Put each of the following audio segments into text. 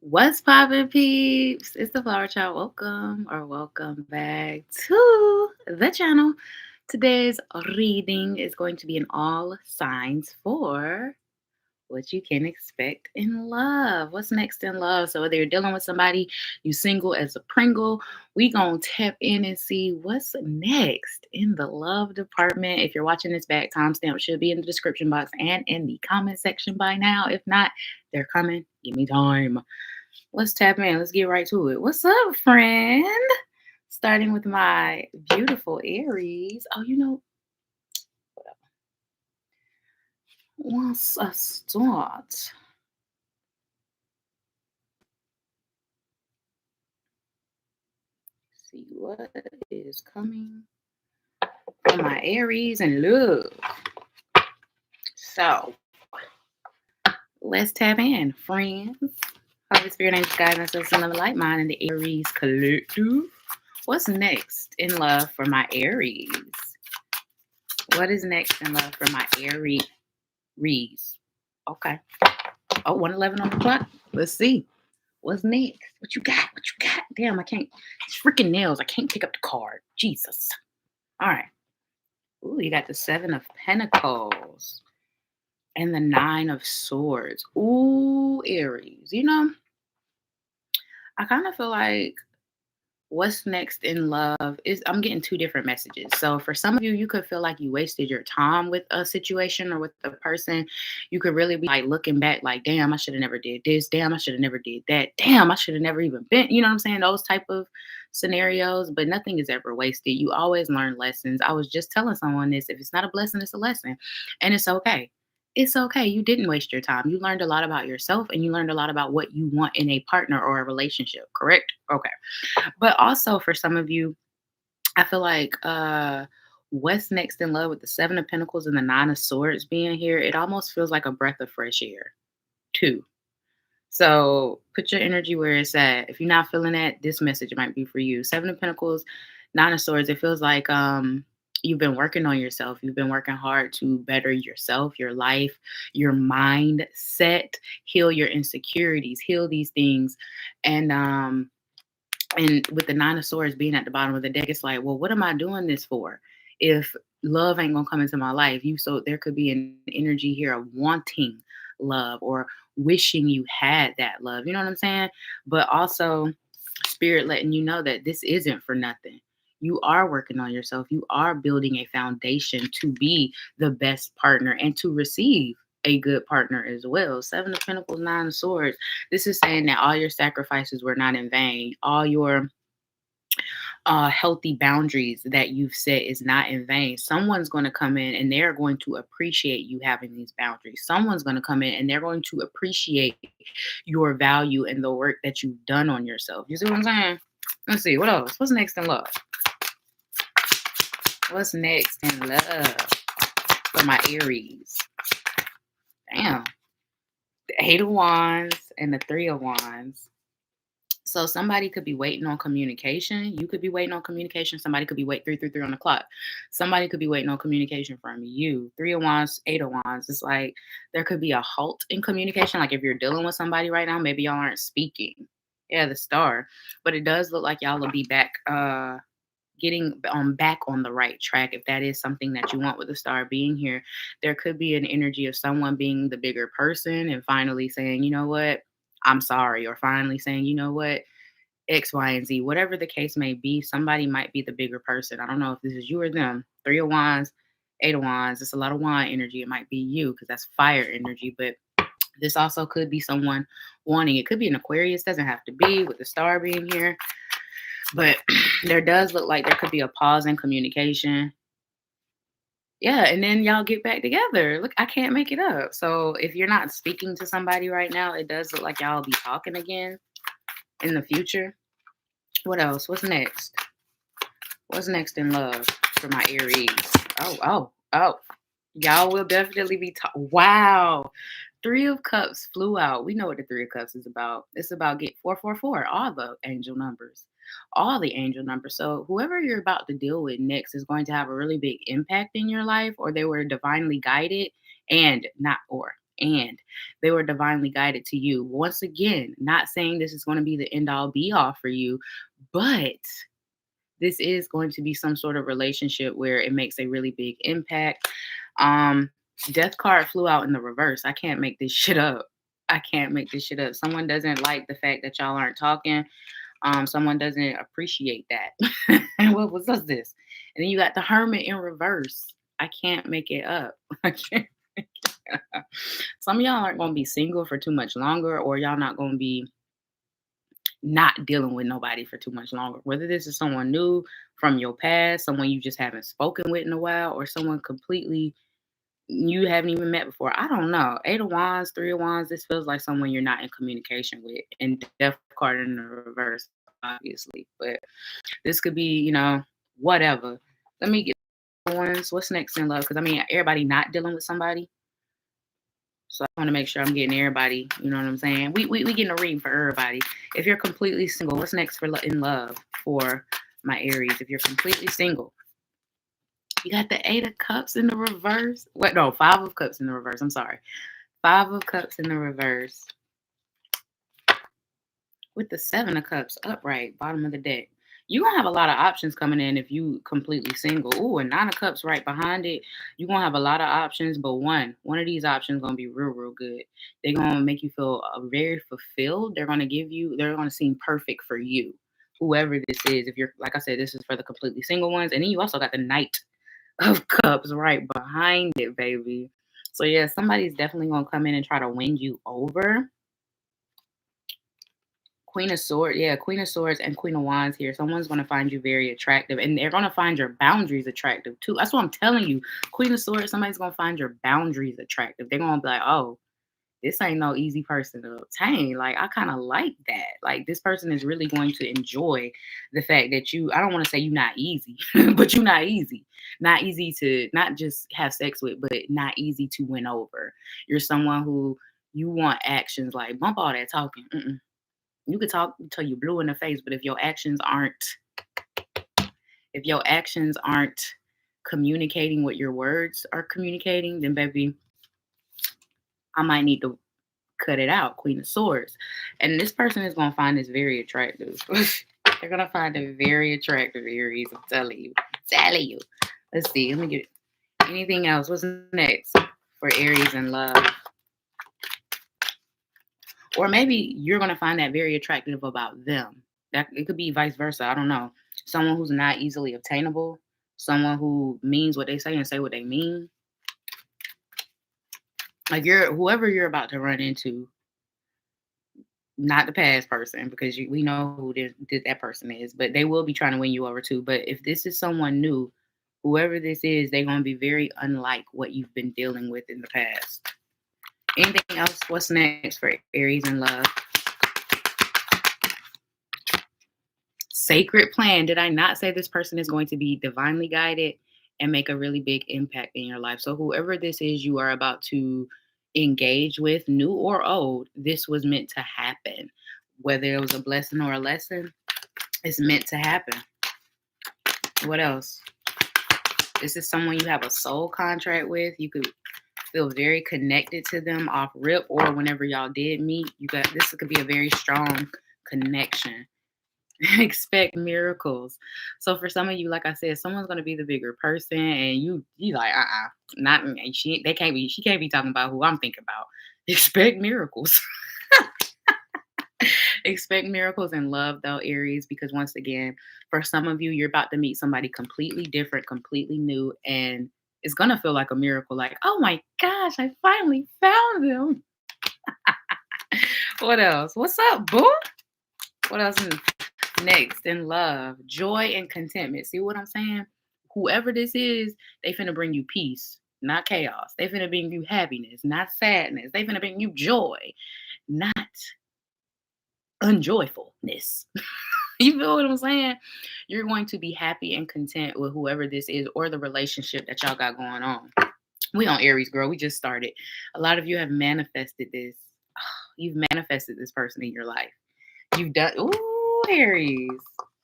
What's poppin', peeps? It's the Flower Child. Welcome or welcome back to the channel. Today's reading is going to be in all signs for what you can expect in love. What's next in love? So whether you're dealing with somebody, you single as a Pringle, we gonna tap in and see what's next in the love department. If you're watching this back, timestamp should be in the description box and in the comment section by now. If not, they're coming. Give me time. Let's tap in. Let's get right to it. What's up, friend? Starting with my beautiful Aries. Oh, once I start, see what is coming for my Aries and love. So, let's tap in, friends. Holy Spirit, angels, guidance, us another light mind in the Aries collective. What's next in love for my Aries? What is next in love for my Aries? Okay. Oh, 111 on the clock. Let's see. What's next? What you got? What you got? Damn, I can't. It's freaking nails. I can't pick up the card. Jesus. All right. Ooh, you got the Seven of Pentacles and the Nine of Swords. Ooh, Aries. I kind of feel like what's next in love is I'm getting two different messages. So for some of you, you could feel like you wasted your time with a situation or with a person. You could really be like looking back like, damn, I should have never did this. Damn, I should have never did that. Damn, I should have never even been, you know what I'm saying? Those type of scenarios, but nothing is ever wasted. You always learn lessons. I was just telling someone this, if it's not a blessing, it's a lesson. And it's okay. It's okay. You didn't waste your time. You learned a lot about yourself and you learned a lot about what you want in a partner or a relationship, correct? Okay. But also for some of you, I feel like what's next in love with the Seven of Pentacles and the Nine of Swords being here, it almost feels like a breath of fresh air, too. So put your energy where it's at. If you're not feeling that, this message might be for you. Seven of Pentacles, Nine of Swords, it feels like you've been working on yourself. You've been working hard to better yourself, your life, your mindset, heal your insecurities, heal these things. And with the Nine of Swords being at the bottom of the deck, it's like, well, what am I doing this for? If love ain't gonna come into my life, so there could be an energy here of wanting love or wishing you had that love. You know what I'm saying? But also spirit letting you know that this isn't for nothing. You are working on yourself. You are building a foundation to be the best partner and to receive a good partner as well. Seven of Pentacles, Nine of Swords. This is saying that all your sacrifices were not in vain. All your healthy boundaries that you've set is not in vain. Someone's going to come in and they're going to appreciate you having these boundaries. Someone's going to come in and they're going to appreciate your value and the work that you've done on yourself. You see what I'm saying? Let's see. What else? What's next in love? What's next in love for my Aries? Damn. The Eight of Wands and the Three of Wands. So somebody could be waiting on communication. You could be waiting on communication. Somebody could be waiting 333 on the clock. Somebody could be waiting on communication from you. Three of Wands, Eight of Wands. It's like there could be a halt in communication. Like if you're dealing with somebody right now, maybe y'all aren't speaking. Yeah, the Star. But it does look like y'all will be back getting back on the right track if that is something that you want with the Star being here. There could be an energy of someone being the bigger person and finally saying, you know what, I'm sorry, or finally saying, you know what, X, Y, and Z, whatever the case may be, somebody might be the bigger person. I don't know if this is you or them. Three of Wands, Eight of Wands. It's a lot of wine energy. It might be you because that's fire energy, but this also could be someone wanting. It could be an Aquarius. Doesn't have to be with the Star being here. But there does look like there could be a pause in communication. Yeah, and then y'all get back together. Look, I can't make it up. So if you're not speaking to somebody right now, it does look like y'all will be talking again in the future. What else? What's next? What's next in love for my Aries? Oh. Y'all will definitely be wow. Three of Cups flew out. We know what the Three of Cups is about. It's about get 444, all the angel numbers. All the angel numbers. So whoever you're about to deal with next is going to have a really big impact in your life, or they were divinely guided and not or and they were divinely guided to you. Once again, not saying this is going to be the end all be all for you, but this is going to be some sort of relationship where it makes a really big impact. Um, Death card flew out in the reverse. I can't make this shit up. I can't make this shit up. Someone doesn't like the fact that y'all aren't talking. Someone doesn't appreciate that. And what was this? And then you got the Hermit in reverse. I can't make it up. I can't make it up. Some of y'all aren't going to be single for too much longer, or y'all not going to be not dealing with nobody for too much longer. Whether this is someone new from your past, someone you just haven't spoken with in a while, or someone completely you haven't even met before. I don't know. Eight of Wands, Three of Wands. This feels like someone you're not in communication with. And Death card in the reverse, obviously. But this could be, whatever. Let me get ones. What's next in love? Because I mean, everybody not dealing with somebody. So I want to make sure I'm getting everybody. You know what I'm saying? We getting a reading for everybody. If you're completely single, what's next for in love for my Aries? If you're completely single, you got the Eight of Cups in the reverse. No, Five of Cups in the reverse. I'm sorry. Five of Cups in the reverse. With the Seven of Cups upright, bottom of the deck. You're going to have a lot of options coming in if you completely single. Ooh, and Nine of Cups right behind it. You're going to have a lot of options, but one of these options going to be real, real good. They're going to make you feel very fulfilled. They're going to seem perfect for you. Whoever this is, if you're, like I said, this is for the completely single ones. And then you also got the Knight of Cups right behind it, baby. So yeah, somebody's definitely going to come in and try to win you over. Queen of Swords, yeah, Queen of Swords and Queen of Wands here. Someone's going to find you very attractive, and they're going to find your boundaries attractive too. That's what I'm telling you. Queen of Swords, somebody's going to find your boundaries attractive. They're going to be like, oh, this ain't no easy person to obtain. Like, I kind of like that. Like, this person is really going to enjoy the fact that I don't want to say you're not easy, but you're not easy. Not easy to not just have sex with, but not easy to win over. You're someone who you want actions like bump all that talking. You could talk until you're blue in the face, but if your actions aren't communicating what your words are communicating, then baby, I might need to cut it out. Queen of Swords. And this person is going to find this very attractive. They're going to find it very attractive, Aries. I'm telling you. Let's see. Let me get anything else. What's next for Aries in love? Or maybe you're going to find that very attractive about them. That it could be vice versa. I don't know. Someone who's not easily obtainable. Someone who means what they say and say what they mean. Like whoever you're about to run into, not the past person, because we know who that person is, but they will be trying to win you over too. But if this is someone new, whoever this is, they're going to be very unlike what you've been dealing with in the past. Anything else? What's next for Aries in love? Sacred plan. Did I not say this person is going to be divinely guided and make a really big impact in your life? So whoever this is you are about to engage with, new or old, this was meant to happen. Whether it was a blessing or a lesson, it's meant to happen. What else? This is someone you have a soul contract with. You could feel very connected to them off rip, or whenever y'all did meet, this could be a very strong connection. Expect miracles. So for some of you, like I said, someone's going to be the bigger person, and you like, not she. They can't be. She can't be talking about who I'm thinking about. Expect miracles. Expect miracles in love, though, Aries, because once again, for some of you, you're about to meet somebody completely different, completely new, and it's going to feel like a miracle. Like, oh my gosh, I finally found them. What else? What's up, boo? What else next in love? Joy and contentment. See what I'm saying? Whoever this is, they finna bring you peace, not chaos. They finna bring you happiness, not sadness. They finna bring you joy, not unjoyfulness. You feel what I'm saying? You're going to be happy and content with whoever this is or the relationship that y'all got going on. We on Aries, girl. We just started. A lot of you have manifested this. You've manifested this person in your life. You've done. Ooh, Aries.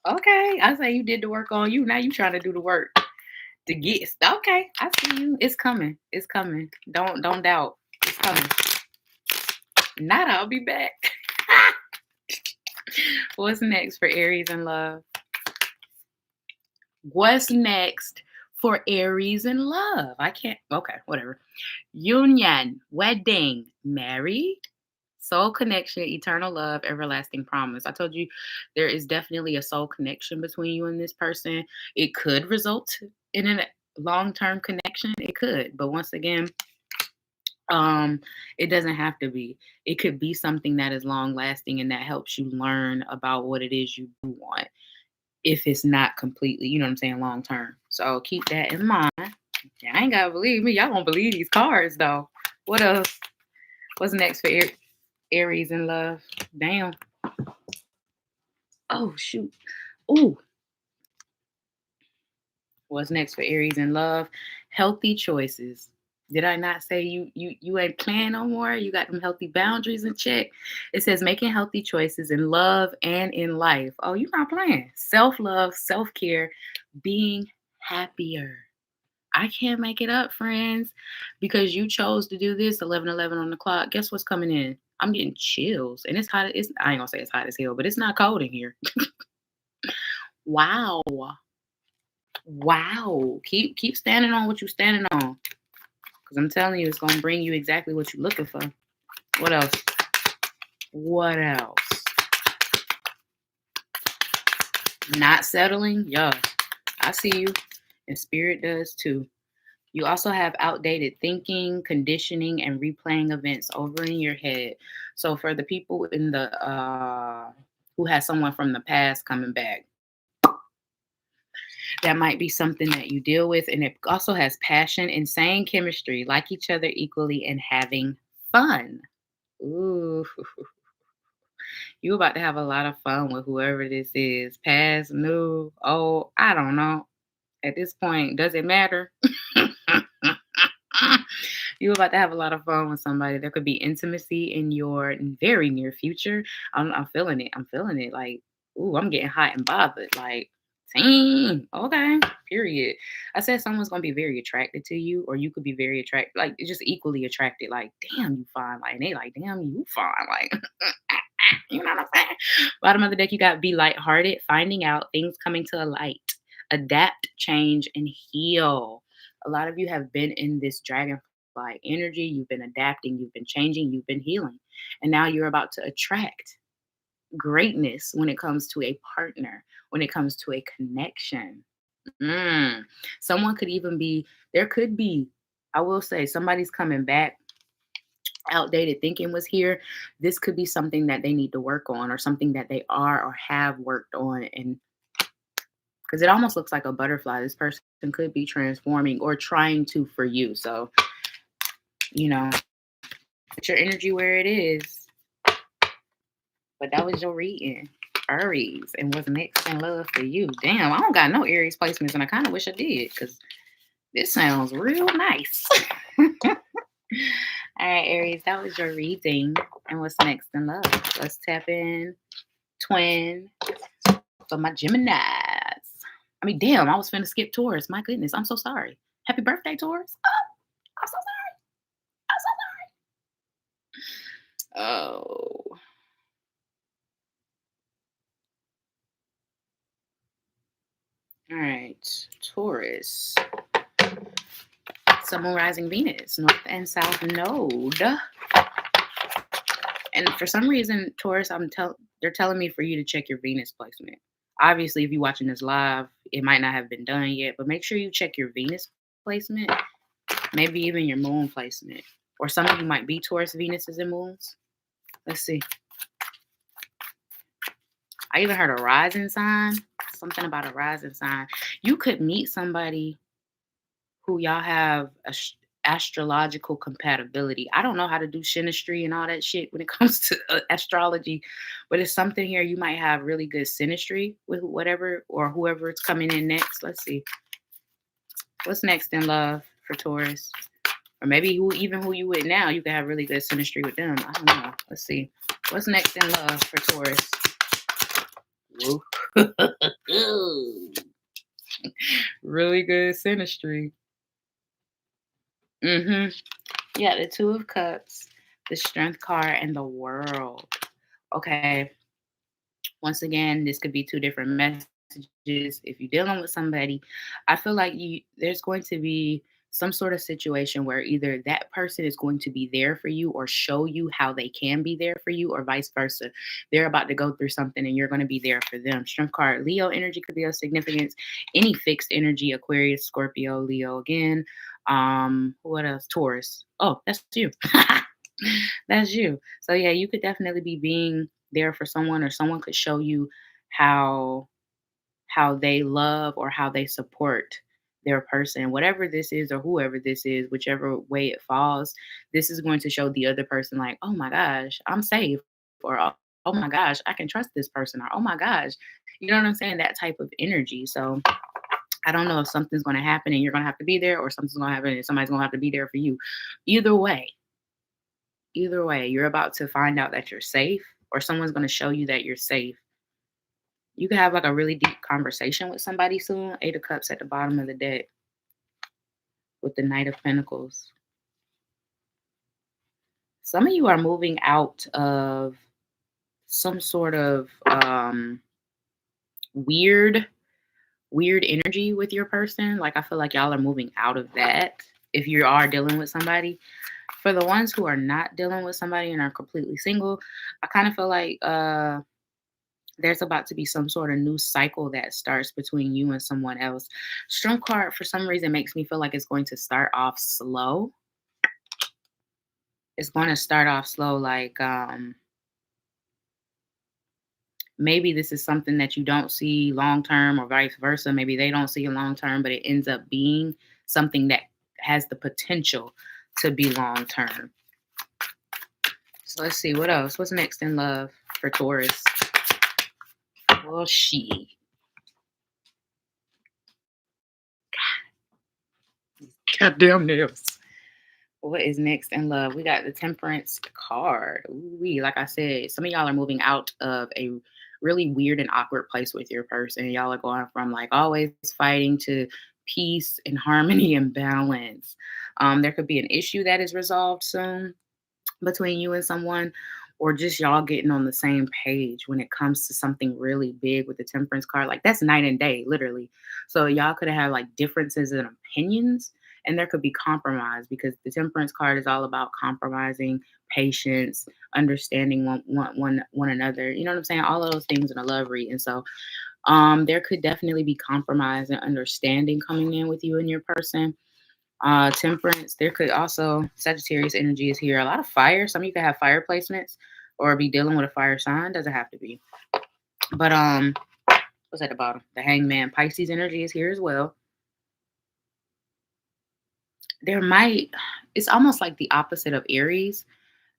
Okay. I say you did the work on you. Now you trying to do the work to get. Okay. I see you. It's coming. It's coming. Don't doubt. It's coming? Not I'll be back. What's next for Aries in love? What's next for Aries in love? I can't. Okay, whatever. Union, wedding, married, soul connection, eternal love, everlasting promise. I told you there is definitely a soul connection between you and this person. It could result in a long-term connection. It could, but once again, it doesn't have to be. It could be something that is long lasting and that helps you learn about what it is you do want if it's not completely, you know what I'm saying, long term. So keep that in mind. Y'all ain't gotta believe me. Y'all don't believe these cards though. What else? What's next for Aries in love? Damn. Oh shoot. Ooh. What's next for Aries in love? Healthy choices. Did I not say you ain't playing no more? You got them healthy boundaries in check. It says making healthy choices in love and in life. Oh, you're not playing. Self-love, self-care, being happier. I can't make it up, friends, because you chose to do this 11:11 on the clock. Guess what's coming in? I'm getting chills, and it's hot. I ain't gonna say it's hot as hell, but it's not cold in here. Wow. Wow. Keep standing on what you're standing on. Because I'm telling you, it's going to bring you exactly what you're looking for. What else? What else? Not settling? Yeah. I see you. And spirit does too. You also have outdated thinking, conditioning, and replaying events over in your head. So for the people in the who has someone from the past coming back, that might be something that you deal with. And it also has passion, insane chemistry, like each other equally, and having fun. Ooh, you about to have a lot of fun with whoever this is. Past, new, old, I don't know. At this point, does it matter? You about to have a lot of fun with somebody. There could be intimacy in your very near future. I'm feeling it. I'm feeling it. Like, ooh, I'm getting hot and bothered. Like, dang, okay, period. I said someone's gonna be very attracted to you, or you could be very attracted, like just equally attracted. Like, damn, you fine. Like, and they like, damn, you fine. Like, you know what I'm saying? Bottom of the deck, you got be lighthearted, finding out things coming to a light, adapt, change, and heal. A lot of you have been in this dragonfly energy. You've been adapting, you've been changing, you've been healing. And now you're about to attract greatness when it comes to a partner, when it comes to a connection. Mm. Someone could even be, there could be, I will say, somebody's coming back. Outdated thinking was here. This could be something that they need to work on, or something that they are or have worked on. And because it almost looks like a butterfly, this person could be transforming or trying to for you. So, you know, put your energy where it is. But that was your reading, Aries, and what's next in love for you. Damn, I don't got no Aries placements, and I kind of wish I did, because this sounds real nice. All right, Aries, that was your reading. And what's next in love? Let's tap in. Twin for my Geminis. I mean, damn, I was finna skip Taurus. My goodness, I'm so sorry. Happy birthday, Taurus. Oh, I'm so sorry. I'm so sorry. Oh. All right, Taurus. Sun, Moon, Rising, Venus, North and South Node. And for some reason, Taurus, they're telling me for you to check your Venus placement. Obviously, if you're watching this live, it might not have been done yet, but make sure you check your Venus placement, maybe even your moon placement. Or some of you might be Taurus, Venuses, and moons. Let's see. I even heard a rising sign. Something about a rising sign. You could meet somebody who y'all have astrological compatibility. I don't know how to do synastry and all that shit when it comes to astrology, but it's something here you might have really good synastry with whatever or whoever it's coming in next. Let's see. What's next in love for Taurus? Or maybe who you with now, you can have really good synastry with them. I don't know. Let's see. What's next in love for Taurus? Really good synastry. Yeah, the Two of Cups, the Strength card, and the World. Okay. Once again, this could be two different messages. If you're dealing with somebody, I feel like there's going to be some sort of situation where either that person is going to be there for you or show you how they can be there for you, or vice versa. They're about to go through something and you're going to be there for them. Strength card, Leo energy could be of significance. Any fixed energy, Aquarius, Scorpio, Leo again. What else? Taurus. Oh, that's you. That's you. So yeah, you could definitely be being there for someone, or someone could show you how they love or how they support their person, whatever this is or whoever this is, whichever way it falls. This is going to show the other person like, oh my gosh, I'm safe, or oh my gosh, I can trust this person, or oh my gosh, you know what I'm saying, that type of energy. So I don't know if something's going to happen and you're going to have to be there, or something's going to happen and somebody's going to have to be there for you. Either way, you're about to find out that you're safe, or someone's going to show you that you're safe. You could have like a really deep conversation with somebody soon. Eight of Cups at the bottom of the deck with the Knight of Pentacles. Some of you are moving out of some sort of weird energy with your person. Like, I feel like y'all are moving out of that if you are dealing with somebody. For the ones who are not dealing with somebody and are completely single, I kind of feel like there's about to be some sort of new cycle that starts between you and someone else. Strength card, for some reason, makes me feel like it's going to start off slow. It's going to start off slow, like maybe this is something that you don't see long term, or vice versa. Maybe they don't see it long term, but it ends up being something that has the potential to be long term. So let's see what else. What's next in love for Taurus? Well, goddamn nails. What is next in love? We got the Temperance card. Ooh, like I said, some of y'all are moving out of a really weird and awkward place with your person. Y'all are going from like always fighting to peace and harmony and balance. There could be an issue that is resolved soon between you and someone, or just y'all getting on the same page when it comes to something really big with the Temperance card. Like, that's night and day, literally. So y'all could have like differences in opinions, and there could be compromise, because the Temperance card is all about compromising, patience, understanding one another. You know what I'm saying? All of those things in a love read. And so there could definitely be compromise and understanding coming in with you and your person. Temperance, there could also, Sagittarius energy is here. A lot of fire. Some of you could have fire placements or be dealing with a fire sign. Doesn't have to be. But what's at the bottom? The Hangman. Pisces energy is here as well. It's almost like the opposite of Aries.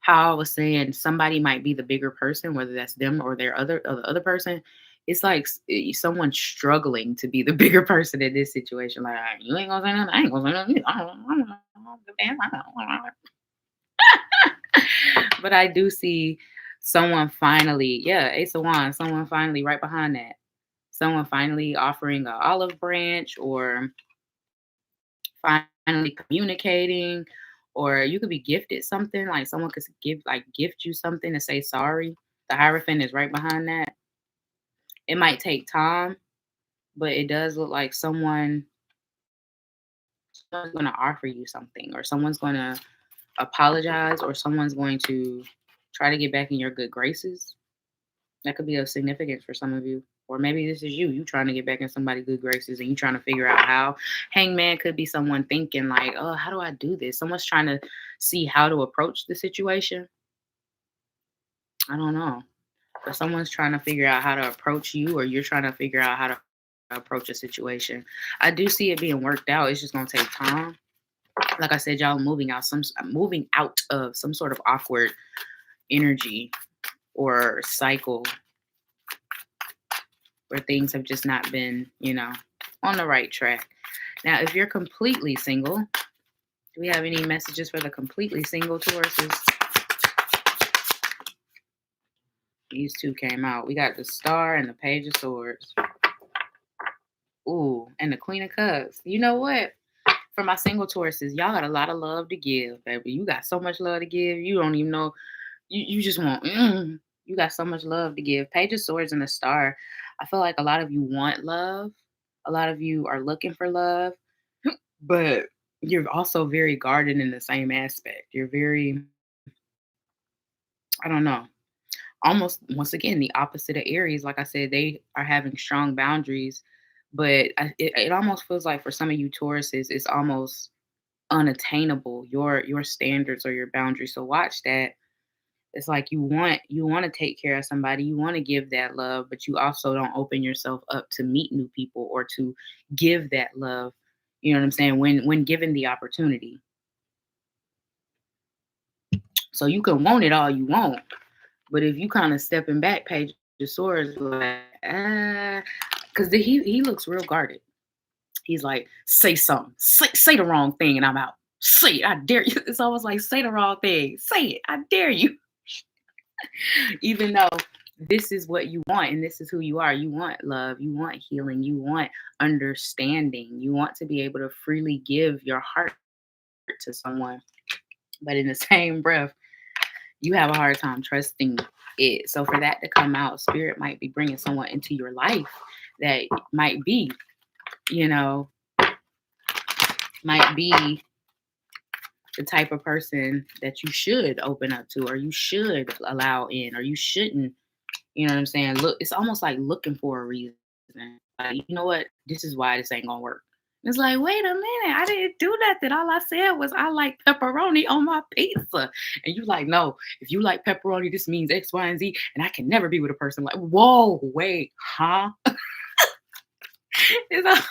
How I was saying somebody might be the bigger person, whether that's them or the other person. It's like someone struggling to be the bigger person in this situation. Like, you ain't gonna say nothing. I ain't gonna say nothing. But I do see someone finally, yeah, Ace of Wands, someone finally right behind that. Someone finally offering an olive branch, or finally communicating, or you could be gifted something, like someone could gift you something to say sorry. The Hierophant is right behind that. It might take time, but it does look like someone's going to offer you something, or someone's going to apologize, or someone's going to try to get back in your good graces. That could be of significance for some of you. Or maybe this is you trying to get back in somebody's good graces and you trying to figure out how. Hangman could be someone thinking like, oh, how do I do this? Someone's trying to see how to approach the situation. I don't know. But someone's trying to figure out how to approach you, or you're trying to figure out how to approach a situation. I do see it being worked out. It's just going to take time. Like I said, y'all moving out of some sort of awkward energy or cycle where things have just not been, on the right track. Now, if you're completely single, do we have any messages for the completely single Tauruses? These two came out. We got the Star and the Page of Swords. Ooh, and the Queen of Cups. You know what? For my single Tauruses, y'all got a lot of love to give, baby. You got so much love to give. You don't even know. You just want. You got so much love to give. Page of Swords and the Star. I feel like a lot of you want love. A lot of you are looking for love, but you're also very guarded in the same aspect. You're very, I don't know, almost once again the opposite of Aries. Like I said, they are having strong boundaries, but it almost feels like for some of you Tauruses, it's almost unattainable. Your standards or your boundaries. So watch that. It's like you want to take care of somebody, you want to give that love, but you also don't open yourself up to meet new people or to give that love. You know what I'm saying? When given the opportunity. So you can want it all you want, but if you kind of stepping back, Page of Swords, like, because he looks real guarded. He's like, say something, say the wrong thing, and I'm out. Say it, I dare you. It's almost like say the wrong thing, say it, I dare you. Even though this is what you want and this is who you are. You want love, you want healing, you want understanding, you want to be able to freely give your heart to someone. But in the same breath, you have a hard time trusting it. So for that to come out, spirit might be bringing someone into your life that might be, you know, might be the type of person that you should open up to, or you should allow in, or you shouldn't. You know what I'm saying? Look, it's almost like looking for a reason. Like, you know what? This is why this ain't gonna work. It's like, wait a minute, I didn't do nothing. All I said was I like pepperoni on my pizza. And you like, no, if you like pepperoni, this means X, Y, and Z, and I can never be with a person like, whoa, wait, huh? It's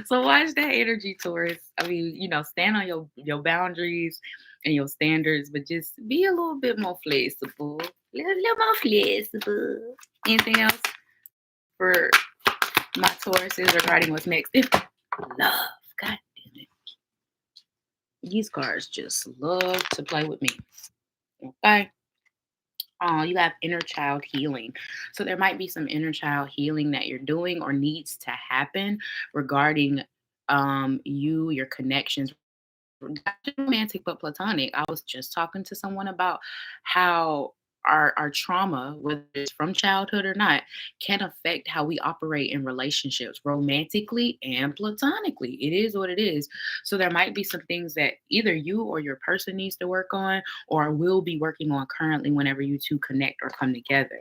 so watch that energy, Taurus. I mean, stand on your boundaries and your standards, but just be a little bit more flexible. Little more flexible. Anything else for my Tauruses regarding what's next? If love, God damn it. These cards just love to play with me. Okay. You have inner child healing. So there might be some inner child healing that you're doing or needs to happen regarding you, your connections, not just romantic but platonic. I was just talking to someone about how our trauma, whether it's from childhood or not, can affect how we operate in relationships, romantically and platonically. It is what it is. So there might be some things that either you or your person needs to work on or will be working on currently whenever you two connect or come together.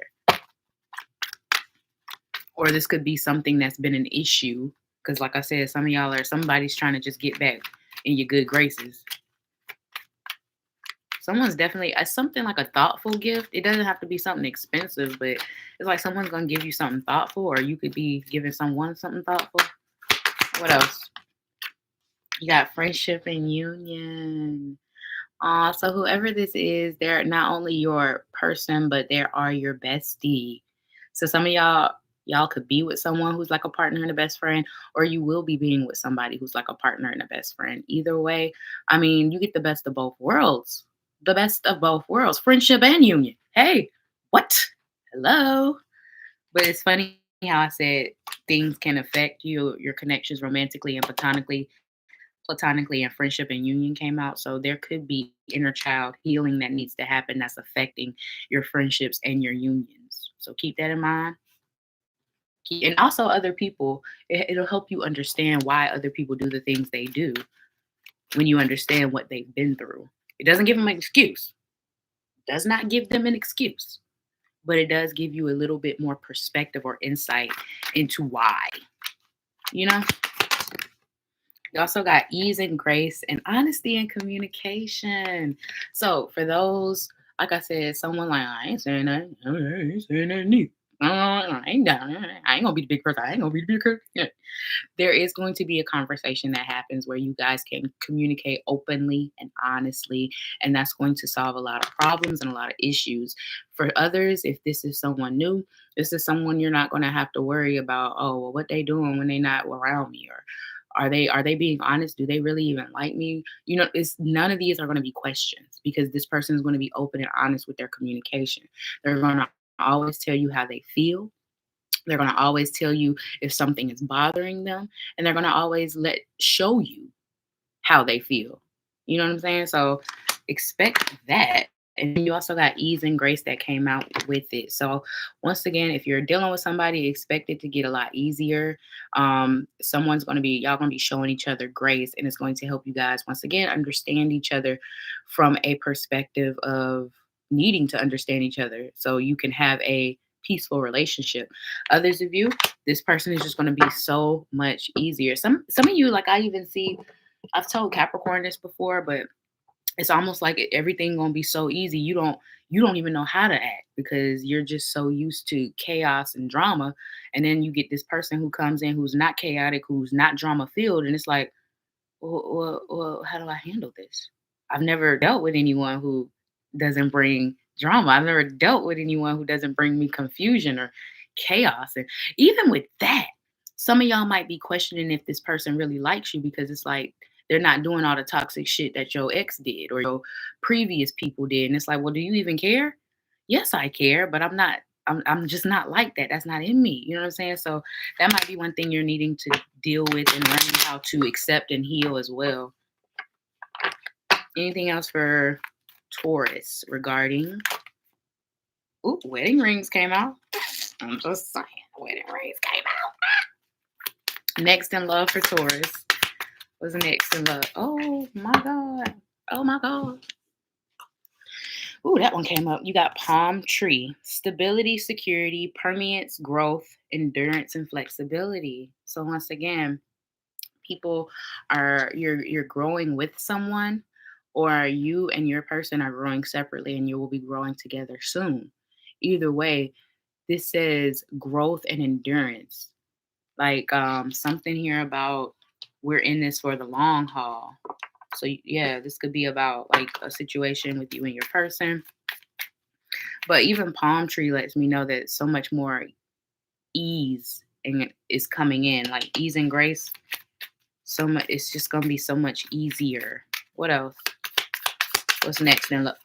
Or this could be something that's been an issue. Because like I said, some of y'all are somebody's trying to just get back in your good graces. Someone's definitely something like a thoughtful gift. It doesn't have to be something expensive, but it's like someone's gonna give you something thoughtful, or you could be giving someone something thoughtful. What else? You got friendship and union. So whoever this is, they're not only your person, but they are your bestie. So some of y'all could be with someone who's like a partner and a best friend, or you will be being with somebody who's like a partner and a best friend. Either way, I mean, you get the best of both worlds. The best of both worlds, friendship and union. Hey, what? Hello. But it's funny how I said things can affect you, your connections romantically and platonically and friendship and union came out. So there could be inner child healing that needs to happen that's affecting your friendships and your unions. So keep that in mind. And also other people, it'll help you understand why other people do the things they do when you understand what they've been through. It doesn't give them an excuse. Does not give them an excuse, but it does give you a little bit more perspective or insight into why. You know? You also got ease and grace and honesty and communication. So for those, like I said, someone like, I ain't saying that. I ain't saying that neither. I ain't gonna be the big person. I ain't gonna be the big person. Yeah. There is going to be a conversation that happens where you guys can communicate openly and honestly, and that's going to solve a lot of problems and a lot of issues. For others, if this is someone new, this is someone you're not going to have to worry about, oh, well, what they doing when they not around me, or are they being honest? Do they really even like me? It's none of these are going to be questions because this person is going to be open and honest with their communication. They're going to always tell you how they feel. They're going to always tell you if something is bothering them, and they're going to always show you how they feel. You know what I'm saying? So expect that. And then you also got ease and grace that came out with it. So once again, if you're dealing with somebody, expect it to get a lot easier. Y'all gonna be showing each other grace, and it's going to help you guys once again understand each other from a perspective of needing to understand each other so you can have a peaceful relationship. Others of you, this person is just going to be so much easier. Some of you, like I even see, I've told Capricorn this before, but it's almost like everything gonna be so easy. You don't even know how to act because you're just so used to chaos and drama. And then you get this person who comes in who's not chaotic, who's not drama filled, and it's like, well, how do I handle this? I've never dealt with anyone who doesn't bring drama. I've never dealt with anyone who doesn't bring me confusion or chaos. And even with that, some of y'all might be questioning if this person really likes you because it's like they're not doing all the toxic shit that your ex did or your previous people did. And it's like, well, do you even care? Yes, I care, but I'm not. I'm just not like that. That's not in me. You know what I'm saying? So that might be one thing you're needing to deal with and learning how to accept and heal as well. Anything else for Taurus regarding? Ooh, wedding rings came out. I'm just saying, wedding rings came out. Next in love for Taurus. What's next in love? Oh my God. Oh my God. Ooh, that one came up. You got palm tree. Stability, security, permanence, growth, endurance, and flexibility. So once again, people are you're growing with someone, or you and your person are growing separately and you will be growing together soon. Either way, this says growth and endurance. Like something here about we're in this for the long haul. So yeah, this could be about like a situation with you and your person. But even palm tree lets me know that so much more ease and is coming in, like ease and grace. So much, it's just gonna be so much easier. What else? What's next? Then look,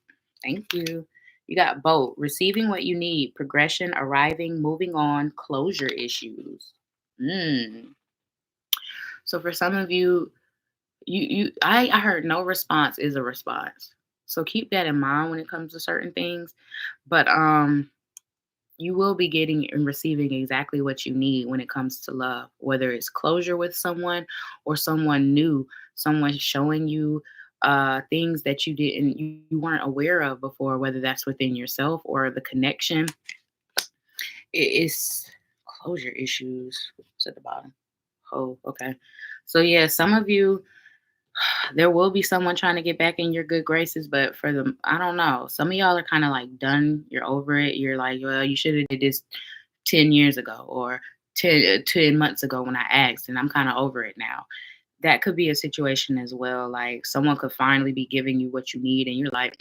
thank you. You got both receiving what you need, progression, arriving, moving on, closure issues. Mm. So for some of you, I heard no response is a response. So keep that in mind when it comes to certain things. But you will be getting and receiving exactly what you need when it comes to love, whether it's closure with someone or someone new, someone showing you things that you weren't aware of before, whether that's within yourself or the connection. It's closure issues. It's at the bottom. Oh, okay. So yeah, some of you, there will be someone trying to get back in your good graces, but for them, I don't know. Some of y'all are kind of like done. You're over it. You're like, well, you should have did this 10 years ago or 10 months ago when I asked, and I'm kind of over it now. That could be a situation as well. Like someone could finally be giving you what you need, and you're like,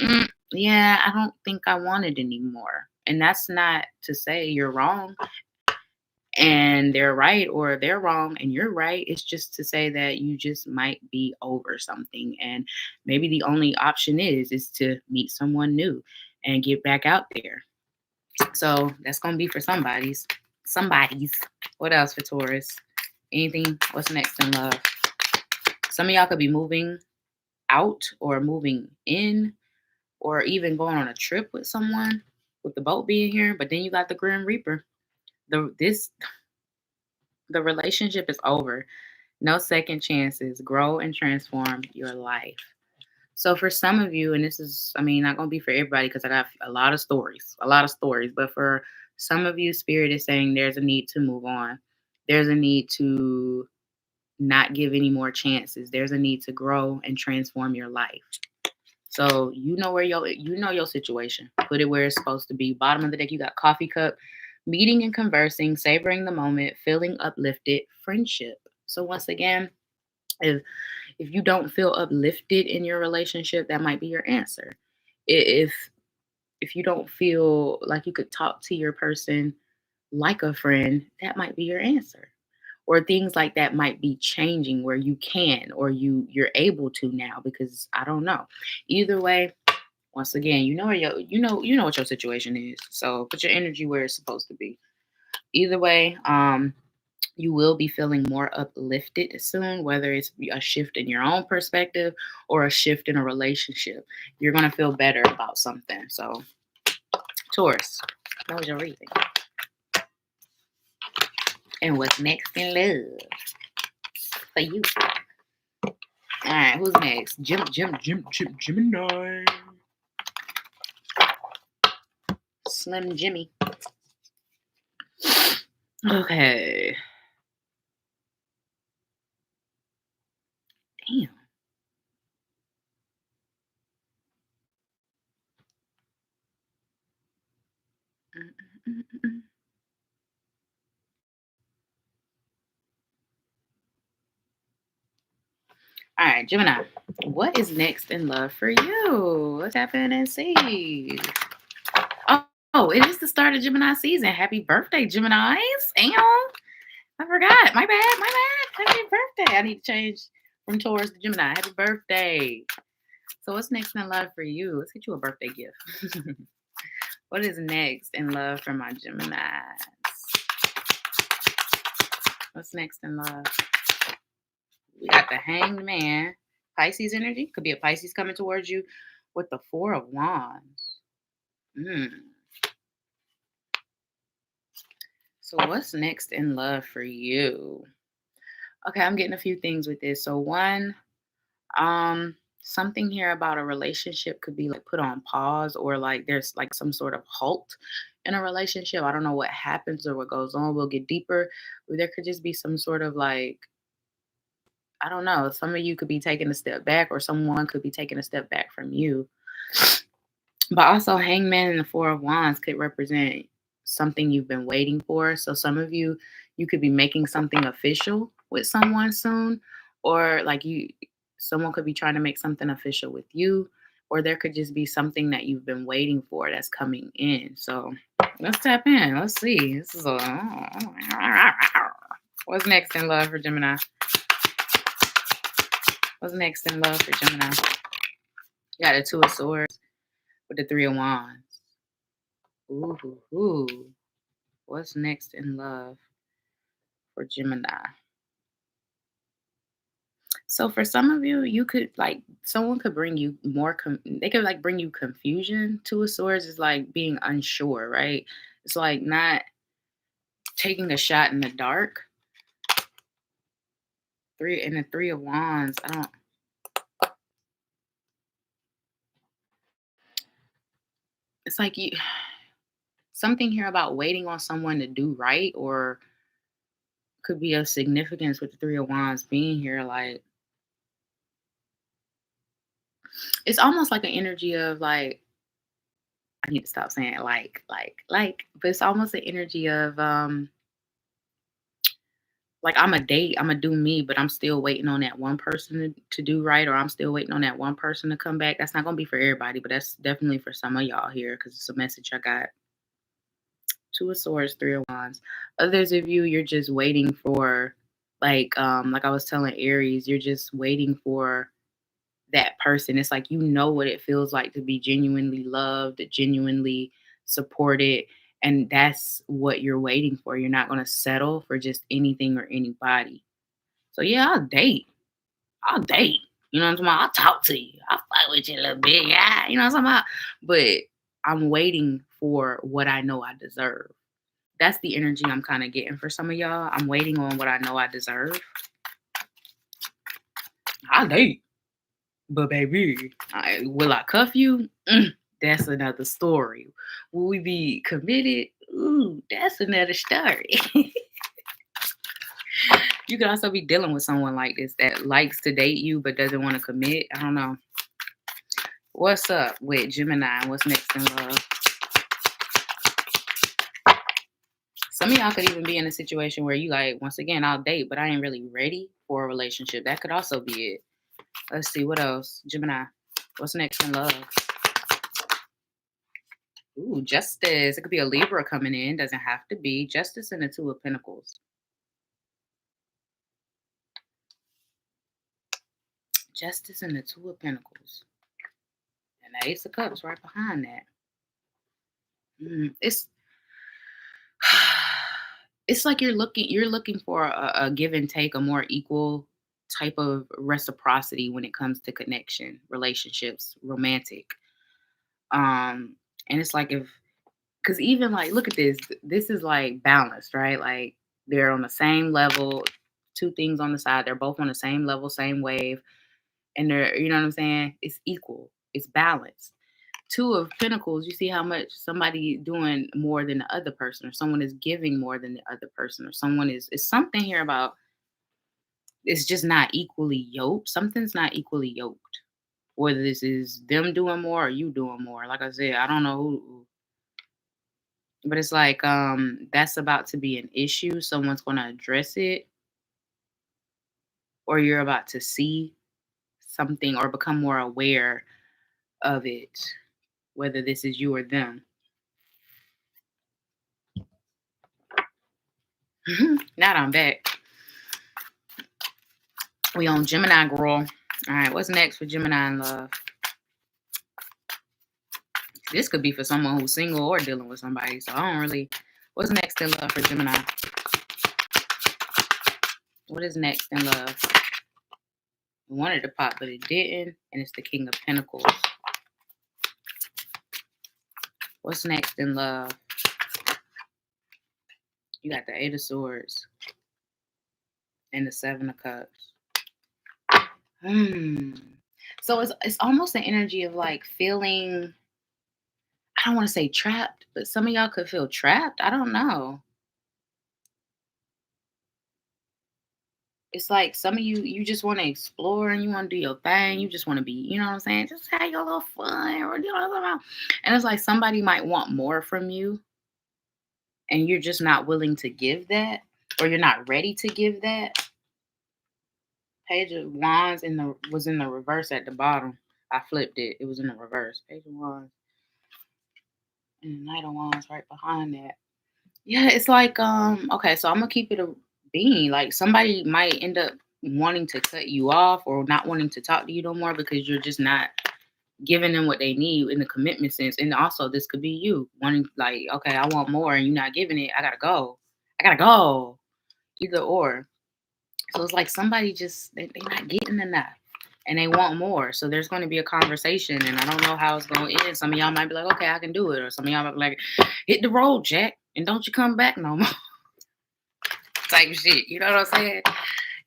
yeah, I don't think I want it anymore. And that's not to say you're wrong and they're right, or they're wrong and you're right. It's just to say that you just might be over something, and maybe the only option is to meet someone new and get back out there. So that's gonna be for somebody's. What else for Taurus? Anything? What's next in love? Some of y'all could be moving out or moving in, or even going on a trip with someone, with the boat being here. But then you got the Grim Reaper. The relationship is over. No second chances. Grow and transform your life. So for some of you, and this is, I mean, not gonna be for everybody because I got a lot of stories. But for some of you, Spirit is saying there's a need to move on. There's a need to not give any more chances. There's a need to grow and transform your life. So you know your situation. Put it where it's supposed to be. Bottom of the deck, you got coffee cup, meeting and conversing, savoring the moment, feeling uplifted, friendship. So once again, if if you don't feel uplifted in your relationship, that might be your answer. If if you don't feel like you could talk to your person like a friend, that might be your answer. Or things like that might be changing where you can, or you're able to now, because I don't know. Either way, once again, you know what your situation is. So put your energy where it's supposed to be. Either way, you will be feeling more uplifted soon, whether it's a shift in your own perspective or a shift in a relationship. You're going to feel better about something. So, Taurus, that was your reading. And what's next in love for you? All right, who's next? Gemini. Slim Jimmy. Okay. Damn. All right, Gemini. What is next in love for you? What's happening? See. Oh, it is the start of Gemini season. Happy birthday, Geminis. Damn. I forgot. My bad. Happy birthday. I need to change from Taurus to Gemini. Happy birthday. So what's next in love for you? Let's get you a birthday gift. What is next in love for my Geminis? What's next in love? We got the Hanged Man. Pisces energy. Could be a Pisces coming towards you with the Four of Wands. So what's next in love for you? Okay, I'm getting a few things with this. So one, something here about a relationship could be like put on pause, or like there's like some sort of halt in a relationship. I don't know what happens or what goes on. We'll get deeper. Or there could just be some sort of like, I don't know. Some of you could be taking a step back, or someone could be taking a step back from you. But also, Hangman and the Four of Wands could represent something you've been waiting for. So some of you, you could be making something official with someone soon, or like someone could be trying to make something official with you, or there could just be something that you've been waiting for that's coming in. So let's tap in. Let's see. This is what's next in love for Gemini? What's next in love for Gemini? You got the Two of Swords with the Three of Wands. Ooh. What's next in love for Gemini? So for some of you, you could like someone could bring you more. They could like bring you confusion. Two of Swords is like being unsure, right? It's like not taking a shot in the dark. The Three of Wands. I don't. It's like you something here about waiting on someone to do right, or could be of significance with the Three of Wands being here. Like it's almost like an energy of like I need to stop saying but it's almost an energy of like I'm I'ma do me, but I'm still waiting on that one person to do right, or I'm still waiting on that one person to come back. That's not gonna be for everybody, but that's definitely for some of y'all here because it's a message I got. Two of Swords, Three of Wands. Others of you, you're just waiting for like I was telling Aries, you're just waiting for that person. It's like you know what it feels like to be genuinely loved, genuinely supported, and that's what you're waiting for. You're not going to settle for just anything or anybody. So yeah, I'll date. I'll date. You know what I'm talking about? I'll talk to you. I'll fight with you a little bit. Yeah, you know what I'm talking about? But I'm waiting for what I know I deserve. That's the energy I'm kind of getting for some of y'all. I'm waiting on what I know I deserve. I'll date. But baby, will I cuff you? That's another story. Will we be committed? Ooh, that's another story. You could also be dealing with someone like this that likes to date you but doesn't want to commit. I don't know. What's up with Gemini? What's next in love? Some of y'all could even be in a situation where you like, once again, I'll date, but I ain't really ready for a relationship. That could also be it. Let's see, what else? Gemini, what's next in love? Ooh, Justice. It could be a Libra coming in. Doesn't have to be. Justice and the Two of Pentacles. Justice and the Two of Pentacles. And the Ace of Cups right behind that. It's it's like you're looking for a give and take, a more equal type of reciprocity when it comes to connection, relationships, romantic. And it's like, if because even like, look at this. This is like balanced, right? Like they're on the same level, two things on the side. They're both on the same level, same wave, and they're, you know what I'm saying? It's equal. It's balanced. Two of Pentacles, you see how much somebody doing more than the other person, or someone is giving more than the other person, or someone is something here about it's just not equally yoked. Something's not equally yoked. Whether this is them doing more or you doing more. Like I said, I don't know who, but it's like that's about to be an issue. Someone's gonna address it, or you're about to see something or become more aware of it, whether this is you or them. Now that I'm back. We on Gemini, girl. All right, what's next for Gemini in love? This could be for someone who's single or dealing with somebody. So I don't really. What's next in love for Gemini? What is next in love? I wanted to pop, but it didn't. And it's the King of Pentacles. What's next in love? You got the Eight of Swords and the Seven of Cups. So it's almost an energy of like feeling, I don't want to say trapped, but some of y'all could feel trapped. I don't know. It's like some of you just want to explore and you want to do your thing. You just want to be, you know what I'm saying? Just have your little fun, or you know what I'm talking about. And it's like somebody might want more from you, and you're just not willing to give that, or you're not ready to give that. Page of Wands was in the reverse at the bottom. I flipped it. It was in the reverse. Page of Wands and the Knight of Wands right behind that. Yeah, it's like okay, so I'm gonna keep it a being. Like somebody might end up wanting to cut you off or not wanting to talk to you no more because you're just not giving them what they need in the commitment sense. And also this could be you wanting, like, okay, I want more and you're not giving it. I gotta go. I gotta go. Either or. So it's like somebody just they're not getting enough and they want more. So there's going to be a conversation, and I don't know how it's going to end. Some of y'all might be like, okay, I can do it, or some of y'all might be like, hit the road, Jack, and don't you come back no more. Type shit. You know what I'm saying?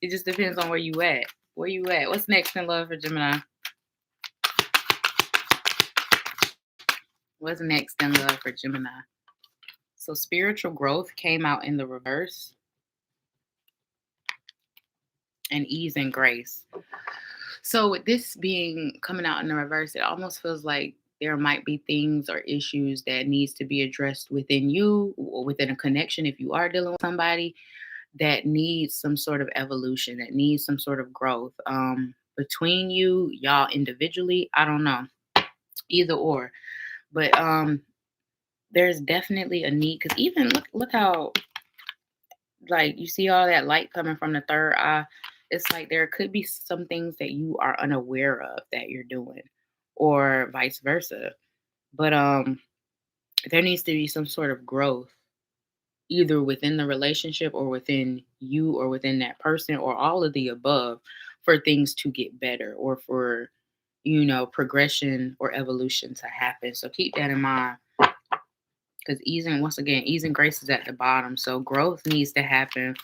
It just depends on where you at. Where you at? What's next in love for Gemini? What's next in love for Gemini? So spiritual growth came out in the reverse, and ease and grace. So with this being coming out in the reverse, it almost feels like there might be things or issues that needs to be addressed within you or within a connection if you are dealing with somebody that needs some sort of evolution, that needs some sort of growth. Between y'all individually, I don't know. Either or. But there's definitely a need, because even look how, like, you see all that light coming from the third eye. It's like there could be some things that you are unaware of that you're doing, or vice versa. But there needs to be some sort of growth, either within the relationship or within you or within that person, or all of the above, for things to get better, or for, progression or evolution to happen. So keep that in mind, because ease and grace is at the bottom. So growth needs to happen.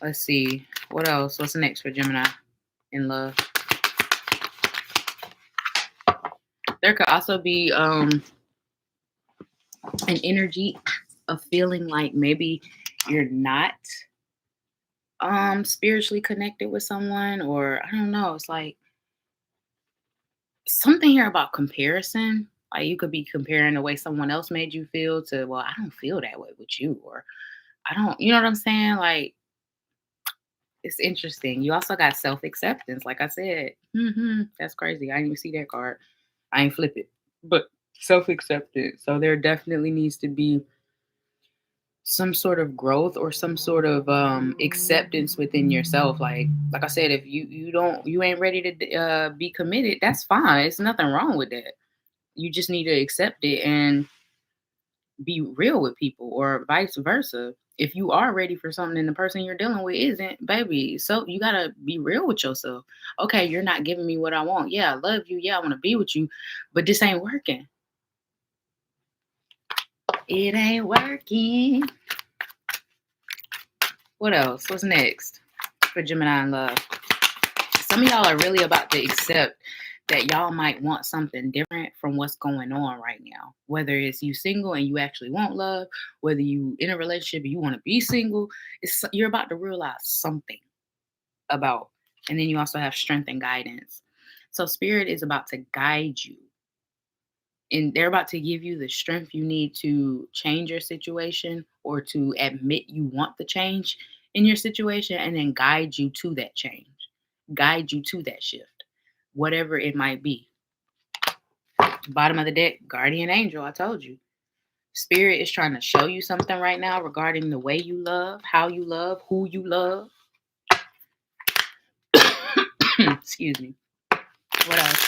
Let's see. What else? What's next for Gemini in love? There could also be an energy of feeling like maybe you're not spiritually connected with someone, or I don't know. It's like something here about comparison. Like you could be comparing the way someone else made you feel to, well, I don't feel that way with you, or I don't, you know what I'm saying? Like, it's interesting. You also got self-acceptance. Like I said, that's crazy. I didn't even see that card. I ain't flip it. But self-acceptance. So there definitely needs to be some sort of growth or some sort of acceptance within yourself. Like I said, if you ain't ready to be committed, that's fine. It's nothing wrong with that. You just need to accept it and be real with people or vice versa. If you are ready for something and the person you're dealing with isn't, baby, so you gotta be real with yourself. Okay, you're not giving me what I want. Yeah, I love you. Yeah, I want to be with you, but this ain't working. It ain't working. What else? What's next for Gemini in love? Some of y'all are really about to accept that y'all might want something different from what's going on right now. Whether it's you single and you actually want love, whether you in a relationship and you want to be single, you're about to realize something about. And then you also have strength and guidance. So spirit is about to guide you. And they're about to give you the strength you need to change your situation or to admit you want the change in your situation and then guide you to that change, guide you to that shift, whatever it might be. Bottom of the deck, guardian angel, I told you. Spirit is trying to show you something right now regarding the way you love, how you love, who you love. Excuse me. What else?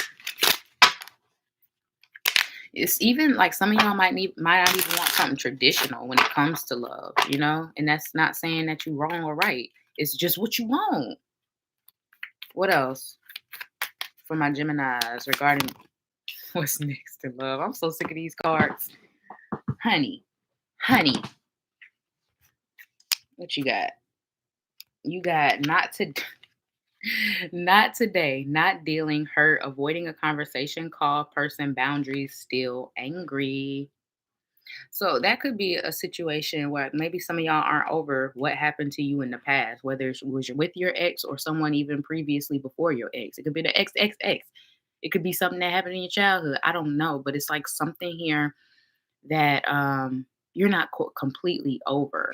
It's even like some of y'all might not even want something traditional when it comes to love, you know? And that's not saying that you're wrong or right. It's just what you want. What else for my Geminis regarding what's next in love? I'm so sick of these cards. Honey, what you got? You got not today, not dealing, hurt, avoiding a conversation, call, person, boundaries, still angry. So that could be a situation where maybe some of y'all aren't over what happened to you in the past, whether it was with your ex or someone even previously before your ex. It could be the ex, ex, ex. It could be something that happened in your childhood. I don't know, but it's like something here that you're not completely over.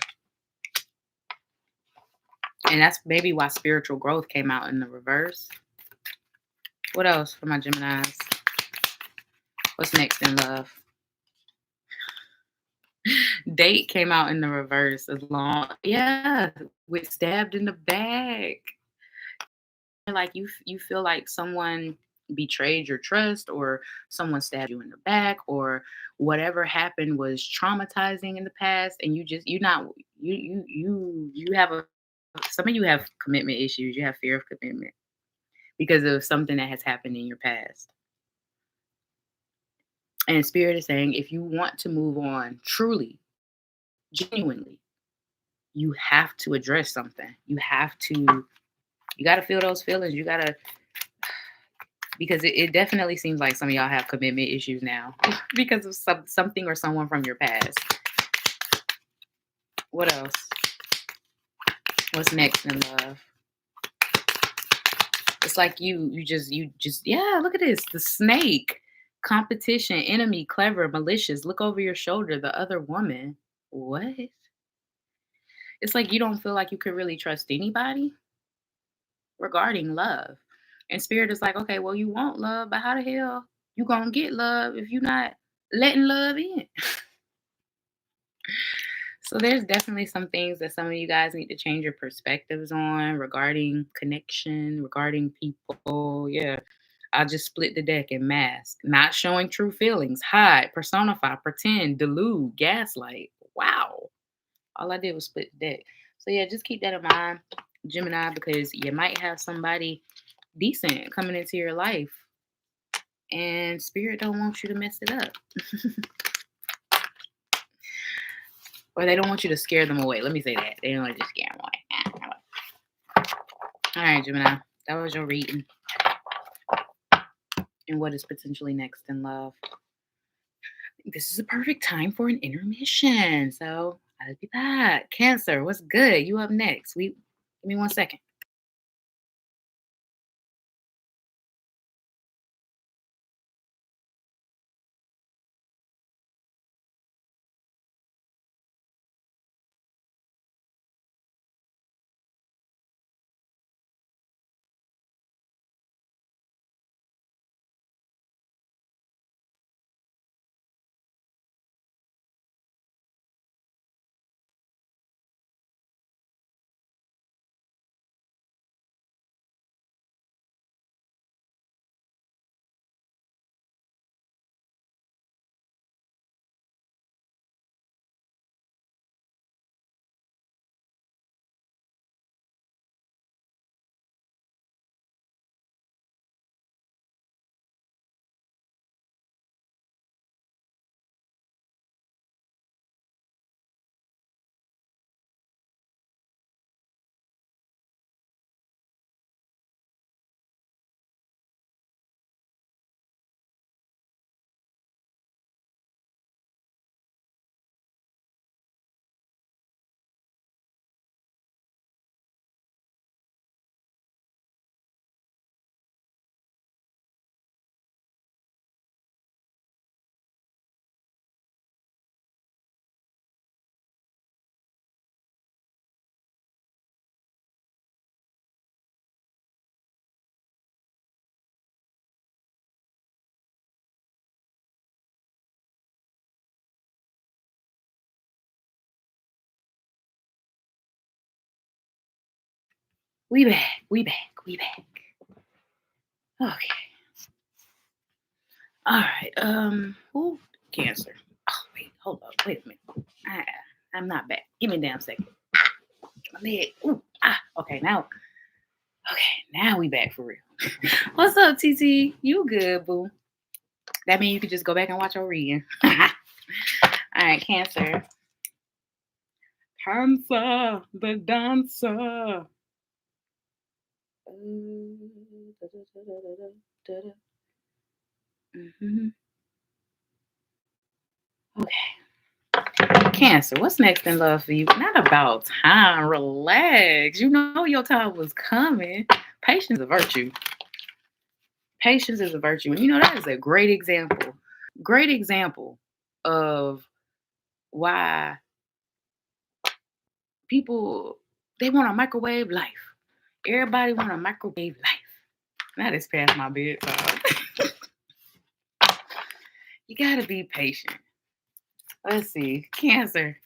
And that's maybe why spiritual growth came out in the reverse. What else for my Geminis? What's next in love? Date came out in the reverse as long. Yeah, with stabbed in the back. Like you feel like someone betrayed your trust or someone stabbed you in the back or whatever happened was traumatizing in the past and you not you have a some of you have commitment issues. You have fear of commitment because of something that has happened in your past. And spirit is saying if you want to move on truly, genuinely, you have to address something. You got to feel those feelings. You got to, because it definitely seems like some of y'all have commitment issues now because of something or someone from your past. What else? What's next in love? It's like you just yeah, look at this. The snake. Competition, enemy, clever, malicious, look over your shoulder, the other woman. What? It's like you don't feel like you could really trust anybody regarding love. And spirit is like, okay, well, you want love, but how the hell you gonna get love if you're not letting love in? So there's definitely some things that some of you guys need to change your perspectives on regarding connection, regarding people. Yeah. I'll just split the deck and mask. Not showing true feelings. Hide, personify, pretend, delude, gaslight. Wow. All I did was split the deck. So yeah, just keep that in mind, Gemini, because you might have somebody decent coming into your life and spirit don't want you to mess it up. Or they don't want you to scare them away. Let me say that. They don't want you to scare them away. All right, Gemini. That was your reading. And what is potentially next in love? This is a perfect time for an intermission. So I'll be back. Cancer, what's good? You up next. Give me 1 second. We back. We back. We back. Okay. All right. Who? Cancer. Oh, wait. Hold up. Wait a minute. I'm not back. Give me a damn second. My leg. Ooh. Okay. Now. Okay. Now we back for real. What's up, TT? You good, boo? That means you could just go back and watch your reading. All right, Cancer. Cancer, the dancer. Okay. Cancer, what's next in love for you? Not about time. Relax. You know your time was coming. Patience is a virtue. Patience is a virtue. And you know that is a great example. Great example of why people they want a microwave life. Everybody want a microwave life. That is past my bedtime. You gotta be patient. Let's see. Cancer.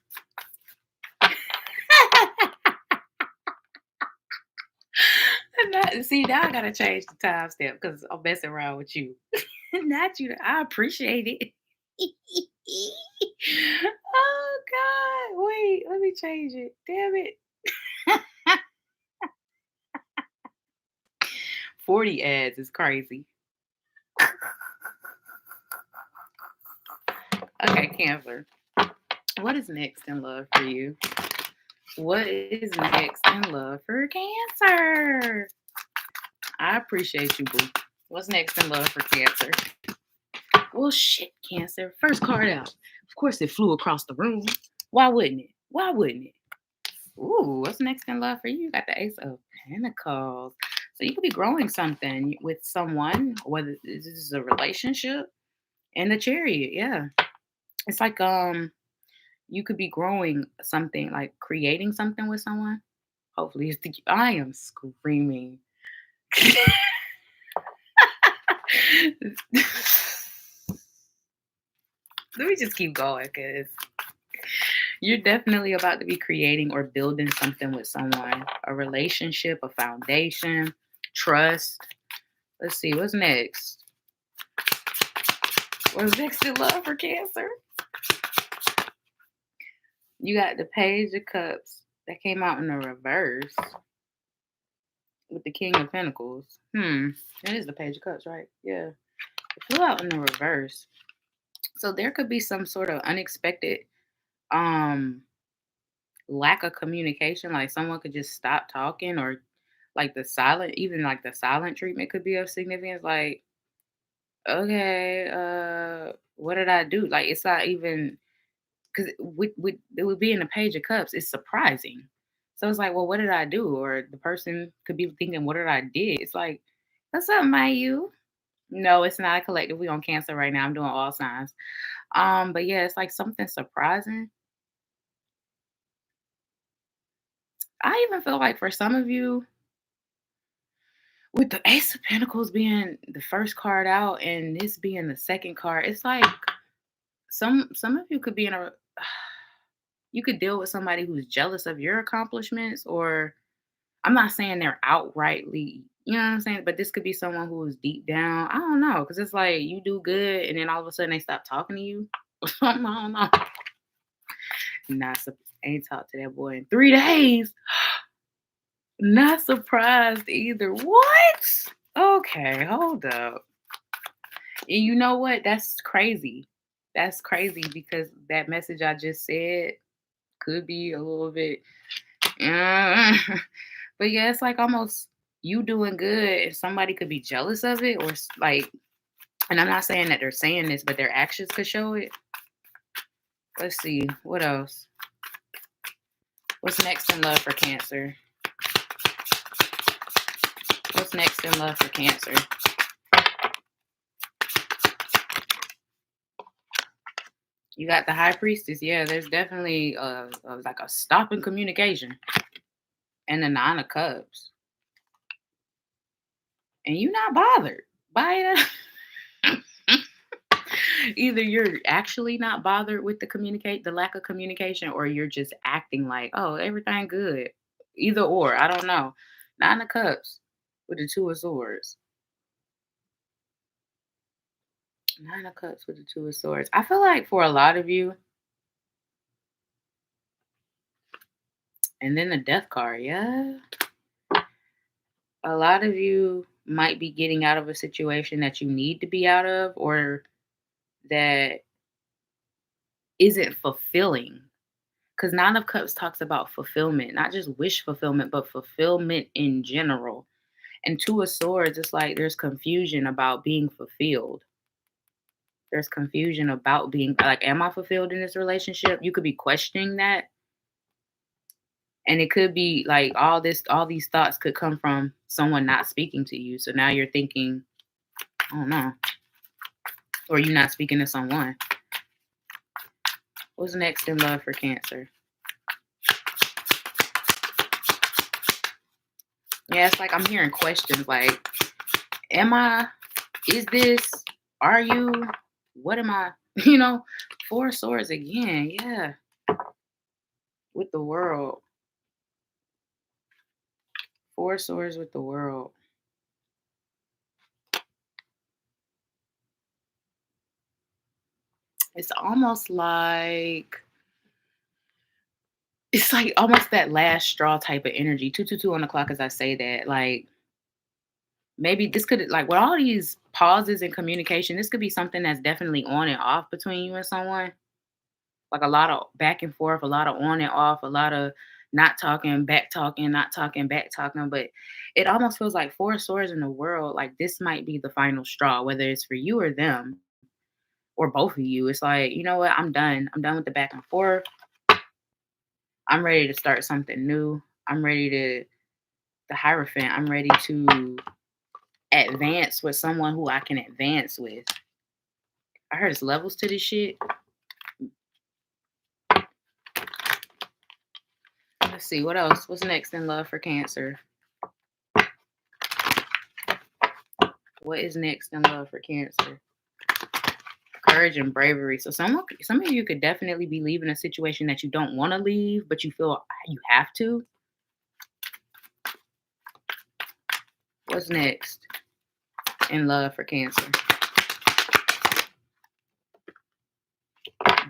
See, now I gotta change the time step because I'm messing around with you. Not you. I appreciate it. Oh God. Wait, let me change it. Damn it. 40 ads is crazy. Okay, Cancer. What is next in love for you? What is next in love for Cancer? I appreciate you, boo. What's next in love for Cancer? Well, shit, Cancer. First card out. Of course, it flew across the room. Why wouldn't it? Why wouldn't it? Ooh, what's next in love for you? You got the Ace of Pentacles. So you could be growing something with someone, whether this is a relationship, and the Chariot. Yeah, it's like you could be growing something, like creating something with someone. Hopefully, I am screaming. Let me just keep going because you're definitely about to be creating or building something with someone, a relationship, a foundation, trust. Let's see, what's next? What's next in love for Cancer? You got the Page of Cups that came out in the reverse with the King of Pentacles. That is the Page of Cups, right? Yeah. It flew out in the reverse. So there could be some sort of unexpected lack of communication. Like someone could just stop talking, or like the silent, even like the silent treatment could be of significance. Like, okay, what did I do? Like it's not even because it would be in the Page of Cups. It's surprising. So it's like, well, what did I do? Or the person could be thinking, what did I did? It's like, what's up, my you? No, it's not a collective. We on Cancer right now. I'm doing all signs. But yeah, it's like something surprising. I even feel like for some of you, with the Ace of Pentacles being the first card out and this being the second card, it's like some of you could be in a you could deal with somebody who's jealous of your accomplishments, or I'm not saying they're outrightly, you know what I'm saying, but this could be someone who is deep down. I don't know, because it's like you do good and then all of a sudden they stop talking to you. I don't know. Ain't talked to that boy in 3 days. Not surprised either. What? Okay, hold up. And you know what? That's crazy. That's crazy because that message I just said could be a little bit. But yeah, it's like almost you doing good and somebody could be jealous of it, or like, and I'm not saying that they're saying this, but their actions could show it. Let's see. What else? What's next in love for Cancer? What's next in love for Cancer? You got the High Priestess. Yeah, there's definitely like a stop in communication. And the Nine of Cups. And you're not bothered by it. Either you're actually not bothered with the lack of communication, or you're just acting like, oh, everything good. Either or, I don't know. Nine of Cups with the Two of Swords. Nine of Cups with the Two of Swords. I feel like for a lot of you, and then the Death card, yeah. A lot of you might be getting out of a situation that you need to be out of, or that isn't fulfilling. Because Nine of Cups talks about fulfillment, not just wish fulfillment, but fulfillment in general. And Two of Swords, it's like there's confusion about being fulfilled. There's confusion about being like, am I fulfilled in this relationship? You could be questioning that. And it could be like all these thoughts could come from someone not speaking to you. So now you're thinking, I don't know. Or you're not speaking to someone. What's next in love for Cancer? Yeah, it's like I'm hearing questions like, am I? Is this? Are you? What am I? Four of Swords again. Yeah. With the World. Four of Swords with the World. It's almost like almost that last straw type of energy. 222 on the clock as I say that. Like maybe this could, like, with all these pauses in communication, this could be something that's definitely on and off between you and someone. Like a lot of back and forth, a lot of on and off, a lot of not talking, back talking, not talking, back talking. But it almost feels like Four of Swords in the World, like this might be the final straw, whether it's for you or them or both of you. It's like, you know what? I'm done. I'm done with the back and forth. I'm ready to start something new. I'm ready to, the Hierophant, I'm ready to advance with someone who I can advance with. I heard it's levels to this shit. Let's see, what else? What's next in love for Cancer? What is next in love for Cancer? Courage and bravery. So some of you could definitely be leaving a situation that you don't want to leave, but you feel you have to. What's next in love for Cancer?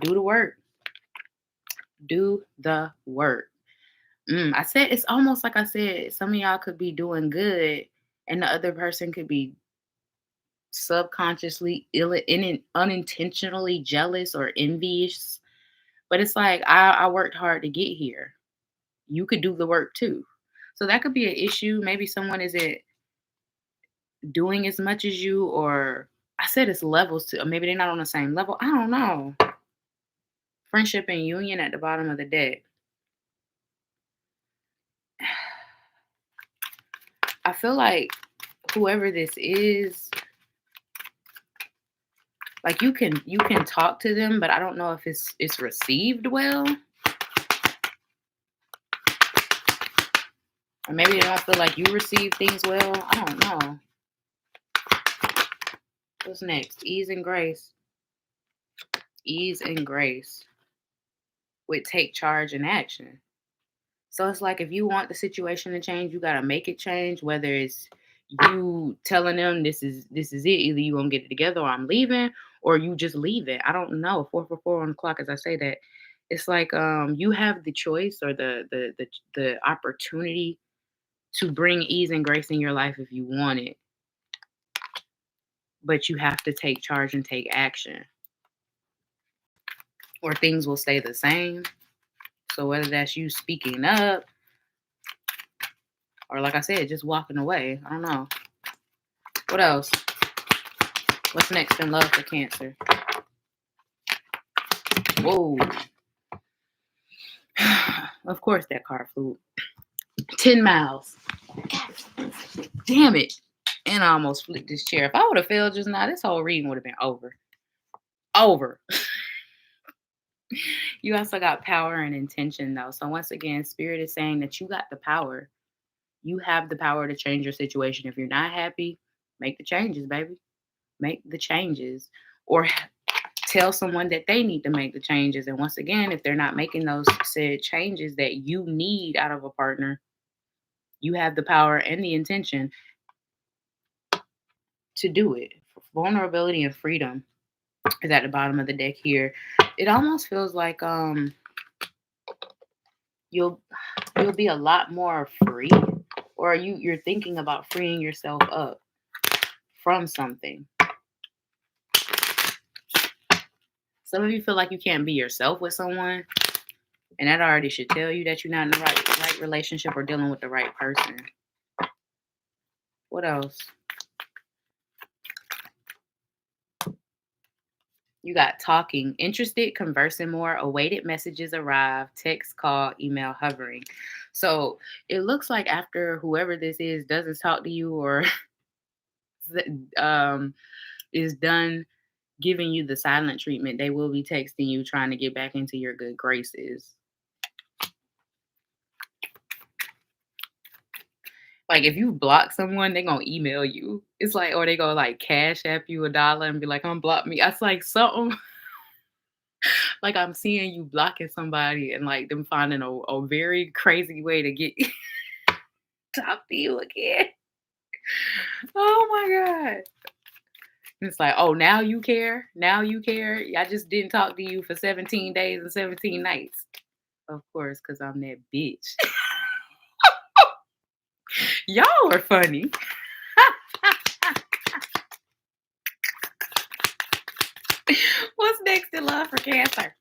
Do the work. Do the work. I said it's almost like I said, some of y'all could be doing good and the other person could be subconsciously unintentionally jealous or envious. But it's like I worked hard to get here. You could do the work too. So that could be an issue. Maybe someone isn't doing as much as you, or I said it's levels to, or maybe they're not on the same level. I don't know. Friendship and union at the bottom of the deck. I feel like whoever this is, like you can talk to them, but I don't know if it's received well. Or maybe they don't feel like you receive things well. I don't know. What's next? Ease and grace. Ease and grace with take charge and action. So it's like if you want the situation to change, you gotta make it change. Whether it's you telling them this is it, either you gonna get it together or I'm leaving, or you just leave it. I don't know. 4 on the clock as I say that. It's like you have the choice or the opportunity to bring ease and grace in your life if you want it. But you have to take charge and take action. Or things will stay the same. So whether that's you speaking up, or like I said, just walking away. I don't know. What else? What's next in love for Cancer? Whoa. Of course that card flew. 10 miles. Damn it. And I almost flipped this chair. If I would have failed just now, this whole reading would have been over. Over. You also got power and intention, though. So once again, Spirit is saying that you got the power. You have the power to change your situation. If you're not happy, make the changes, baby. Make the changes. Or tell someone that they need to make the changes. And once again, if they're not making those said changes that you need out of a partner, You have the power and the intention to do it. Vulnerability and freedom is at the bottom of the deck here. It almost feels like you'll you'll be a lot more free, or you're thinking about freeing yourself up from something. Some of you feel like you can't be yourself with someone, and that already should tell you that you're not in the right relationship or dealing with the right person. What else? You got talking, interested, conversing more, awaited messages arrive, text, call, email, hovering. So it looks like after whoever this is doesn't talk to you or um, is done giving you the silent treatment, they will be texting you trying to get back into your good graces. Like if you block someone, they're gonna email you. It's like, or they go like Cashapp you $1 and be like, unblock me. That's like something like I'm seeing you blocking somebody and like them finding a very crazy way to get talk to you again. Oh my God. It's like, oh, now you care? Now you care? I just didn't talk to you for 17 days and 17 nights. Of course, because I'm that bitch. Y'all are funny. What's next in love for Cancer?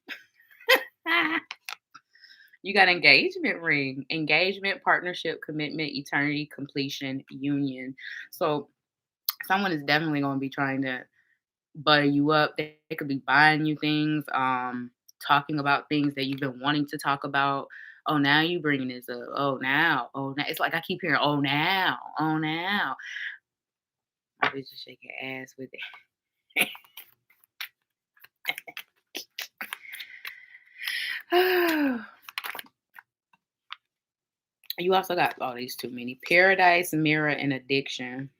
You got engagement ring, engagement, partnership, commitment, eternity, completion, union. So someone is definitely going to be trying to butter you up. They could be buying you things, talking about things that you've been wanting to talk about. Oh, now you bringing this up. Oh, now. It's like I keep hearing, oh, now, oh, now. My bitch is shaking ass with it. You also got all these too many. Paradise, mirror, and addiction.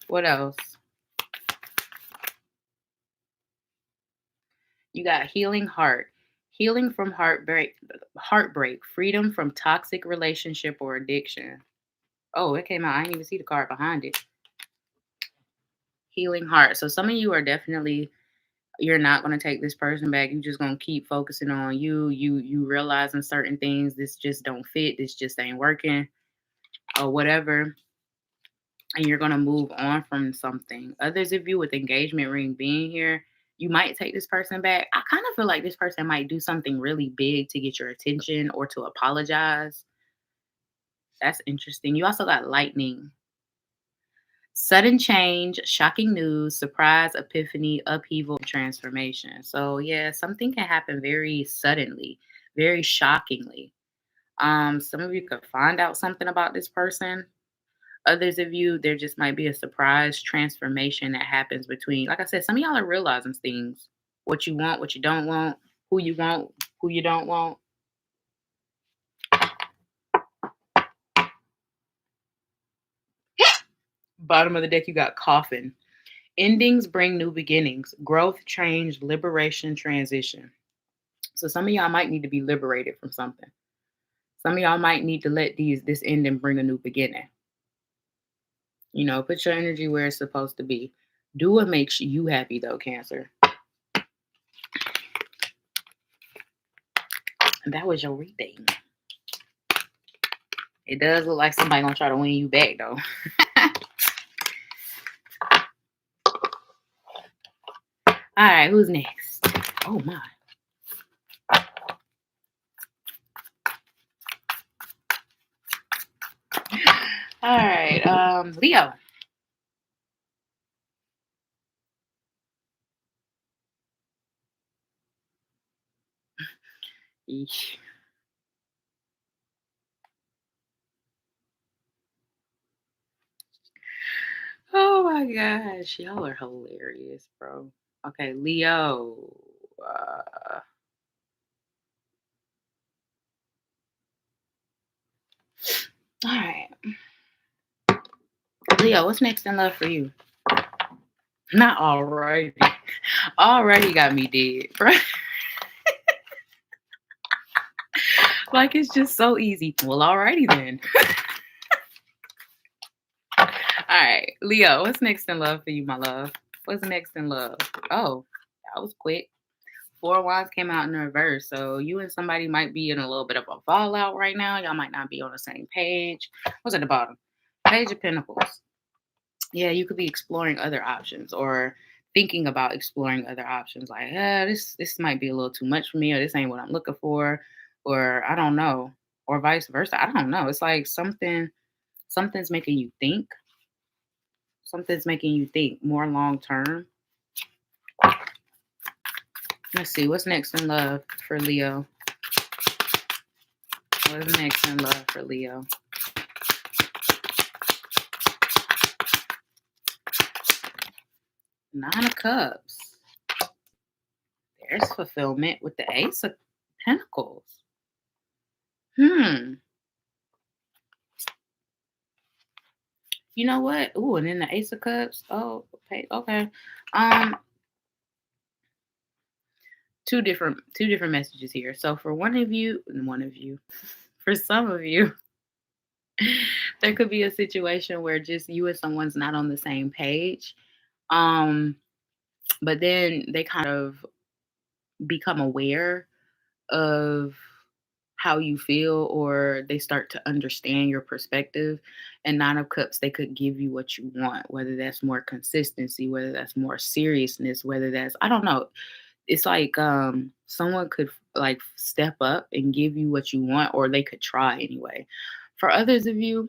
What else? You got healing heart. Healing from heartbreak, freedom from toxic relationship or addiction. Oh, it came out. I didn't even see the card behind it. Healing heart. So some of you are definitely, you're not going to take this person back. You're just going to keep focusing on you. You realizing certain things. This just don't fit. This just ain't working or whatever. And you're going to move on from something. Others of you with engagement ring being here, you might take this person back. I kind of feel like this person might do something really big to get your attention or to apologize. That's interesting. You also got lightning. Sudden change, shocking news, surprise, epiphany, upheaval, transformation. So yeah, something can happen very suddenly, very shockingly. Some of you could find out something about this person. Others of you, there just might be a surprise transformation that happens between, like I said, some of y'all are realizing things. What you want, what you don't want, who you want, who you don't want. Bottom of the deck, you got coffin. Endings bring new beginnings, growth, change, liberation, transition. So some of y'all might need to be liberated from something. Some of y'all might need to let this end and bring a new beginning. You know, put your energy where it's supposed to be. Do what makes you happy though, Cancer. And that was your reading. It does look like somebody gonna try to win you back though. All right, who's next? Oh my. All right, Leo. Eesh. Oh my gosh, y'all are hilarious, bro. Okay, Leo. All right, Leo. What's next in love for you? Not already. Already got me dead, bro. Like it's just so easy. Well, alrighty then. All right, Leo, what's next in love for you, my love? What's next in love? Oh, that was quick. Four of Wands came out in the reverse. So you and somebody might be in a little bit of a fallout right now. Y'all might not be on the same page. What's at the bottom? Page of Pentacles. Yeah, you could be exploring other options or thinking about exploring other options. Like, this might be a little too much for me, or this ain't what I'm looking for, or I don't know, or vice versa. I don't know. It's like something's making you think. Something's making you think more long term. Let's see, what's next in love for Leo? What's next in love for Leo? Nine of Cups. There's fulfillment with the Ace of Pentacles. You know what? Ooh, and then the Ace of Cups. Oh, okay. Two different messages here. So for for some of you, there could be a situation where just you and someone's not on the same page. But then they kind of become aware of how you feel, or they start to understand your perspective. And Nine of Cups, they could give you what you want, whether that's more consistency, whether that's more seriousness, whether that's, I don't know. It's like someone could like step up and give you what you want, or they could try anyway. For others of you,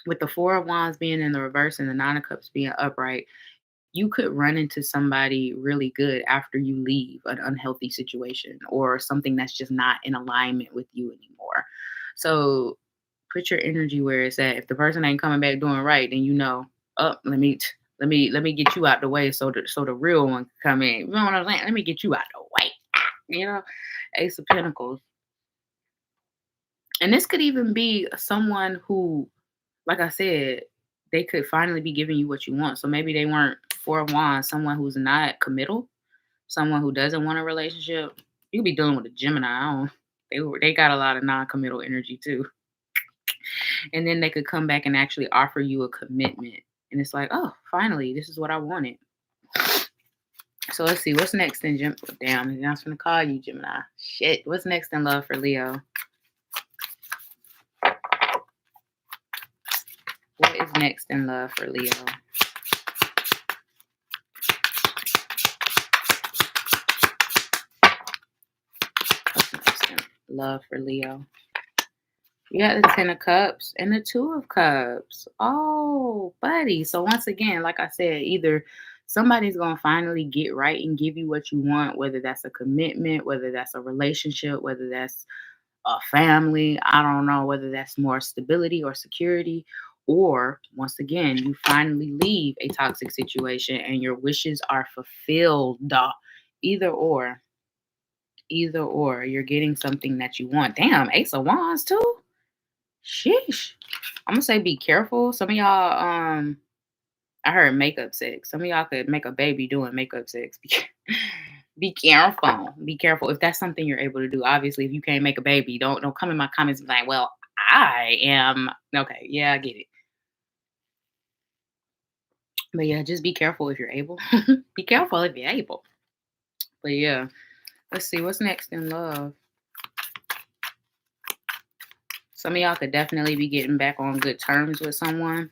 with the Four of Wands being in the reverse and the Nine of Cups being upright, you could run into somebody really good after you leave an unhealthy situation or something that's just not in alignment with you anymore. So put your energy where it's at. If the person ain't coming back doing right, then you know, let me get you out the way so the real one can come in. You know what I'm saying? Let me get you out the way. You know, Ace of Pentacles. And this could even be someone who, like I said, they could finally be giving you what you want. So maybe they weren't Four of Wands, someone who's not committal, someone who doesn't want a relationship. You could be dealing with a Gemini. They got a lot of non-committal energy too. And then they could come back and actually offer you a commitment. And it's like, oh, finally, this is what I wanted. So let's see, what's next in Gemini? Damn, I'm not going to call you Gemini. Shit, what's next in love for Leo? What is next in love for Leo? What's next in love for Leo? You got the Ten of Cups and the Two of Cups. Oh, buddy. So once again, like I said, either somebody's going to finally get right and give you what you want, whether that's a commitment, whether that's a relationship, whether that's a family, I don't know, whether that's more stability or security, or once again, you finally leave a toxic situation and your wishes are fulfilled. Either or, you're getting something that you want. Damn, Ace of Wands too. Sheesh. I'm gonna say be careful. Some of y'all, I heard makeup sex. Some of y'all could make a baby doing makeup sex. Be careful. Be careful if that's something you're able to do. Obviously, if you can't make a baby, don't come in my comments and be like, well, I am okay. Yeah, I get it. But yeah, just be careful if you're able. Be careful if you're able. But yeah, let's see what's next in love. Some of y'all could definitely be getting back on good terms with someone.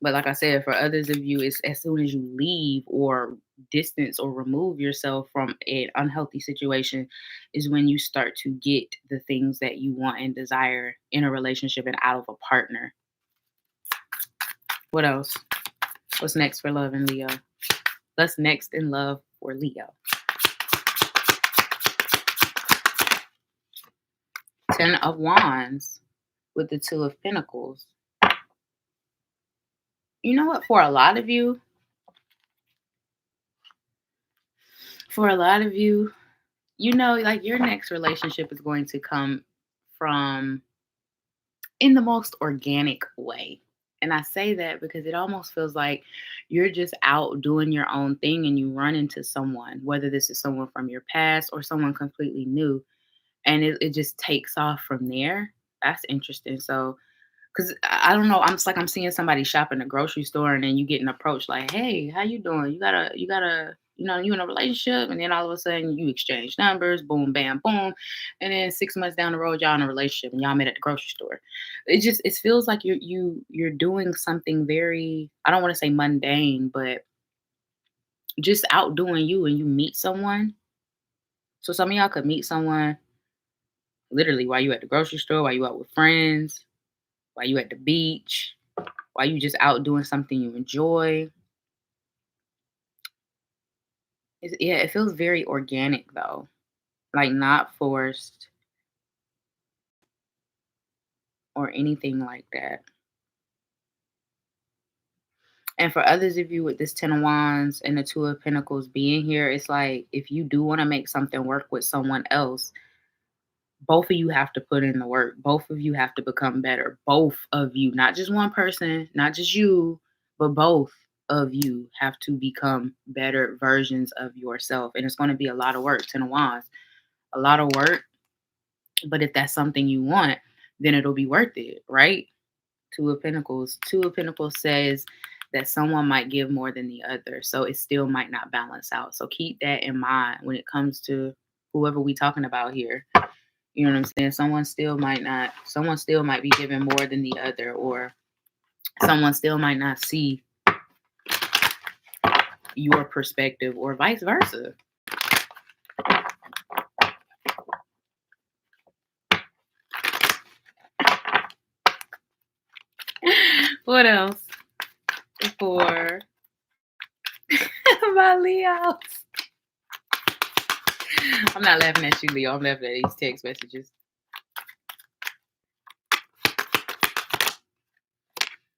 But like I said, for others of you, it's as soon as you leave or distance or remove yourself from an unhealthy situation is when you start to get the things that you want and desire in a relationship and out of a partner. What else? What's next for love and Leo? What's next in love for Leo? Ten of Wands with the Two of Pentacles. You know what? For a lot of you, you know, like your next relationship is going to come from in the most organic way. And I say that because it almost feels like you're just out doing your own thing and you run into someone, whether this is someone from your past or someone completely new. and it just takes off from there. That's interesting. So, because I don't know, I'm seeing somebody shop in the grocery store, and then you getting approached like, "Hey, how you doing? You gotta, you in a relationship?" And then all of a sudden you exchange numbers, boom, bam, boom, and then 6 months down the road y'all in a relationship and y'all met at the grocery store. It feels like you're doing something very, I don't want to say mundane, but just outdoing you, and you meet someone. So some of y'all could meet someone literally while you at the grocery store, while you out with friends, while you at the beach, while you just out doing something you enjoy. Yeah, it feels very organic though, like not forced or anything like that. And for others of you with this Ten of Wands and the Two of Pentacles being here, it's like if you do want to make something work with someone else, both of you have to put in the work. Both of you have to become better. Both of you, not just one person, not just you, but both of you have to become better versions of yourself. And it's going to be a lot of work. Ten of Wands, a lot of work. But if that's something you want, then it'll be worth it, right? Two of Pentacles. Two of Pentacles says that someone might give more than the other. So it still might not balance out. So keep that in mind when it comes to whoever we talking about here. You know what I'm saying? Someone still might be giving more than the other, or someone still might not see your perspective, or vice versa. What else for my Leos? I'm not laughing at you, Leo. I'm laughing at these text messages.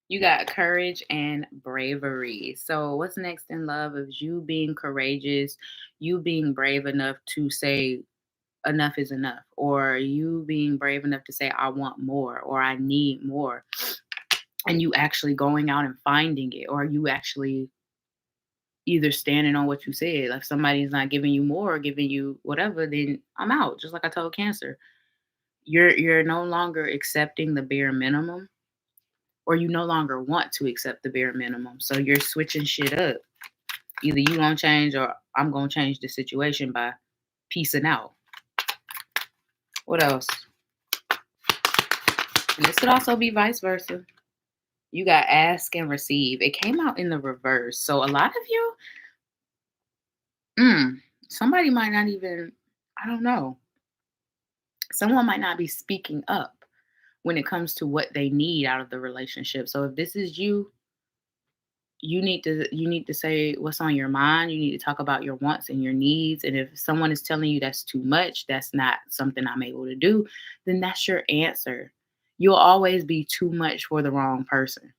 You got courage and bravery. So what's next in love is you being courageous, you being brave enough to say enough is enough, or you being brave enough to say I want more or I need more, and you actually going out and finding it, or you actually either standing on what you said. Like if somebody's not giving you more or giving you whatever, then I'm out. Just like I told Cancer. You're no longer accepting the bare minimum, or you no longer want to accept the bare minimum. So you're switching shit up. Either you gonna change or I'm gonna change the situation by piecing out. What else? And this could also be vice versa. You got ask and receive. It came out in the reverse. So a lot of you, somebody might not even, I don't know. Someone might not be speaking up when it comes to what they need out of the relationship. So if this is you, you need to say what's on your mind. You need to talk about your wants and your needs. And if someone is telling you that's too much, that's not something I'm able to do, then that's your answer. You'll always be too much for the wrong person.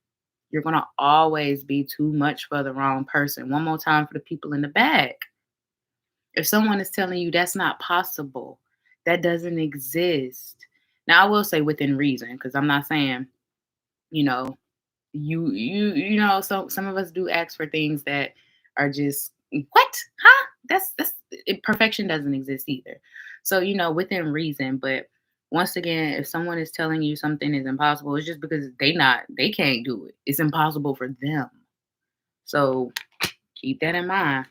You're going to always be too much for the wrong person. One more time for the people in the back. If someone is telling you that's not possible, that doesn't exist. Now, I will say within reason, because I'm not saying, you know, some of us do ask for things that are just what? Huh? Perfection doesn't exist either. So, within reason, but once again, if someone is telling you something is impossible, it's just because they can't do it. It's impossible for them. So keep that in mind.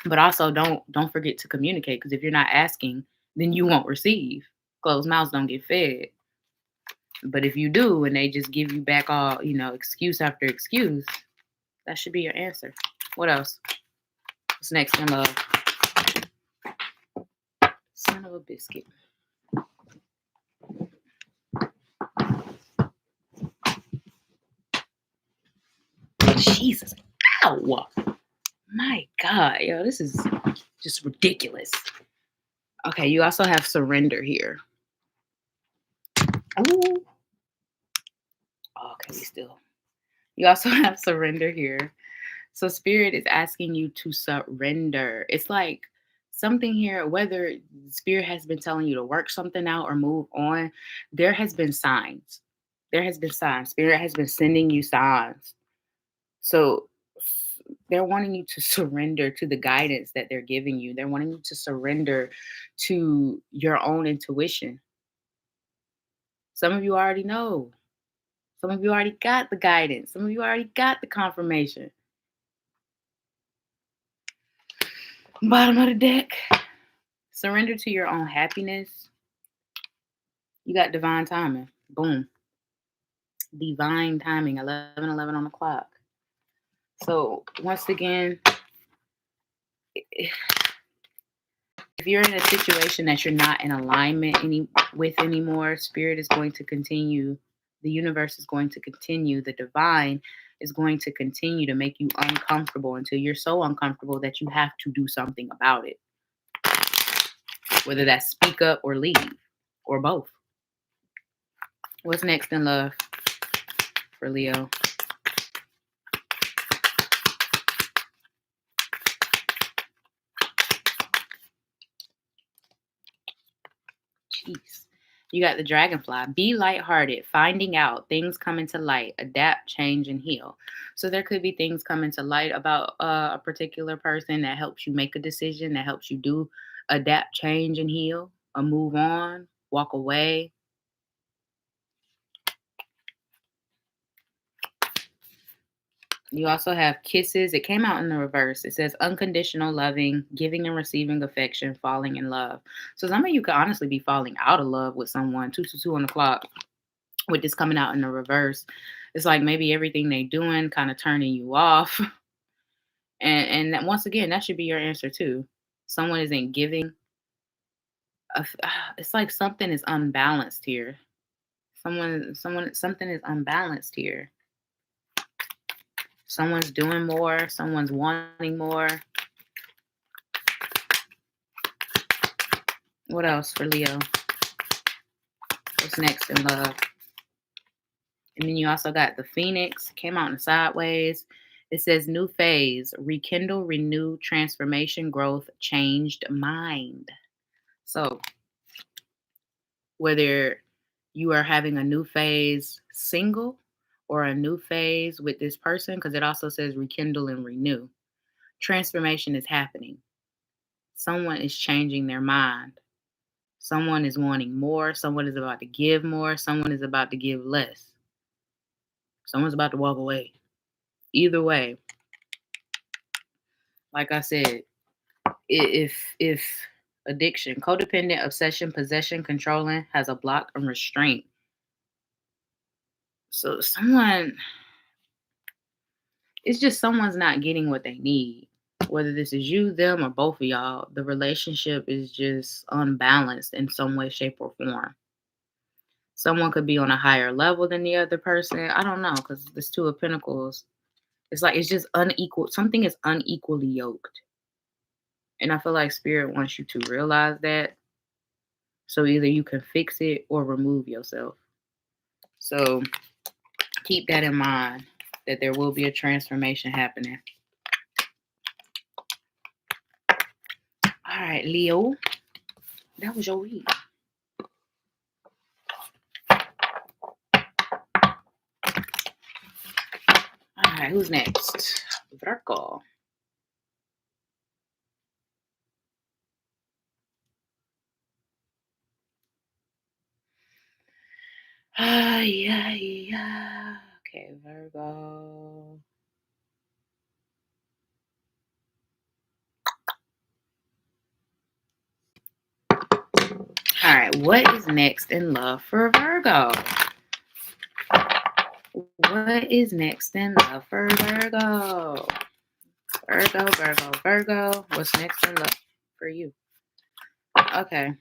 But also don't forget to communicate, because if you're not asking, then you won't receive. Closed mouths don't get fed. But if you do and they just give you back all, excuse after excuse, that should be your answer. What else? What's next in love? Son of a biscuit. Jesus. Ow. My God. Yo, this is just ridiculous. Okay, you also have surrender here. Ooh. Okay, you also have surrender here. So spirit is asking you to surrender. It's like something here, whether spirit has been telling you to work something out or move on, there has been signs. There has been signs. Spirit has been sending you signs. So They're wanting you to surrender to the guidance that they're giving you. They're wanting you to surrender to your own intuition. Some of you already know. Some of you already got the guidance. Some of you already got the confirmation. Bottom of the deck. Surrender to your own happiness. You got divine timing. Boom. Divine timing. 11:11 on the clock. So once again, if you're in a situation that you're not in alignment with anymore, spirit is going to continue. The universe is going to continue. The divine is going to continue to make you uncomfortable until you're so uncomfortable that you have to do something about it. Whether that's speak up or leave, or both. What's next in love for Leo? Jeez. You got the dragonfly. Be lighthearted, finding out, things coming to light, adapt, change, and heal. So there could be things coming to light about a particular person that helps you make a decision, that helps you do adapt, change, and heal, or move on, walk away. You also have kisses. It came out in the reverse. It says unconditional loving, giving and receiving affection, falling in love. So some of you could honestly be falling out of love with someone. 2 on the clock. With this coming out in the reverse, it's like maybe everything they doing kind of turning you off. And that, once again, that should be your answer too. Someone isn't giving. It's like something is unbalanced here. Something is unbalanced here. Someone's doing more. Someone's wanting more. What else for Leo? What's next in love? And then you also got the Phoenix, came out in sideways. It says new phase, rekindle, renew, transformation, growth, changed mind. So whether you are having a new phase single or a new phase with this person, because it also says rekindle and renew, transformation is happening. Someone is changing their mind. Someone is wanting more. Someone is about to give more. Someone is about to give less. Someone's about to walk away. Either way, like I said, if addiction, codependent, obsession, possession, controlling has a block and restraint. So it's just someone's not getting what they need. Whether this is you, them, or both of y'all, the relationship is just unbalanced in some way, shape, or form. Someone could be on a higher level than the other person. I don't know, because this Two of Pentacles, it's like it's just unequal. Something is unequally yoked. And I feel like Spirit wants you to realize that. So either you can fix it or remove yourself. So keep that in mind, that there will be a transformation happening. All right, Leo. That was your read. All right, who's next? Virgo. Yeah. Okay, Virgo. All right, what is next in love for Virgo? What is next in love for Virgo? Virgo. What's next in love for you? Okay.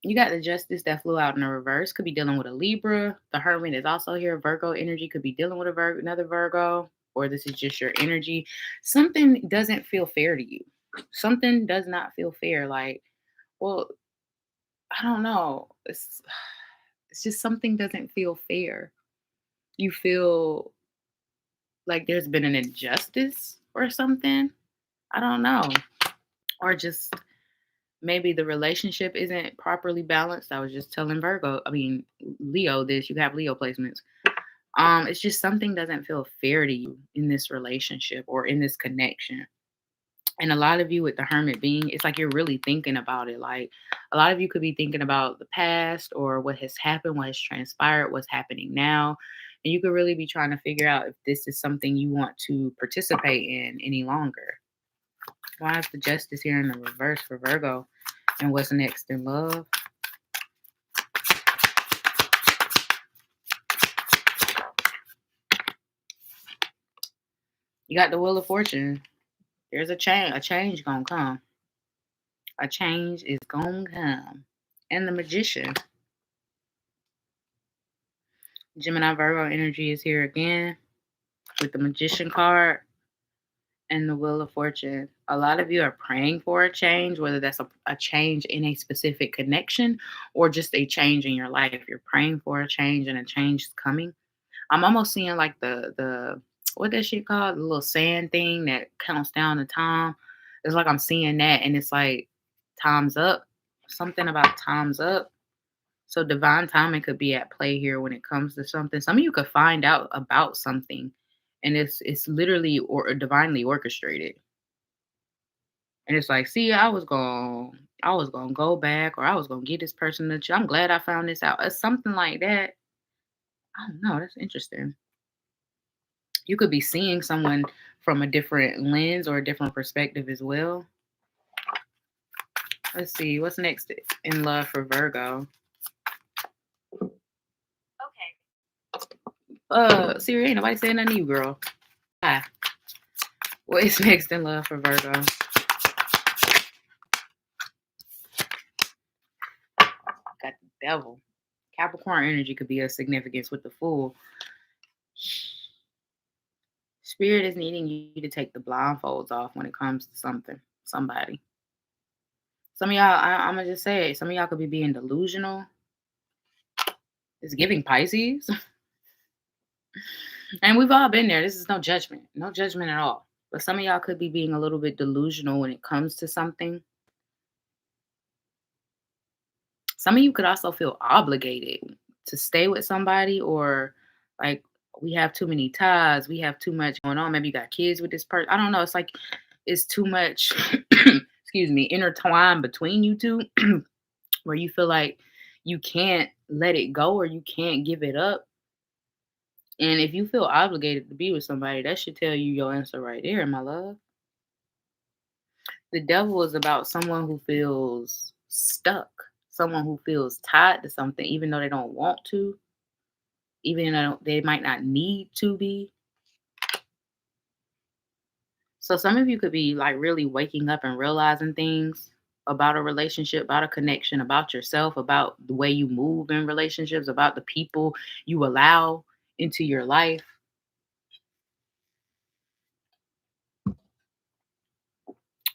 You got the Justice that flew out in the reverse. Could be dealing with a Libra. The Hermit is also here. Virgo energy could be dealing with another Virgo. Or this is just your energy. Something doesn't feel fair to you. Something does not feel fair. Like, well, I don't know. It's just something doesn't feel fair. You feel like there's been an injustice or something. I don't know. Or just maybe the relationship isn't properly balanced. I was just telling Leo this. You have Leo placements. It's just something doesn't feel fair to you in this relationship or in this connection. And a lot of you with the hermit being, it's like you're really thinking about it. Like a lot of you could be thinking about the past or what has happened, what has transpired, what's happening now. And you could really be trying to figure out if this is something you want to participate in any longer. Why is the justice here in the reverse for Virgo? And what's next in love? You got the Wheel of Fortune. There's a change. A change gonna come. A change is gonna come. And the Magician. Gemini Virgo energy is here again with the Magician card and the Wheel of Fortune. A lot of you are praying for a change, whether that's a change in a specific connection or just a change in your life. You're praying for a change and a change is coming. I'm almost seeing like the what that shit called? The little sand thing that counts down the time. It's like I'm seeing that and it's like time's up. Something about time's up. So divine timing could be at play here when it comes to something. Some of you could find out about something and it's literally or divinely orchestrated. And it's like, see, I was gonna go back or I was gonna get this person I'm glad I found this out. It's something like that. I don't know. That's interesting. You could be seeing someone from a different lens or a different perspective as well. Let's see what's next in love for Virgo. Siri, ain't nobody saying nothing to you, girl. Hi. What is next in love for Virgo? Got the devil. Capricorn energy could be a significance with the Fool. Spirit is needing you to take the blindfolds off when it comes to somebody. Some of y'all, I'm gonna just say it. Some of y'all could be being delusional. It's giving Pisces. And we've all been there. This is no judgment at all. But some of y'all could be being a little bit delusional when it comes to something. Some of you could also feel obligated to stay with somebody or like we have too many ties, we have too much going on. Maybe you got kids with this person. I don't know. It's like it's too much, excuse me, intertwined between you two where you feel like you can't let it go or you can't give it up. And if you feel obligated to be with somebody, that should tell you your answer right there, my love. The devil is about someone who feels stuck, someone who feels tied to something, even though they don't want to, even though they might not need to be. So some of you could be like really waking up and realizing things about a relationship, about a connection, about yourself, about the way you move in relationships, about the people you allow into your life.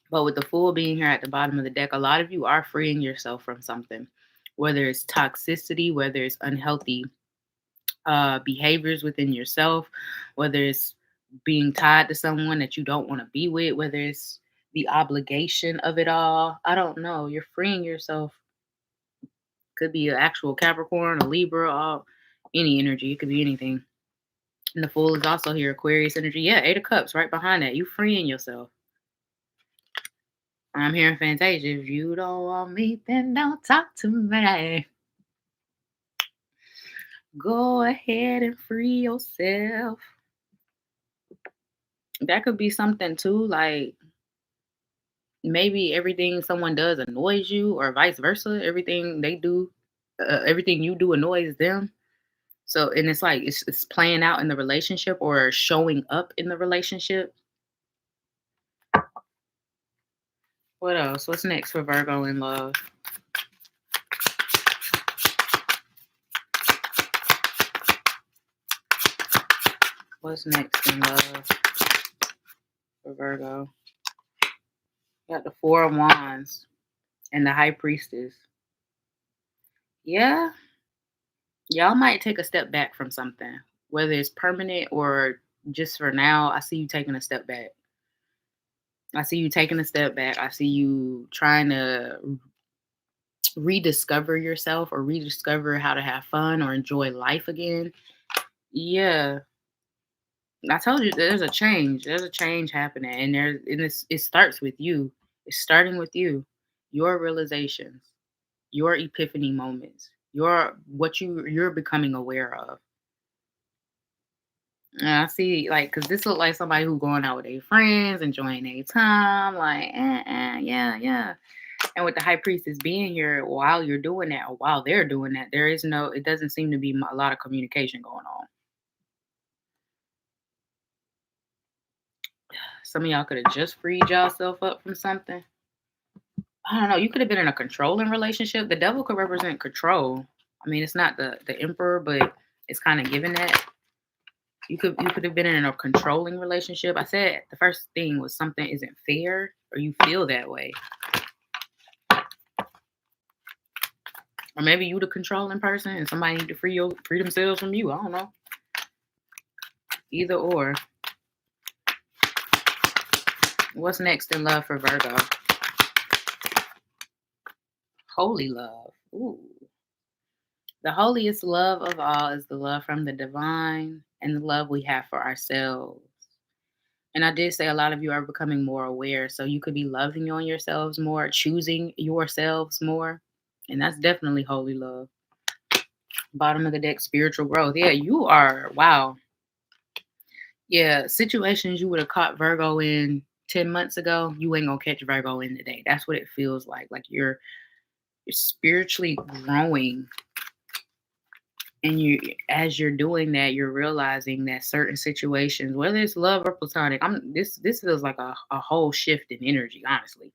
But with the Fool being here at the bottom of the deck, a lot of you are freeing yourself from something, whether it's toxicity, whether it's unhealthy behaviors within yourself, whether it's being tied to someone that you don't want to be with, whether it's the obligation of it all. I don't know. You're freeing yourself. Could be an actual Capricorn, a Libra, all any energy. It could be anything. And the Fool is also here, Aquarius energy. Yeah, Eight of Cups right behind that. You freeing yourself. I'm hearing Fantasia. If you don't want me, then don't talk to me. Go ahead and free yourself. That could be something too, like maybe everything someone does annoys you, or vice versa. Everything they do, everything you do annoys them. So, and it's like it's playing out in the relationship or showing up in the relationship. What else? What's next for Virgo in love? What's next in love for Virgo? Got the Four of Wands and the High Priestess. Yeah, y'all might take a step back from something, whether it's permanent or just for now. I see you taking a step back. I see you taking a step back. I see you trying to rediscover yourself or rediscover how to have fun or enjoy life again. Yeah. I told you there's a change. There's a change happening, and it starts with you. It's starting with you. Your realizations, your epiphany moments, you're becoming aware of. And I see, like, because this look like somebody who going out with their friends, enjoying their time, like, yeah, yeah. And with the high priestess being here while you're doing that, or while they're doing that, it doesn't seem to be a lot of communication going on. Some of y'all could have just freed yourself up from something. I don't know. You could have been in a controlling relationship. The devil could represent control. I mean, it's not the emperor, but it's kind of given that. You could have been in a controlling relationship. I said the first thing was something isn't fair, or you feel that way, or maybe you the controlling person and somebody need to free themselves from you. I don't know. Either or. What's next in love for Virgo? Holy love. Ooh. The holiest love of all is the love from the divine and the love we have for ourselves. And I did say a lot of you are becoming more aware. So you could be loving on yourselves more, choosing yourselves more. And that's definitely holy love. Bottom of the deck, spiritual growth. Yeah, you are. Wow. Yeah, situations you would have caught Virgo in 10 months ago, you ain't gonna catch Virgo in today. That's what it feels like. Like you're spiritually growing. And as you're doing that, you're realizing that certain situations, whether it's love or platonic, this feels like a whole shift in energy, honestly.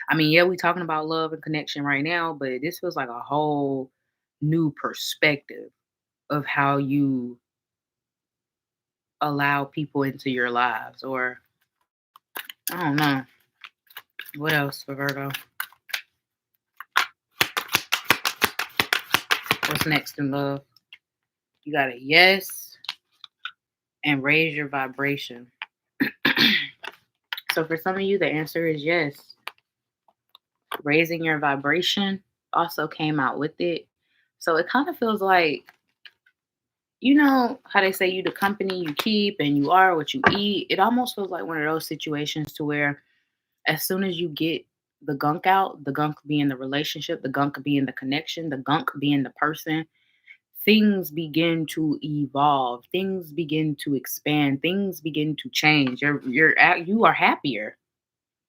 I mean, yeah, we talking about love and connection right now, but this feels like a whole new perspective of how you allow people into your lives. Or I don't know. What else for Virgo? What's next in love? You got a yes and raise your vibration. So for some of you, the answer is yes. Raising your vibration also came out with it. So it kind of feels like, you know how they say you the company you keep and you are what you eat. It almost feels like one of those situations to where as soon as you get the gunk out, the gunk being the relationship, the gunk being the connection, the gunk being the person, things begin to evolve, things begin to expand, things begin to change. You are happier.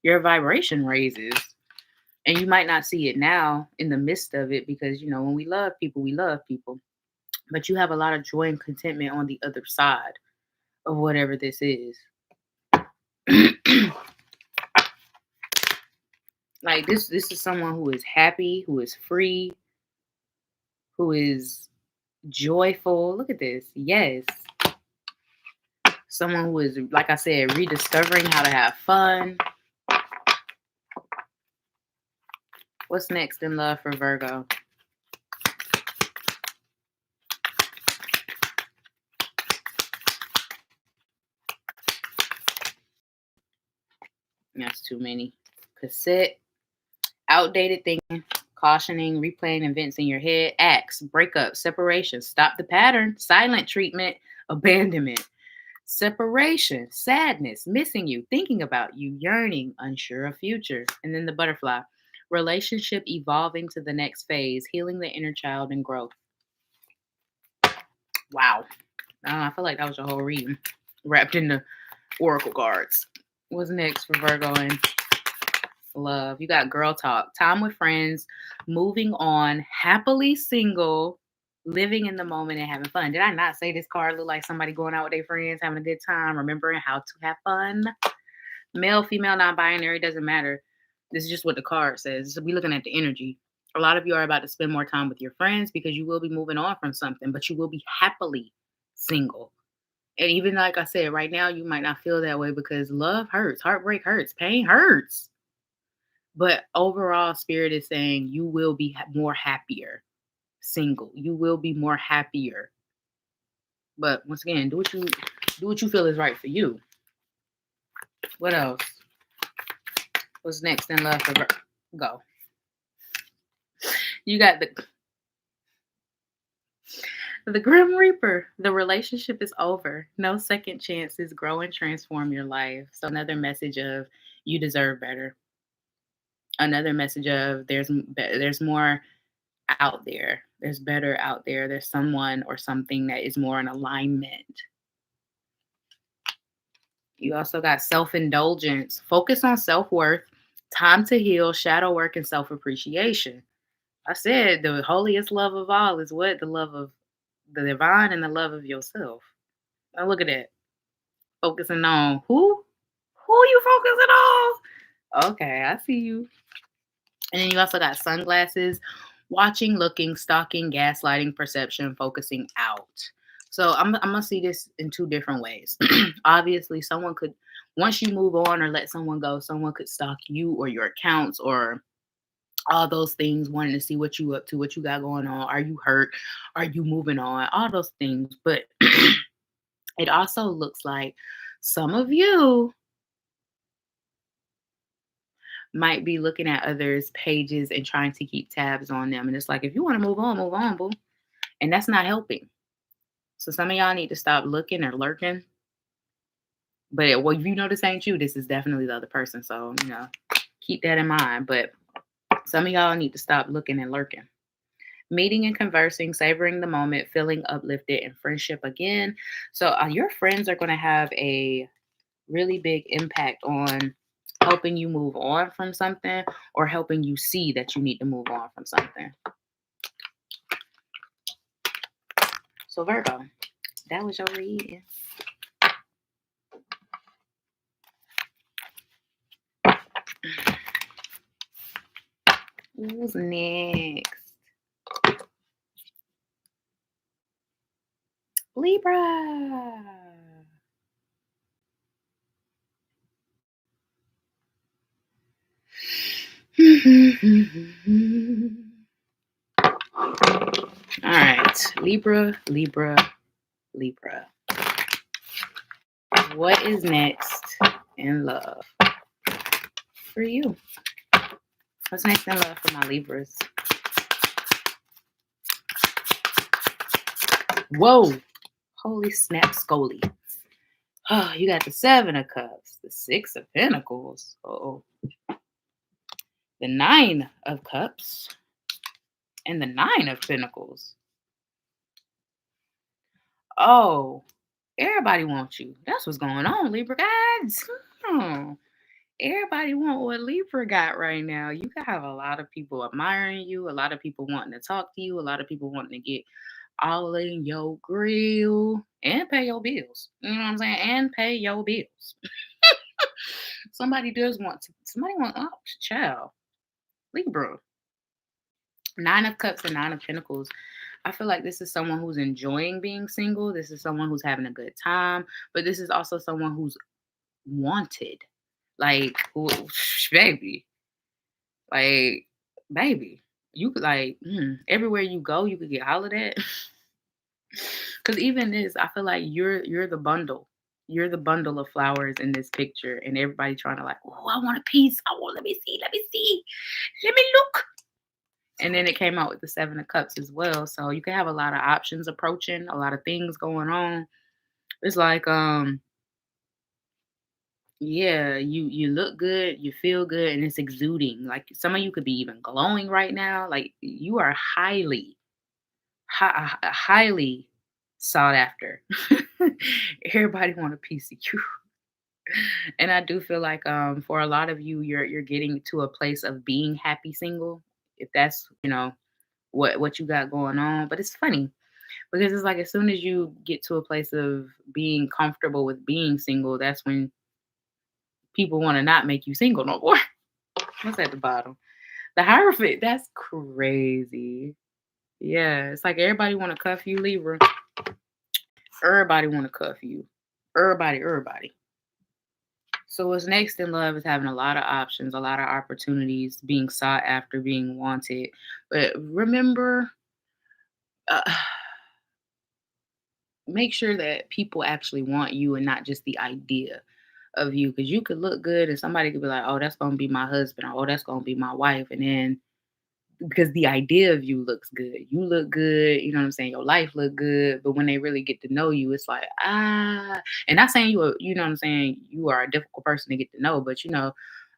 Your vibration raises. And you might not see it now in the midst of it because, when we love people, we love people. But you have a lot of joy and contentment on the other side of whatever this is. Like this is someone who is happy, who is free, who is joyful. Look at this. Yes. Someone who is, like I said, rediscovering how to have fun. What's next in love for Virgo? That's too many. Cassette, outdated thinking, cautioning, replaying events in your head, acts, breakup, separation, stop the pattern, silent treatment, abandonment, separation, sadness, missing you, thinking about you, yearning, unsure of future. And then the butterfly, relationship evolving to the next phase, healing the inner child and growth. Wow. I feel like that was a whole reading wrapped in the oracle cards. What's next for Virgo and love? You got girl talk, time with friends, moving on, happily single, living in the moment and having fun. Did I not say this card looked like somebody going out with their friends, having a good time, remembering how to have fun? Male, female, non-binary, doesn't matter. This is just what the card says. So we looking at the energy. A lot of you are about to spend more time with your friends because you will be moving on from something, but you will be happily single. And even like I said, right now you might not feel that way because love hurts, heartbreak hurts, pain hurts. But overall, spirit is saying you will be more happier single. You will be more happier. But once again, do what you feel is right for you. What else? What's next in love for go? You got The Grim Reaper. The relationship is over. No second chances. Grow and transform your life. So another message of you deserve better. Another message of there's more out there. There's better out there. There's someone or something that is more in alignment. You also got self-indulgence. Focus on self-worth, time to heal, shadow work, and self-appreciation. I said the holiest love of all is what? The love of the divine and the love of yourself. Now look at that. Focusing on who? Who you focusing on? Okay, I see you. And then you also got sunglasses, watching, looking, stalking, gaslighting, perception, focusing out. So I'm gonna see this in two different ways. Obviously, someone could, once you move on or let someone go, someone could stalk you or your accounts or all those things, wanting to see what you up to, what you got going on. Are you hurt? Are you moving on? All those things. But it also looks like some of you might be looking at others' pages and trying to keep tabs on them. And it's like, if you want to move on, boo. And that's not helping. So some of y'all need to stop looking or lurking. But well, if you know this ain't you, this is definitely the other person. So, keep that in mind. But some of y'all need to stop looking and lurking. Meeting and conversing, savoring the moment, feeling uplifted, and friendship again. So your friends are going to have a really big impact on helping you move on from something or helping you see that you need to move on from something. So Virgo, that was your reading. Who's next? Libra. All right, Libra. What is next in love for you? What's next in love for my Libras? Whoa. Holy snap, Scully. Oh, you got the 7 of Cups, the 6 of Pentacles. Oh, the 9 of Cups, and the 9 of Pentacles. Oh, everybody wants you. That's what's going on, Libra guys. Everybody want what Libra got right now. You can have a lot of people admiring you, a lot of people wanting to talk to you, a lot of people wanting to get all in your grill and pay your bills. You know what I'm saying? And pay your bills. Somebody want, oh, child. Libra. 9 of Cups and 9 of Pentacles. I feel like this is someone who's enjoying being single. This is someone who's having a good time. But this is also someone who's wanted. Like, baby. Like, baby. You could, like, everywhere you go, you could get hollered at. Because even this, I feel like you're the bundle. You're the bundle of flowers in this picture. And everybody trying to like, oh, I want a piece. Let me see. Let me look. And then it came out with the 7 of Cups as well. So you can have a lot of options approaching, a lot of things going on. It's like, yeah, you look good, you feel good, and it's exuding. Like some of you could be even glowing right now. Like you are highly sought after. Everybody want a piece of you. And I do feel like for a lot of you, you're getting to a place of being happy single, if that's what you got going on. But it's funny because it's like as soon as you get to a place of being comfortable with being single, that's when people want to not make you single no more. What's at the bottom? The Hierophant. That's crazy. Yeah, it's like everybody want to cuff you, Libra. Everybody want to cuff you. Everybody. So what's next in love is having a lot of options, a lot of opportunities, being sought after, being wanted. But remember, make sure that people actually want you and not just the idea of you. Because you could look good and somebody could be like, oh, that's going to be my husband. Or, oh, that's going to be my wife. And then because the idea of you looks good. You look good, you know what I'm saying? Your life look good, but when they really get to know you, it's like, and not saying you know what I'm saying, you are a difficult person to get to know, but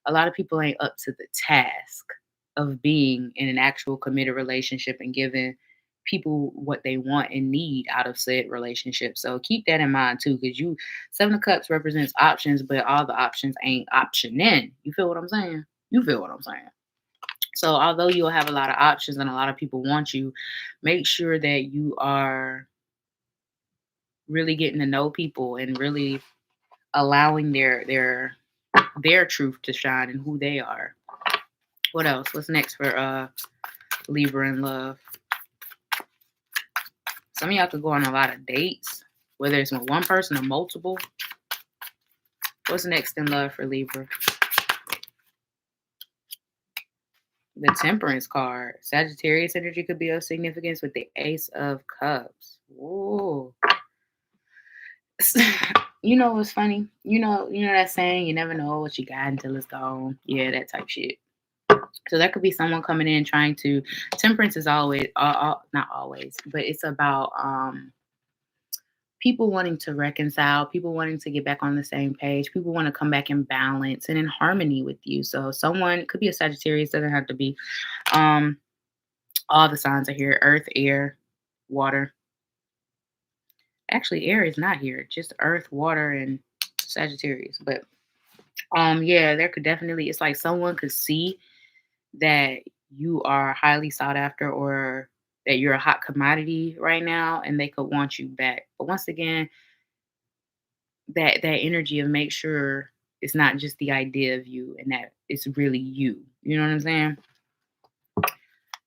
a lot of people ain't up to the task of being in an actual committed relationship and giving people what they want and need out of said relationship. So keep that in mind too, because Seven of Cups represents options, but all the options ain't optioning. You feel what I'm saying? You feel what I'm saying? So although you'll have a lot of options and a lot of people want you, make sure that you are really getting to know people and really allowing their truth to shine and who they are. What else? What's next for Libra in love? Some of y'all could go on a lot of dates, whether it's with one person or multiple. What's next in love for Libra? The Temperance card. Sagittarius energy could be of significance with the Ace of Cups. Whoa. You know what's funny? You know that saying, you never know what you got until it's gone. Yeah, that type shit. So that could be someone coming in trying to. Temperance is always, not always, but it's about people wanting to reconcile, people wanting to get back on the same page, people want to come back in balance and in harmony with you. So someone could be a Sagittarius, doesn't have to be. All the signs are here: Earth, air, water. Actually, air is not here, just Earth, water, and Sagittarius. But yeah, there could definitely, it's like someone could see that you are highly sought after or that you're a hot commodity right now and they could want you back. But once again, that energy of make sure it's not just the idea of you and that it's really you. You know what I'm saying?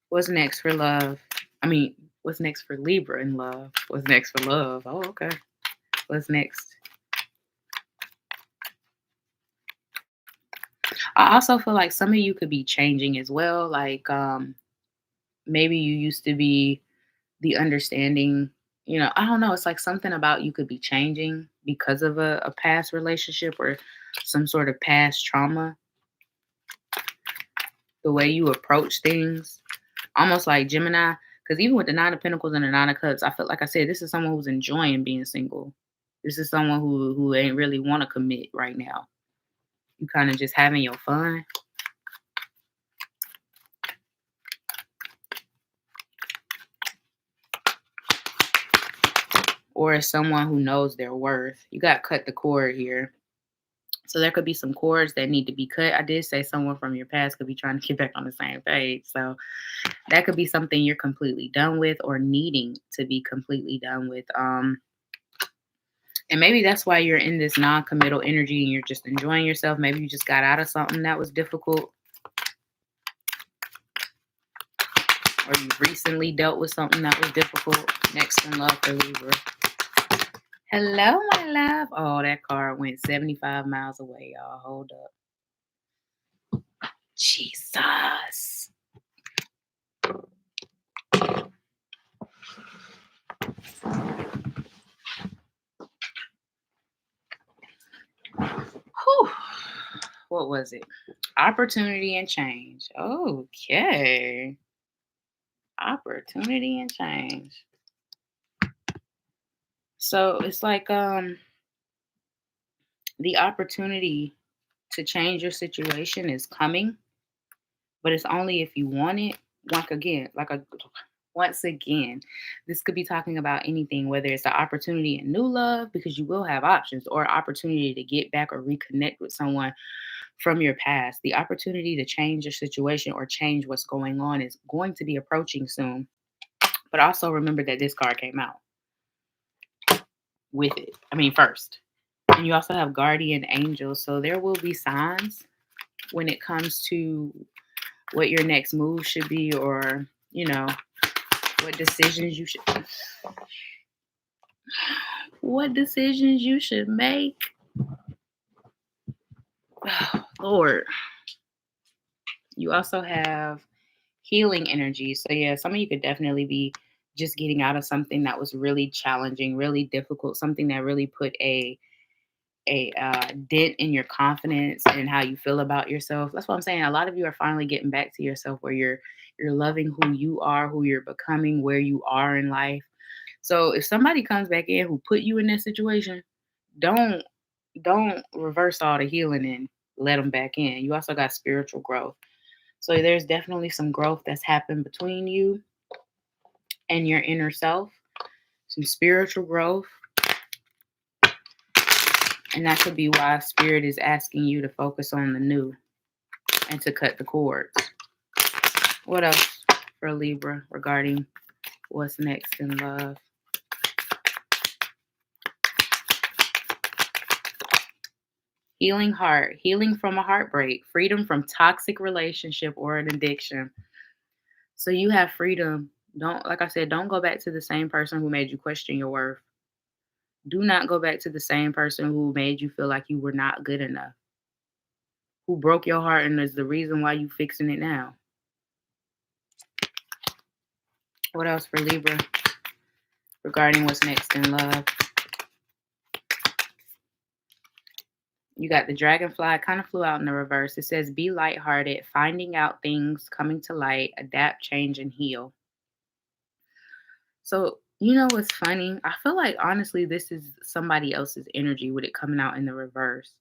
What's next for love? I mean, what's next for Libra in love? What's next for love? Oh, okay. What's next? I also feel like some of you could be changing as well. Like maybe you used to be the understanding, I don't know. It's like something about you could be changing because of a past relationship or some sort of past trauma. The way you approach things, almost like Gemini. Because even with the Nine of Pentacles and the Nine of Cups, I feel like I said, this is someone who's enjoying being single. This is someone who ain't really want to commit right now. You kind of just having your fun. Or as someone who knows their worth. You got to cut the cord here. So there could be some cords that need to be cut. I did say someone from your past could be trying to get back on the same page. So that could be something you're completely done with or needing to be completely done with. And maybe that's why you're in this non-committal energy and you're just enjoying yourself. Maybe you just got out of something that was difficult. Or you recently dealt with something that was difficult. Next in love for Libra. Hello, my love. Oh, that car went 75 miles away, y'all. Hold up. Jesus. Whew. What was it? Opportunity and change. Okay. Opportunity and change. So it's like the opportunity to change your situation is coming, but it's only if you want it. Once again, this could be talking about anything, whether it's the opportunity in new love, because you will have options, or opportunity to get back or reconnect with someone from your past. The opportunity to change your situation or change what's going on is going to be approaching soon. But also remember that this card came out with it. First. And you also have guardian angels. So there will be signs when it comes to what your next move should be, or, what decisions you should make. Oh, Lord. You also have healing energy. So yeah, some of you could definitely be just getting out of something that was really challenging, really difficult, something that really put a a dent in your confidence and how you feel about yourself. That's what I'm saying. A lot of you are finally getting back to yourself, where you're loving who you are, who you're becoming, where you are in life. So if somebody comes back in who put you in that situation, don't don't reverse all the healing and let them back in. You also got spiritual growth. So there's definitely some growth that's happened between you and your inner self, some spiritual growth. And that could be why Spirit is asking you to focus on the new and to cut the cords. What else for Libra regarding what's next in love? Healing heart, healing from a heartbreak, freedom from toxic relationship or an addiction. So you have freedom. Don't, like I said, don't go back to the same person who made you question your worth. Do not go back to the same person who made you feel like you were not good enough, who broke your heart and is the reason why you fixing it now. What else for Libra regarding what's next in love? You got the dragonfly, kind of flew out in the reverse. It says, be lighthearted, finding out things, coming to light, adapt, change, and heal. So, you know what's funny? I feel like, honestly, this is somebody else's energy with it coming out in the reverse.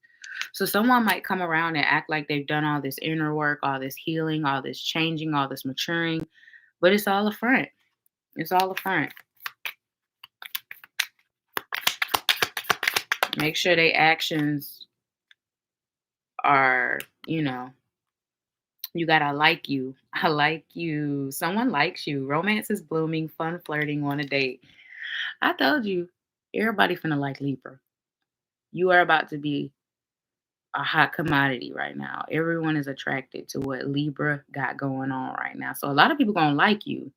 So, someone might come around and act like they've done all this inner work, all this healing, all this changing, all this maturing, but it's all a front. It's all a front. Make sure their actions are, you gotta like you. I like you. Someone likes you. Romance is blooming, fun flirting on a date. I told you, everybody finna like Libra. You are about to be a hot commodity right now. Everyone is attracted to what Libra got going on right now. So a lot of people gonna like you,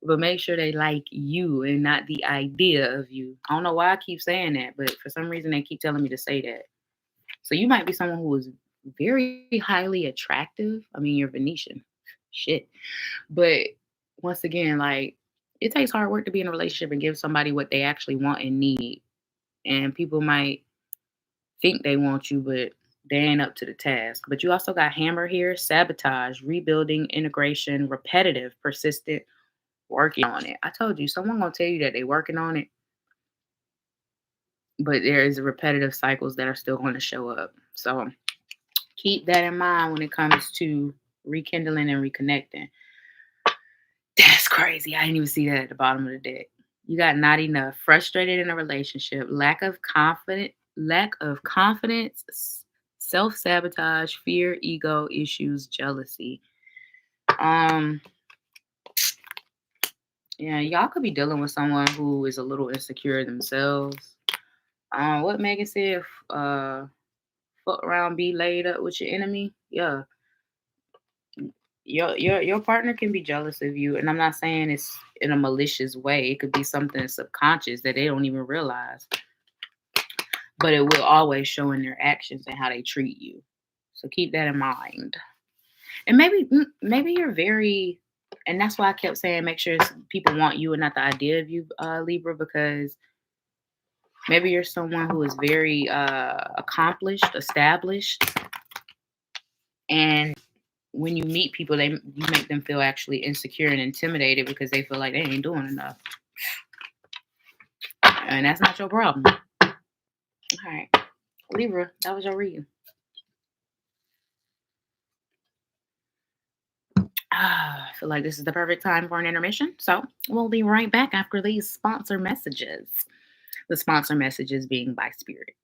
but make sure they like you and not the idea of you. I don't know why I keep saying that, but for some reason they keep telling me to say that. So you might be someone who is very highly attractive. I mean, you're Venetian. Shit. But once again, like, it takes hard work to be in a relationship and give somebody what they actually want and need. And people might think they want you, but they ain't up to the task. But you also got hammer here, sabotage, rebuilding, integration, repetitive, persistent, working on it. I told you, someone gonna tell you that they working on it, but there is repetitive cycles that are still going to show up. So keep that in mind when it comes to rekindling and reconnecting. That's crazy. I didn't even see that at the bottom of the deck. You got not enough, frustrated in a relationship, lack of confidence, self-sabotage, fear, ego issues, jealousy. Um, yeah, y'all could be dealing with someone who is a little insecure themselves. What Megan said, fuck around, be laid up with your enemy. Yeah, your partner can be jealous of you, and I'm not saying it's in a malicious way. It could be something subconscious that they don't even realize, but it will always show in their actions and how they treat you. So keep that in mind. And maybe you're very, and that's why I kept saying make sure people want you and not the idea of you, Libra, because maybe you're someone who is very accomplished, established, and when you meet people, you make them feel actually insecure and intimidated because they feel like they ain't doing enough, and that's not your problem. All right, Libra, that was your reading. I feel like this is the perfect time for an intermission, so we'll be right back after these sponsor messages. The sponsor messages being by Spirit.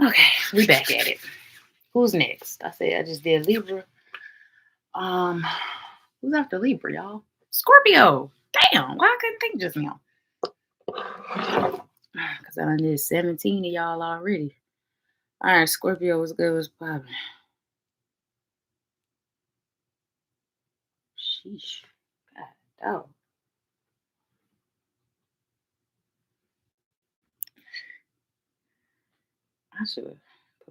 Okay, we back at it. Who's next? I just did Libra. Who's after Libra, y'all? Scorpio. Damn, why I couldn't think just now? Because I done did 17 of y'all already. All right, Scorpio, what's good? What's poppin'? Sheesh. God, dog. I should have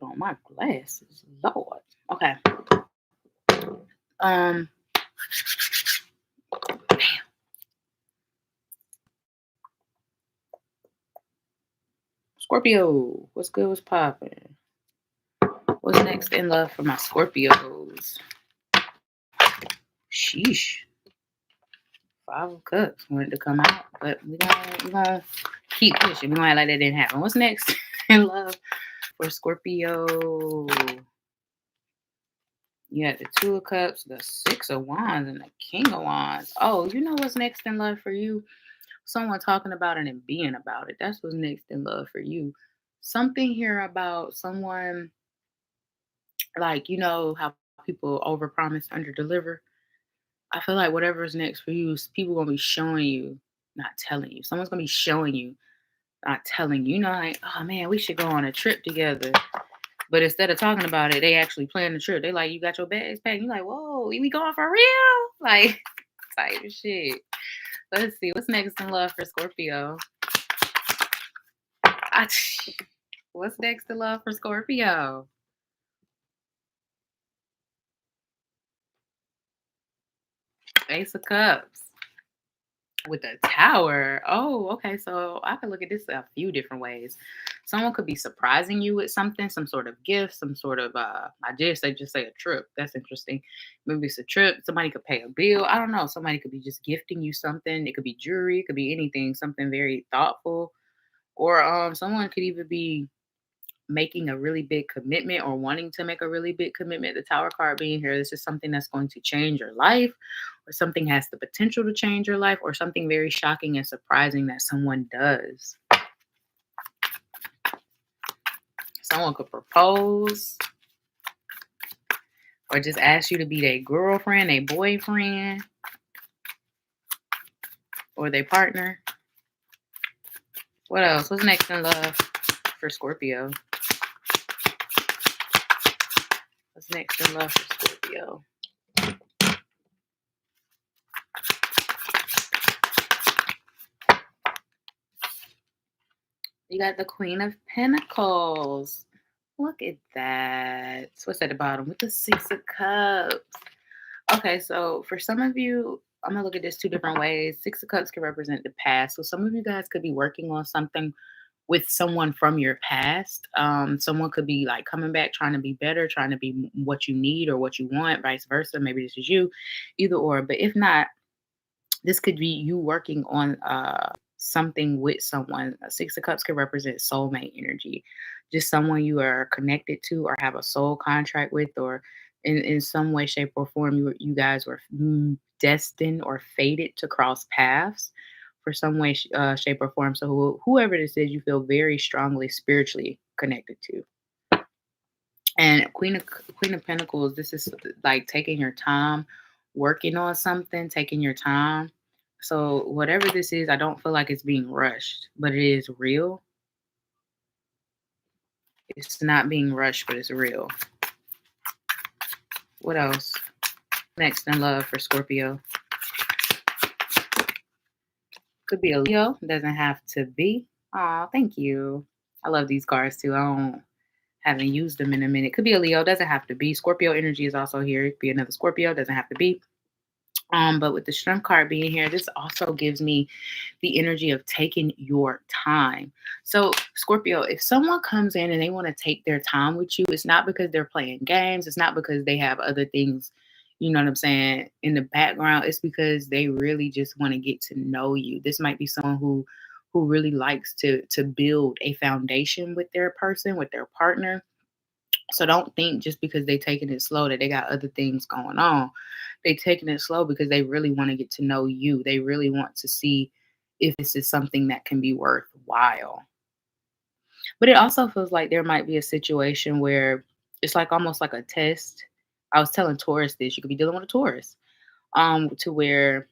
put on my glasses. Lord. Okay. Um, Scorpio, what's good? What's poppin'? What's next in love for my Scorpios? Sheesh. 5 of Cups wanted to come out, but we gonna keep pushing. We gonna act like that didn't happen. What's next in love for Scorpio? You got the 2 of Cups, the 6 of Wands, and the King of Wands. Oh, you know what's next in love for you? Someone talking about it and being about it. That's what's next in love for you. Something here about someone, like, you know how people overpromise, underdeliver. I feel like whatever's next for you, people gonna be showing you, not telling you. Someone's gonna be showing you, not telling you. You know, like, oh man, we should go on a trip together. But instead of talking about it, they actually plan the trip. They like, you got your bags packed. You like, whoa, we going for real? Like, type of shit. Let's see, what's next in love for Scorpio? What's next in love for Scorpio? Ace of Cups with the Tower. Oh, okay. So I could look at this a few different ways. Someone could be surprising you with something, some sort of gift, some sort of just say a trip. That's interesting. Maybe it's a trip. Somebody could pay a bill. I don't know. Somebody could be just gifting you something. It could be jewelry, it could be anything, something very thoughtful. Or someone could even be making a really big commitment or wanting to make a really big commitment. The Tower card being here, this is something that's going to change your life, or something has the potential to change your life, or something very shocking and surprising that someone does. Someone could propose or just ask you to be their girlfriend, their boyfriend, or their partner. What else? What's next in love for Scorpio? What's next in love for Scorpio? You got the Queen of Pentacles. Look at that. What's at the bottom with the 6 of Cups? Okay, so for some of you, I'm going to look at this 2 different ways. 6 of Cups can represent the past. So some of you guys could be working on something with someone from your past. Someone could be like coming back, trying to be better, trying to be what you need or what you want, vice versa. Maybe this is you, either or. But if not, this could be you working on something with someone. A 6 of Cups could represent soulmate energy, just someone you are connected to or have a soul contract with, or in some way, shape, or form, you guys were destined or fated to cross paths for some way, shape, or form. So whoever this is, you feel very strongly spiritually connected to. And Queen of Pentacles, this is like taking your time, working on something, taking your time. So whatever this is, I don't feel like it's being rushed, but it is real. It's not being rushed, but it's real. What else? Next in love for Scorpio. Could be a Leo. Doesn't have to be. Oh, thank you. I love these cards too. Haven't used them in a minute. Could be a Leo. Doesn't have to be. Scorpio energy is also here. It could be another Scorpio. Doesn't have to be. But with the Strength card being here, this also gives me the energy of taking your time. So, Scorpio, if someone comes in and they want to take their time with you, it's not because they're playing games. It's not because they have other things, you know what I'm saying, in the background. It's because they really just want to get to know you. This might be someone who really likes to build a foundation with their person, with their partner. So don't think just because they taking it slow that they got other things going on. They taking it slow because they really want to get to know you. They really want to see if this is something that can be worthwhile. But it also feels like there might be a situation where it's like almost like a test. I was telling Taurus this, you could be dealing with a Taurus, to where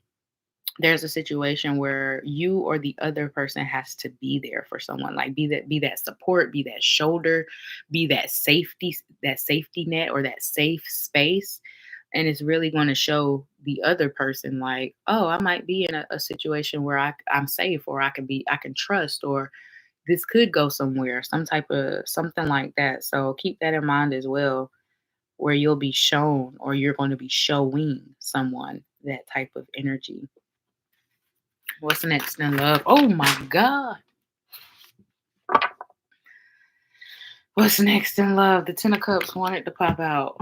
there's a situation where you or the other person has to be there for someone, like be that support, be that shoulder, be that safety net or that safe space. And it's really going to show the other person like, oh, I might be in a situation where I'm safe, or I can trust, or this could go somewhere, some type of something like that. So keep that in mind as well, where you'll be shown or you're going to be showing someone that type of energy. What's next in love? Oh my God. What's next in love? The Ten of Cups wanted to pop out.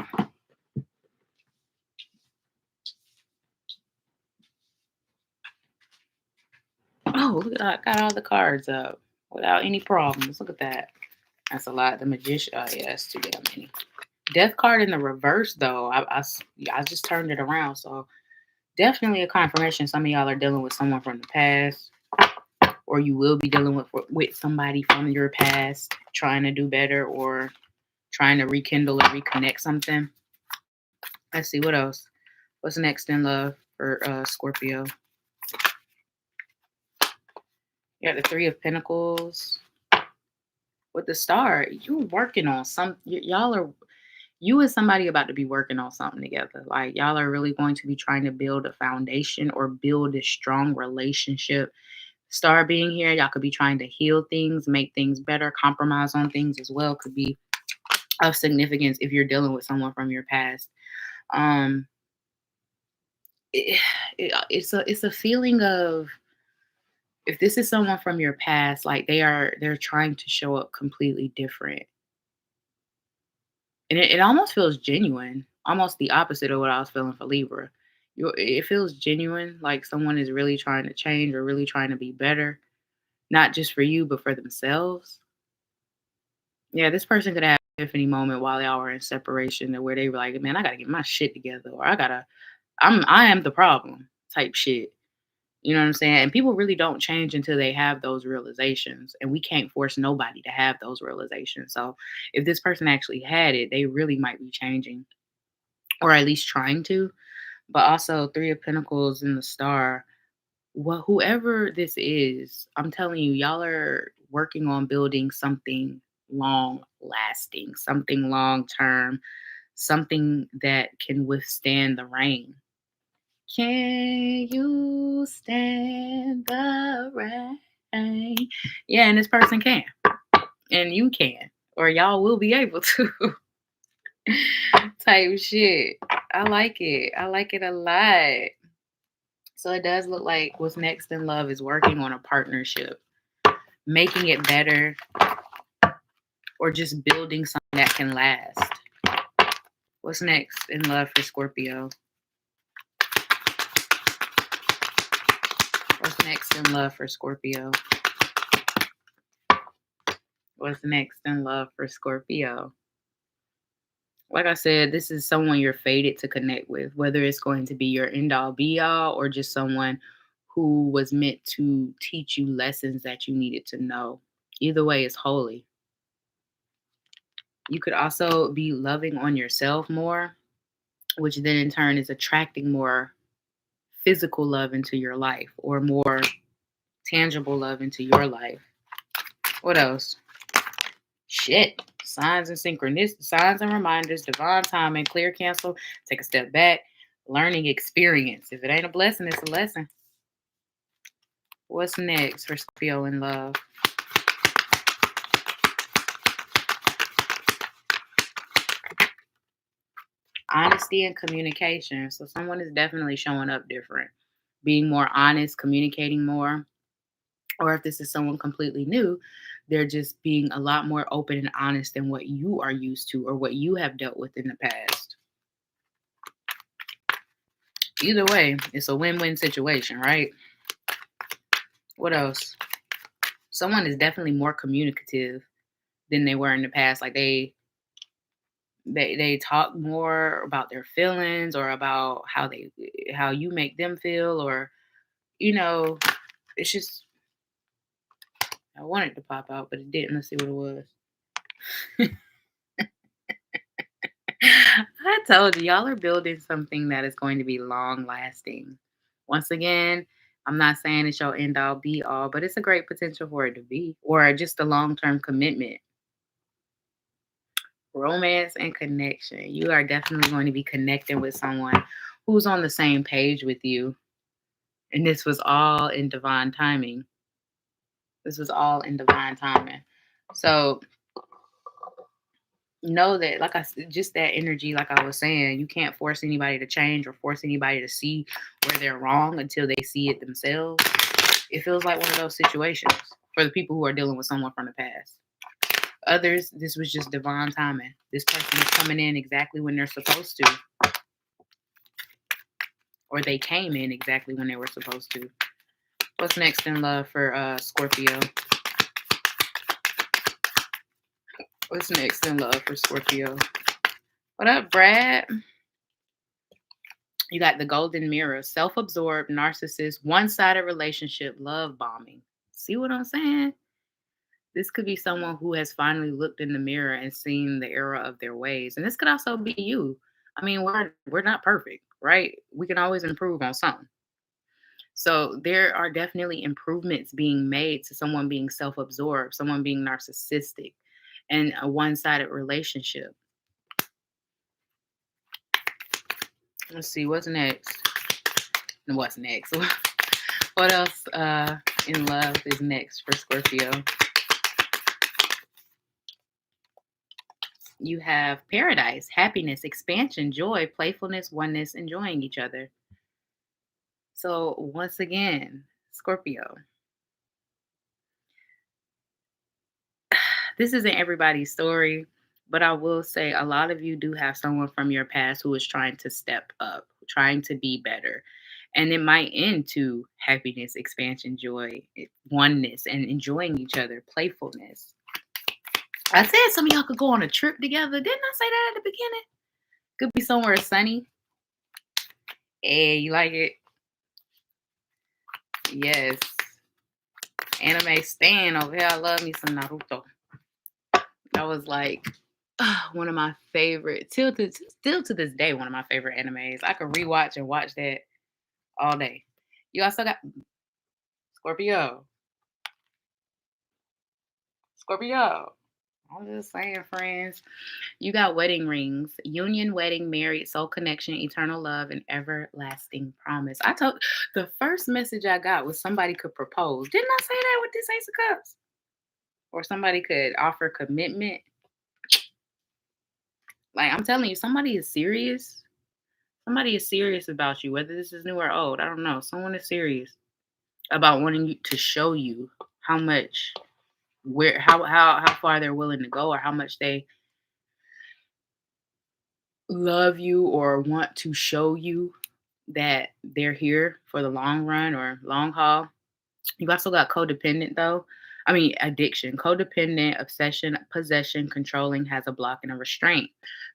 Oh, look at that. I got all the cards up without any problems. Look at that. That's a lot. The Magician. Oh, yeah, that's too damn many. Death card in the reverse, though. I just turned it around. So definitely a confirmation. Some of y'all are dealing with someone from the past, or you will be dealing with somebody from your past, trying to do better or trying to rekindle or reconnect something. Let's see what else. What's next in love for Scorpio? You got the Three of Pentacles with the Star. You're working on y'all are you and somebody about to be working on something together. Like y'all are really going to be trying to build a foundation or build a strong relationship. Star being here, y'all could be trying to heal things, make things better, compromise on things as well. Could be of significance if you're dealing with someone from your past. Um, it's a feeling of, if this is someone from your past, like they're trying to show up completely different, and it almost feels genuine, almost the opposite of what I was feeling for Libra. It feels genuine, like someone is really trying to change or really trying to be better, not just for you but for themselves. Yeah, this person could have an epiphany moment while y'all were in separation, where they were like, "Man, I gotta get my shit together," or I am the problem," type shit. You know what I'm saying? And people really don't change until they have those realizations. And we can't force nobody to have those realizations. So if this person actually had it, they really might be changing, or at least trying to. But also, Three of Pentacles and the Star. Whoever this is, I'm telling you, y'all are working on building something long lasting, something long term, something that can withstand the rain. Can you stand the rain? Yeah, and this person can, and you can, or y'all will be able to. Type shit. I like it. I like it a lot. So it does look like what's next in love is working on a partnership, making it better, or just building something that can last. What's next in love for Scorpio? What's next in love for Scorpio? What's next in love for Scorpio? Like I said, this is someone you're fated to connect with, whether it's going to be your end all be all or just someone who was meant to teach you lessons that you needed to know. Either way, it's holy. You could also be loving on yourself more, which then in turn is attracting more physical love into your life, or more tangible love into your life. What else? Shit. Signs and synchronicities, signs and reminders, divine timing, clear cancel, take a step back, learning experience. If it ain't a blessing, it's a lesson. What's next for Scorpio in love? Honesty and communication. So someone is definitely showing up different, being more honest, communicating more. Or if this is someone completely new, they're just being a lot more open and honest than what you are used to or what you have dealt with in the past. Either way, it's a win-win situation, right? What else? Someone is definitely more communicative than they were in the past. Like they talk more about their feelings, or about how you make them feel, or you know, it's just I wanted to pop out, but it didn't. Let's see what it was. I told you, y'all are building something that is going to be long lasting. Once again, I'm not saying it's your end all be all, but it's a great potential for it to be, or just a long term commitment. Romance and connection. You are definitely going to be connecting with someone who's on the same page with you. And this was all in divine timing. This was all in divine timing. So know that, like just that energy, like I was saying, you can't force anybody to change or force anybody to see where they're wrong until they see it themselves. It feels like one of those situations for the people who are dealing with someone from the past. Others, this was just divine timing. This person is coming in exactly when they're supposed to, or they came in exactly when they were supposed to. What's next in love for Scorpio? What's next in love for Scorpio? What up, Brad? You got the golden mirror, self-absorbed, narcissist, one-sided relationship, love bombing. See what I'm saying? This could be someone who has finally looked in the mirror and seen the error of their ways. And this could also be you. I mean, we're not perfect, right? We can always improve on something. So there are definitely improvements being made to someone being self-absorbed, someone being narcissistic, and a one-sided relationship. Let's see what's next. What's next? What else in love is next for Scorpio? You have paradise, happiness, expansion, joy, playfulness, oneness, enjoying each other. So once again, Scorpio, this isn't everybody's story, but I will say a lot of you do have someone from your past who is trying to step up, trying to be better. And it might end to happiness, expansion, joy, oneness, and enjoying each other, playfulness. I said some of y'all could go on a trip together. Didn't I say that at the beginning? Could be somewhere sunny. Hey, you like it? Yes. Anime stan over here. I love me some Naruto. That was like one of my favorite, still to this day, one of my favorite animes. I could rewatch and watch that all day. You also got Scorpio. Scorpio. I'm just saying, friends. You got wedding rings, union, wedding, married, soul connection, eternal love, and everlasting promise. I told the first message I got was somebody could propose. Didn't I say that with this Ace of Cups? Or somebody could offer commitment. Like I'm telling you, somebody is serious. Somebody is serious about you, whether this is new or old. I don't know. Someone is serious about wanting you to show you how much, how far they're willing to go, or how much they love you, or want to show you that they're here for the long run or long haul. You also got codependent though. I mean, addiction, codependent, obsession, possession, controlling, has a block and a restraint.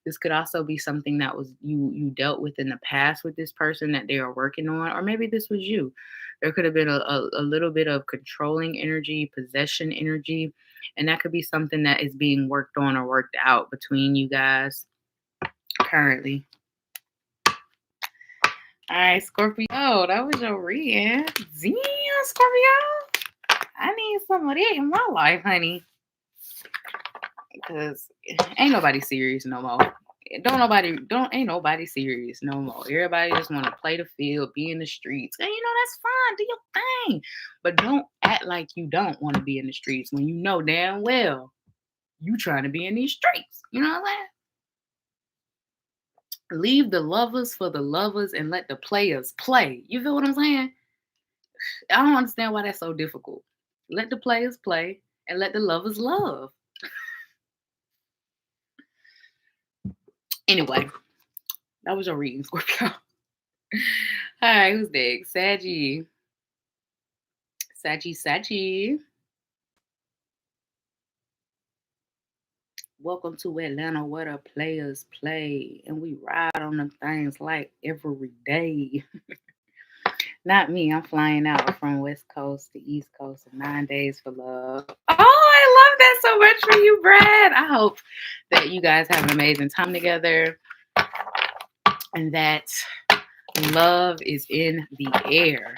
This could also be something that was you dealt with in the past with this person that they are working on, or maybe this was you. There could have been a little bit of controlling energy, possession energy, and that could be something that is being worked on or worked out between you guys currently. All right, Scorpio, that was your reading. Damn, Scorpio. I need some of that in my life, honey. Because ain't nobody serious no more. Ain't nobody serious no more. Everybody just want to play the field, be in the streets. And that's fine. Do your thing. But don't act like you don't want to be in the streets when you know damn well you trying to be in these streets. You know what I'm saying? Leave the lovers for the lovers and let the players play. You feel what I'm saying? I don't understand why that's so difficult. Let the players play and let the lovers love. Anyway, that was your reading, Scorpio. All right, who's next? Saggy. Welcome to Atlanta, where the players play, and we ride on them things like every day. Not me. I'm flying out from West Coast to East Coast in 9 days for love. Oh, I love that so much for you, Brad. I hope that you guys have an amazing time together and that love is in the air.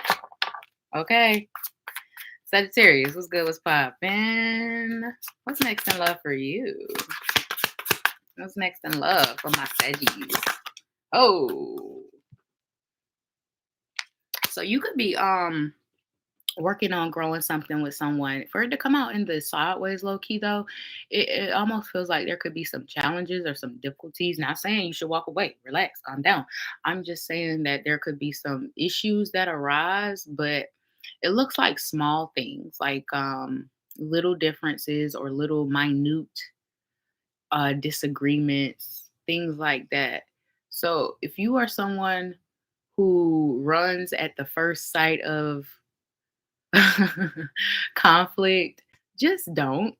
Okay. Sagittarius, what's good? What's poppin'? What's next in love for you? What's next in love for my Saggies? Oh. So you could be working on growing something with someone. For it to come out in the sideways low key though, it almost feels like there could be some challenges or some difficulties. Not saying you should walk away, relax, calm down. I'm just saying that there could be some issues that arise, but it looks like small things, like little differences or little minute disagreements, things like that. So if you are someone who runs at the first sight of conflict, just don't.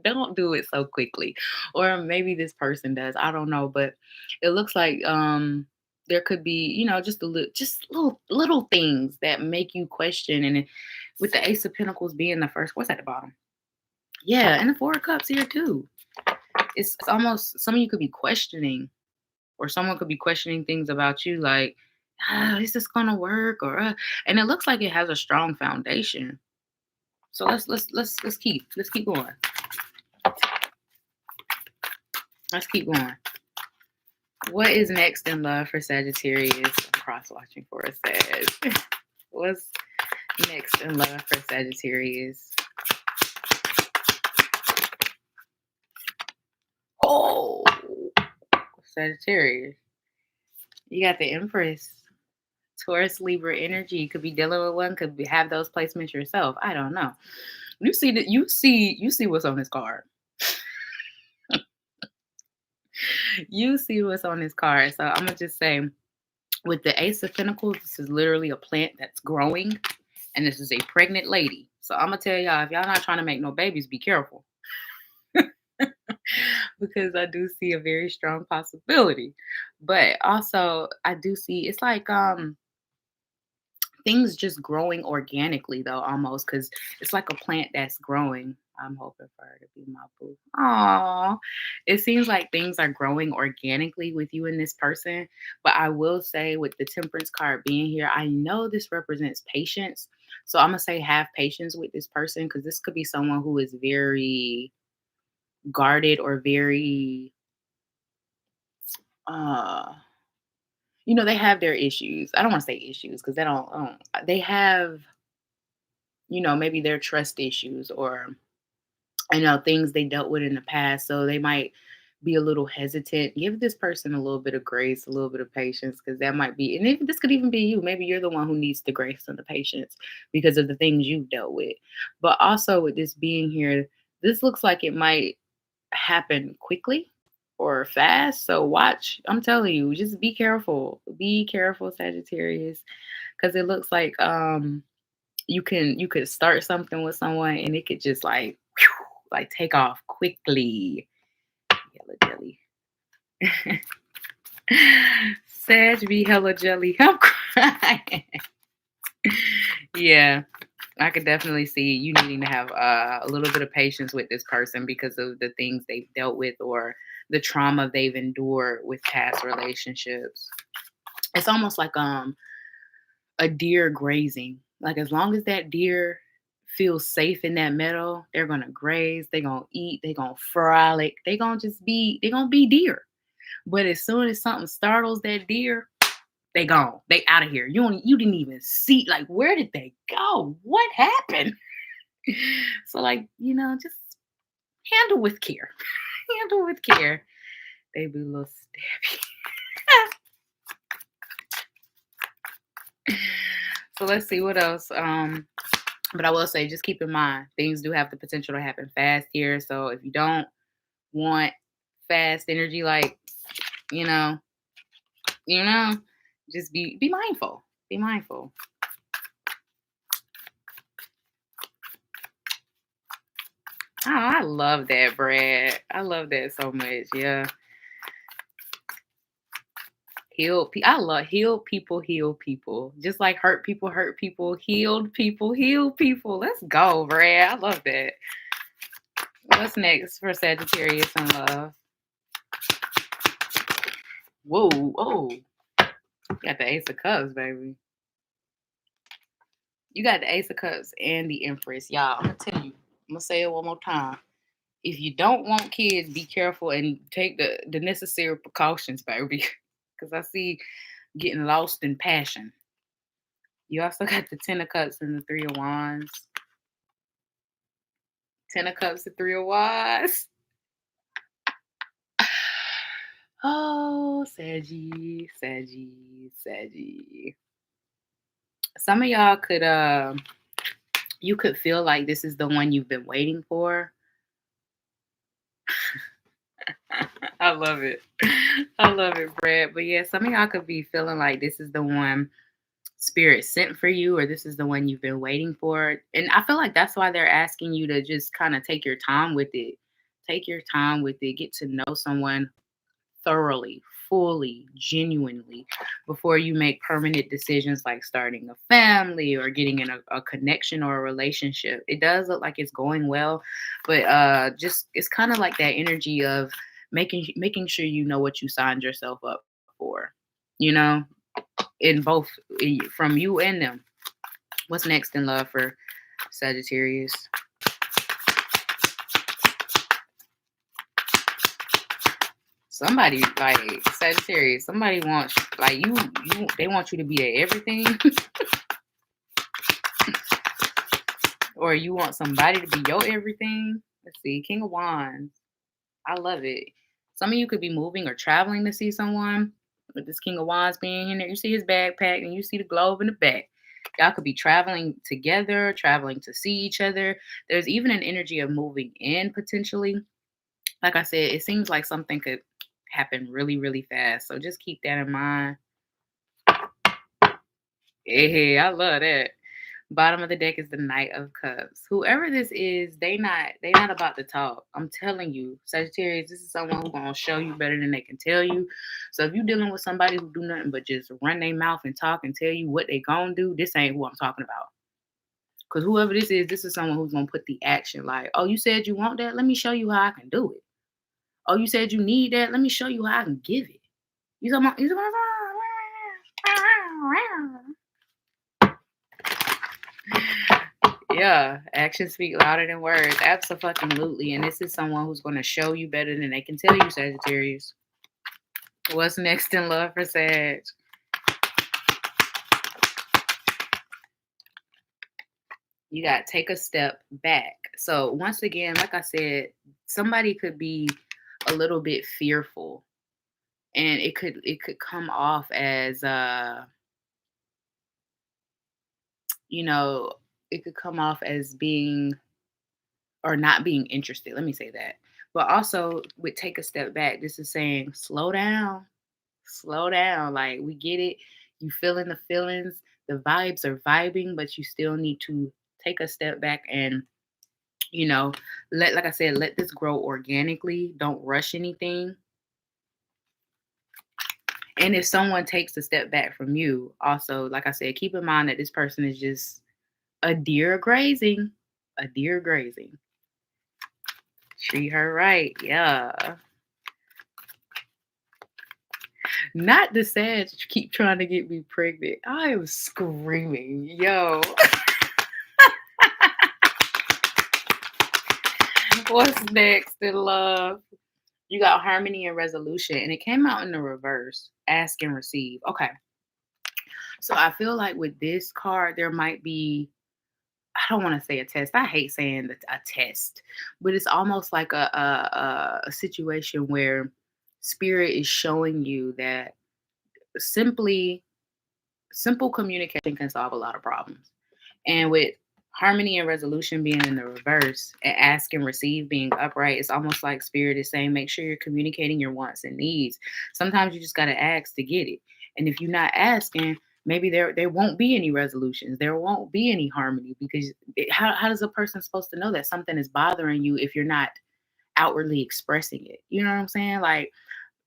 Don't do it so quickly. Or maybe this person does. I don't know, but it looks like there could be, just little things that make you question. And with the Ace of Pentacles being the first, what's at the bottom? Yeah, and the Four of Cups here too. It's almost some of you could be questioning, or someone could be questioning things about you, like, is this gonna work? Or and it looks like it has a strong foundation. So let's keep going. Let's keep going. What is next in love for Sagittarius? I'm cross watching for a Sag. What's next in love for Sagittarius? Oh, Sagittarius. You got the Empress. Taurus, Libra energy. You could be dealing with one, have those placements yourself. I don't know. You see that you see what's on this card. You see what's on this card. So I'm gonna just say, with the Ace of Pentacles, this is literally a plant that's growing, and this is a pregnant lady. So I'm gonna tell y'all, if y'all not trying to make no babies, be careful. Because I do see a very strong possibility. But also I do see it's like things just growing organically though, almost, because it's like a plant that's growing. I'm hoping for her to be my boo. Aww. It seems like things are growing organically with you and this person. But I will say, with the Temperance card being here, I know this represents patience. So I'm gonna say have patience with this person, because this could be someone who is very guarded or very uh they have their issues. I don't want to say issues because they have, maybe their trust issues, or things they dealt with in the past. So they might be a little hesitant. Give this person a little bit of grace, a little bit of patience, because that might be, and this could even be you. Maybe you're the one who needs the grace and the patience because of the things you've dealt with. But also with this being here, this looks like it might happen quickly or fast. So watch. I'm telling you, just be careful. Be careful, Sagittarius, because it looks like you could start something with someone and it could just like take off quickly. Yellow jelly. Sag be hella jelly. I'm crying. Yeah, I could definitely see you needing to have a little bit of patience with this person because of the things they've dealt with or the trauma they've endured with past relationships. It's almost like a deer grazing. Like, as long as that deer feels safe in that meadow, they're gonna graze, they're gonna eat, they're gonna frolic, they're gonna be deer. But as soon as something startles that deer, they gone. They out of here. You didn't even see, like, where did they go? What happened? So, like, just handle with care. Handle with care. They be a little stabby. So let's see what else. But I will say, just keep in mind, things do have the potential to happen fast here. So if you don't want fast energy, like, you know, just be mindful. Be mindful. Oh, I love that, Brad. I love that so much. Yeah. I love healed people, heal people. Just like hurt people, healed people, heal people. Let's go, Brad. I love that. What's next for Sagittarius in love? Whoa, oh. You got the Ace of Cups, baby. You got the Ace of Cups and the Empress. Y'all, I'm going to tell you. I'm going to say it one more time. If you don't want kids, be careful and take the necessary precautions, baby. Because I see getting lost in passion. You also got the Ten of Cups and the Three of Wands. Ten of Cups and Three of Wands. Oh, Saggy. Some of y'all could you could feel like this is the one you've been waiting for. I love it. I love it, Brad. But yeah, some of y'all could be feeling like this is the one Spirit sent for you, or this is the one you've been waiting for. And I feel like that's why they're asking you to just kind of take your time with it. Take your time with it. Get to know someone thoroughly, fully, genuinely before you make permanent decisions like starting a family or getting in a connection or a relationship. It does look like it's going well, but just it's kind of like that energy of making sure you know what you signed yourself up for, you know, in both from you and them. What's next in love for Sagittarius? Somebody like Sagittarius, somebody wants like you they want you to be their everything. Or you want somebody to be your everything. Let's see, King of Wands. I love it. Some of you could be moving or traveling to see someone with this King of Wands being in there. You see his backpack and you see the globe in the back. Y'all could be traveling together, traveling to see each other. There's even an energy of moving in potentially. Like I said, it seems like something could happen really, really fast. So just keep that in mind. Hey, I love that. Bottom of the deck is the Knight of Cups. Whoever this is, they not about to talk. I'm telling you, Sagittarius, this is someone who's gonna show you better than they can tell you. So if you're dealing with somebody who do nothing but just run their mouth and talk and tell you what they gonna do, this ain't who I'm talking about. Because whoever this is someone who's gonna put the action. Like, oh, you said you want that? Let me show you how I can do it. Oh, you said you need that? Let me show you how I can give it. You talking about? Yeah, actions speak louder than words. Absolutely. And this is someone who's going to show you better than they can tell you, Sagittarius. What's next in love for Sag? You got to take a step back. So once again, like I said, somebody could be a little bit fearful, and it could come off as you know, it could come off as being or not being interested. Let me say that. But also with take a step back, this is saying slow down. Slow down. Like we get it. You feeling the feelings, the vibes are vibing, but you still need to take a step back and like I said, let this grow organically. Don't rush anything. And if someone takes a step back from you, also, like I said, keep in mind that this person is just a deer grazing. A deer grazing. Treat her right. Yeah. Not the Sag keep trying to get me pregnant. I am screaming. Yo. What's next in love? You got harmony and resolution, and it came out in the reverse. Ask and receive. Okay. So I feel like with this card, there might be, I don't want to say a test. I hate saying a test, but it's almost like a situation where spirit is showing you that simple communication can solve a lot of problems. And with harmony and resolution being in the reverse and ask and receive being upright, it's almost like spirit is saying, make sure you're communicating your wants and needs. Sometimes you just got to ask to get it. And if you're not asking, maybe there won't be any resolutions. There won't be any harmony because how does a person supposed to know that something is bothering you if you're not outwardly expressing it? You know what I'm saying? Like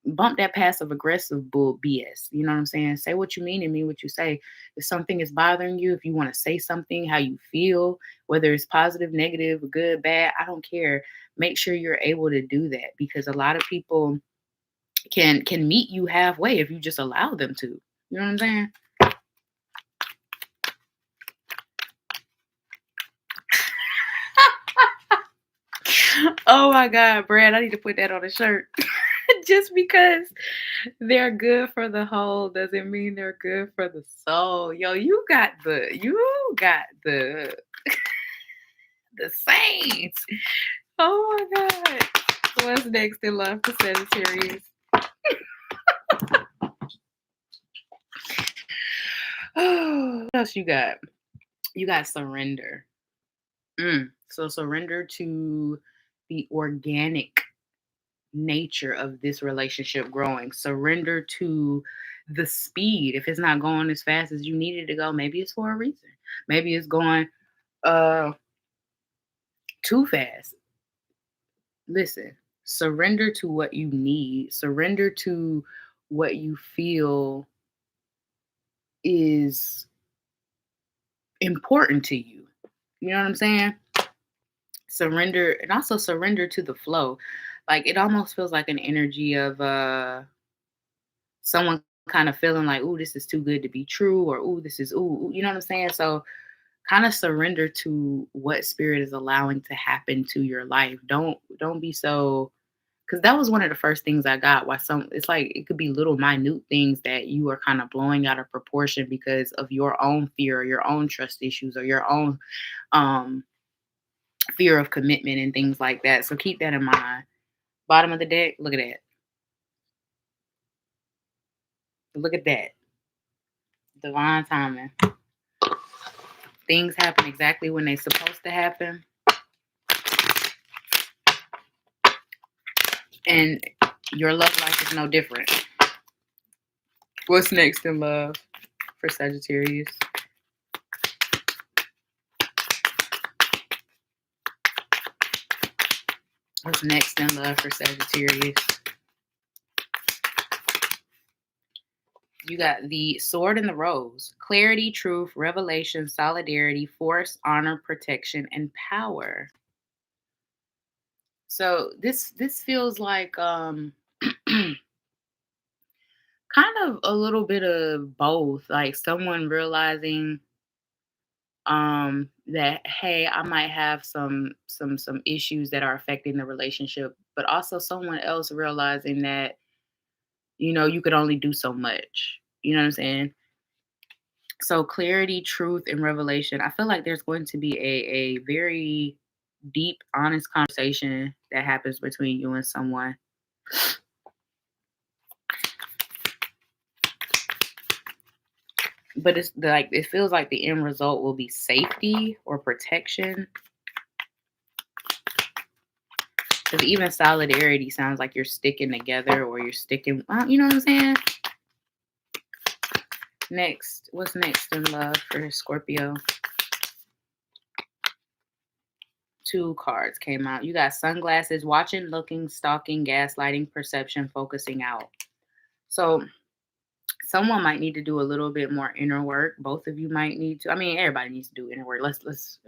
bump that passive aggressive bull BS. You know what I'm saying? Say what you mean and mean what you say. If something is bothering you, if you want to say something, how you feel, whether it's positive, negative, good, bad, I don't care. Make sure you're able to do that, because a lot of people can meet you halfway if you just allow them to. You know what I'm saying? Oh my God, Brad, I need to put that on a shirt. Just because they're good for the whole doesn't mean they're good for the soul. Yo, you got the the saints. Oh my God. What's next in love for Sagittarius? Oh, what else you got? You got surrender. So surrender to the organic nature of this relationship growing. Surrender to the speed. If it's not going as fast as you need it to go, maybe it's for a reason. Maybe it's going uh too fast. Listen, surrender to what you need. Surrender to what you feel is important to you. You know what I'm saying? Surrender, and also surrender to the flow. Like, it almost feels like an energy of someone kind of feeling like, "Ooh, this is too good to be true," or "Ooh, this is ooh," you know what I'm saying? So kind of surrender to what spirit is allowing to happen to your life. Don't be so, because that was one of the first things I got. Why some, it's like it could be little minute things that you are kind of blowing out of proportion because of your own fear or your own trust issues or your own um fear of commitment and things like that. So keep that in mind. Bottom of the deck, look at that. Look at that. Divine timing. Things happen exactly when they're supposed to happen. And your love life is no different. What's next in love for Sagittarius? What's next in love for Sagittarius? You got the sword and the rose. Clarity, truth, revelation, solidarity, force, honor, protection, and power. So this feels like kind of a little bit of both. Like someone realizing that, hey, I might have some issues that are affecting the relationship, but also someone else realizing that, you could only do so much. You know what I'm saying? So clarity, truth, and revelation. I feel like there's going to be a very deep, honest conversation that happens between you and someone. But it's like it feels like the end result will be safety or protection. Because even solidarity sounds like you're sticking together or you're sticking, you know what I'm saying? Next, what's next in love for Scorpio? Two cards came out. You got sunglasses, watching, looking, stalking, gaslighting, perception, focusing out. So someone might need to do a little bit more inner work. Both of you might need to. I mean, everybody needs to do inner work. Let's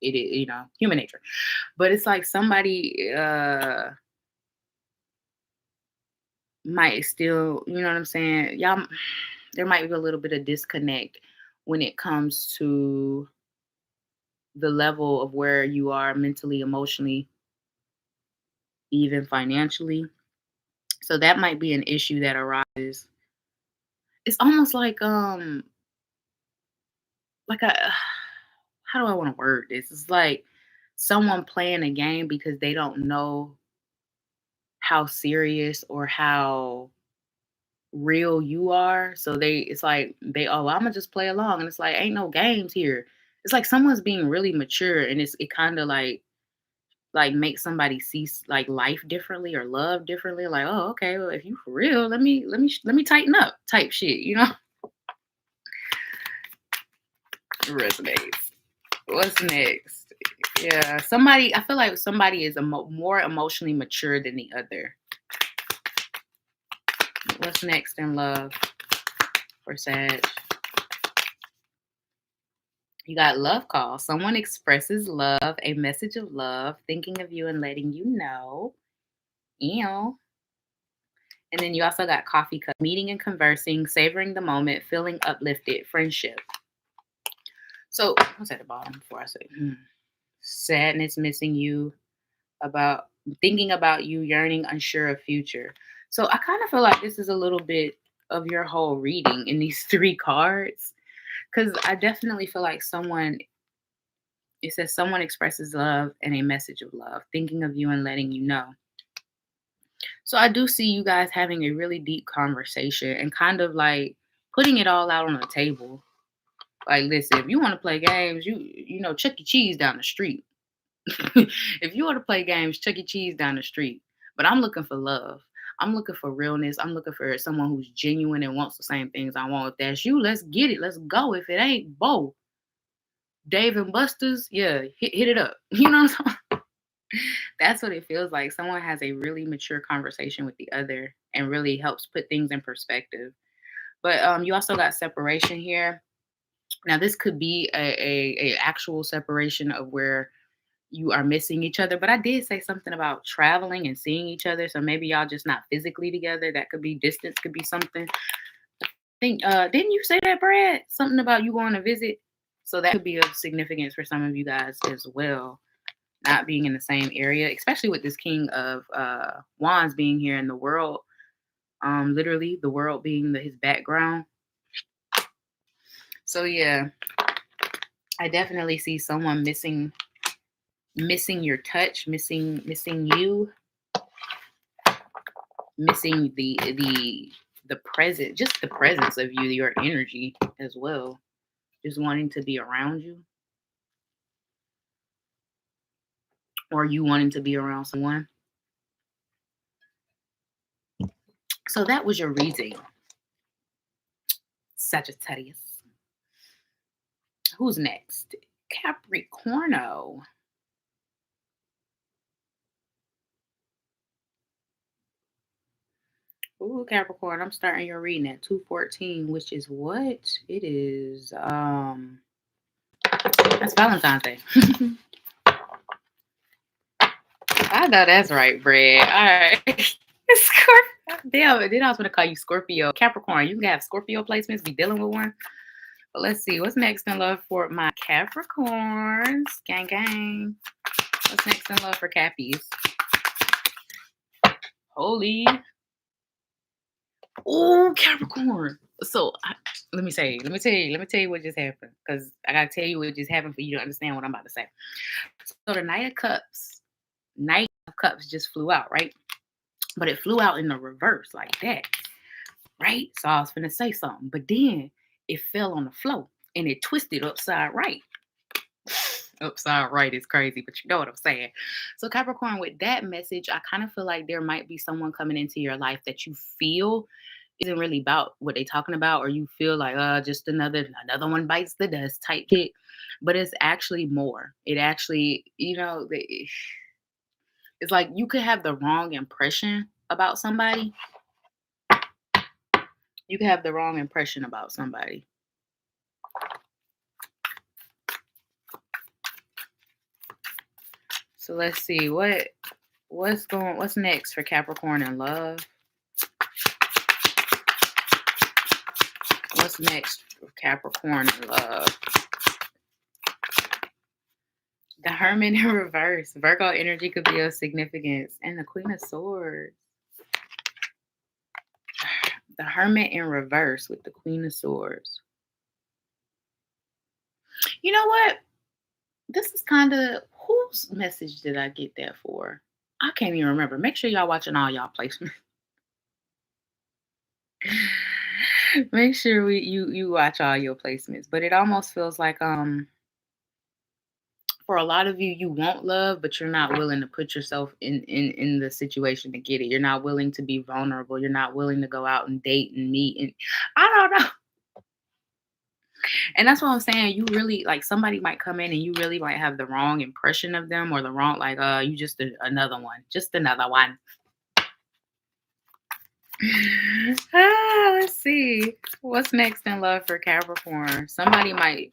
it is, human nature. But it's like somebody might still, you know what I'm saying? Y'all, there might be a little bit of disconnect when it comes to the level of where you are mentally, emotionally, even financially. So that might be an issue that arises. It's almost like a how do I want to word this? It's like someone playing a game because they don't know how serious or how real you are. So it's like I'm gonna just play along, and it's like ain't no games here. It's like someone's being really mature, and it kind of like makes somebody see like life differently or love differently. Like, oh, okay, well, if you for real, let me tighten up, type shit. Resonates. What's next? Yeah, somebody. I feel like somebody is more emotionally mature than the other. What's next in love for Sag? You got love call. Someone expresses love, a message of love, thinking of you and letting you know. Ew. And then you also got coffee cup, meeting and conversing, savoring the moment, feeling uplifted, friendship. So what's at the bottom before I say sadness, missing you, about thinking about you, yearning, unsure of future. So I kind of feel like this is a little bit of your whole reading in these three cards. Because I definitely feel like it says someone expresses love and a message of love, thinking of you and letting you know. So I do see you guys having a really deep conversation and kind of like putting it all out on the table. Like, listen, if you want to play games, you know, Chuck E. Cheese down the street. If you want to play games, Chuck E. Cheese down the street. But I'm looking for love. I'm looking for realness. I'm looking for someone who's genuine and wants the same things I want. If that's you, let's get it. Let's go. If it ain't, Bo, Dave and Buster's, yeah, hit it up. You know what I'm saying? That's what it feels like. Someone has a really mature conversation with the other and really helps put things in perspective. But you also got separation here. Now, this could be a actual separation of where you are missing each other. But I did say something about traveling and seeing each other. So maybe y'all just not physically together. That could be distance, could be something. I think didn't you say that, Brad? Something about you going to visit. So that could be of significance for some of you guys as well. Not being in the same area, especially with this King of Wands being here in the world. Literally the world being his background. So yeah, I definitely see someone missing your touch, missing you, missing the present, just the presence of you, your energy as well, just wanting to be around you, or you wanting to be around someone. So that was your reading, Sagittarius. Who's next? Capricorno. Ooh, Capricorn, I'm starting your reading at 2:14, which is what? It is that's Valentine's Day. I know that's right, Brad. All right. Scorpio. Damn, then I was gonna call you Scorpio. Capricorn, you can have Scorpio placements, be dealing with one. But let's see, what's next in love for my Capricorns? Gang gang. What's next in love for Cappies? Holy. Oh, Capricorn. So let me tell you what just happened. Because I gotta tell you what just happened for you to understand what I'm about to say. So the Knight of Cups just flew out, right? But it flew out in the reverse like that, right? So I was finna say something, but then it fell on the floor and it twisted upside right. Upside right is crazy, but you know what I'm saying. So Capricorn, with that message, I kind of feel like there might be someone coming into your life that you feel isn't really about what they talking about, or you feel like just another one bites the dust type shit. But it's actually more. It actually, it's like you could have the wrong impression about somebody. You could have the wrong impression about somebody. So let's see what's next for Capricorn in love. What's next for Capricorn in love? The Hermit in reverse. Virgo energy could be of significance. And the Queen of Swords. The Hermit in reverse with the Queen of Swords. You know what? This is kind of, whose message did I get that for? I can't even remember. Make sure y'all watching all y'all placements. Make sure you watch all your placements. But it almost feels like for a lot of you, you want love, but you're not willing to put yourself in the situation to get it. You're not willing to be vulnerable. You're not willing to go out and date and meet. And I don't know. And that's what I'm saying. You really, like, somebody might come in and you really might have the wrong impression of them, or the wrong, like, you just another one. Just another one. Let's see. What's next in love for Capricorn? Somebody might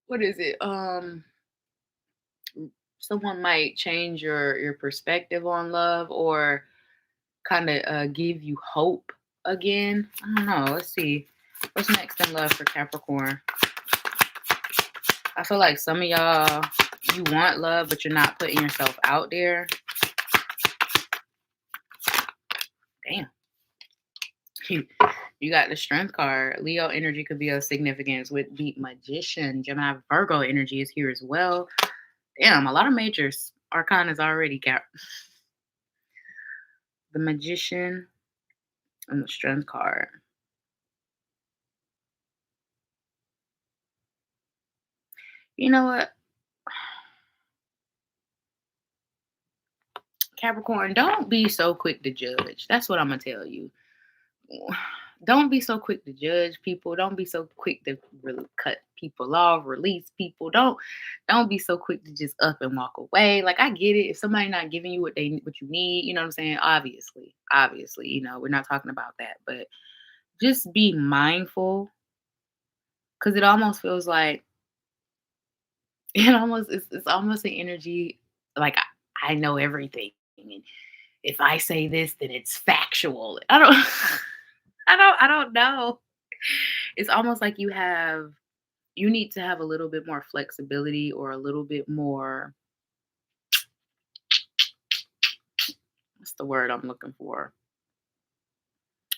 what is it? Someone might change your perspective on love, or kind of give you hope again. I don't know. Let's see. What's next in love for Capricorn? I feel like some of y'all, you want love, but you're not putting yourself out there. Damn. You got the Strength card. Leo energy could be of significance with the Magician. Gemini Virgo energy is here as well. Damn, a lot of majors. Arcana is already got the Magician and the Strength card. You know what? Capricorn, don't be so quick to judge. That's what I'm going to tell you. Don't be so quick to judge people. Don't be so quick to really cut people off, release people. Don't be so quick to just up and walk away. Like, I get it. If somebody not giving you what you need, you know what I'm saying? Obviously, we're not talking about that, but just be mindful, because it almost feels like it's almost an energy like I know everything, and if I say this, then it's factual. I don't I don't know. It's almost like you need to have a little bit more flexibility, or a little bit more, what's the word I'm looking for?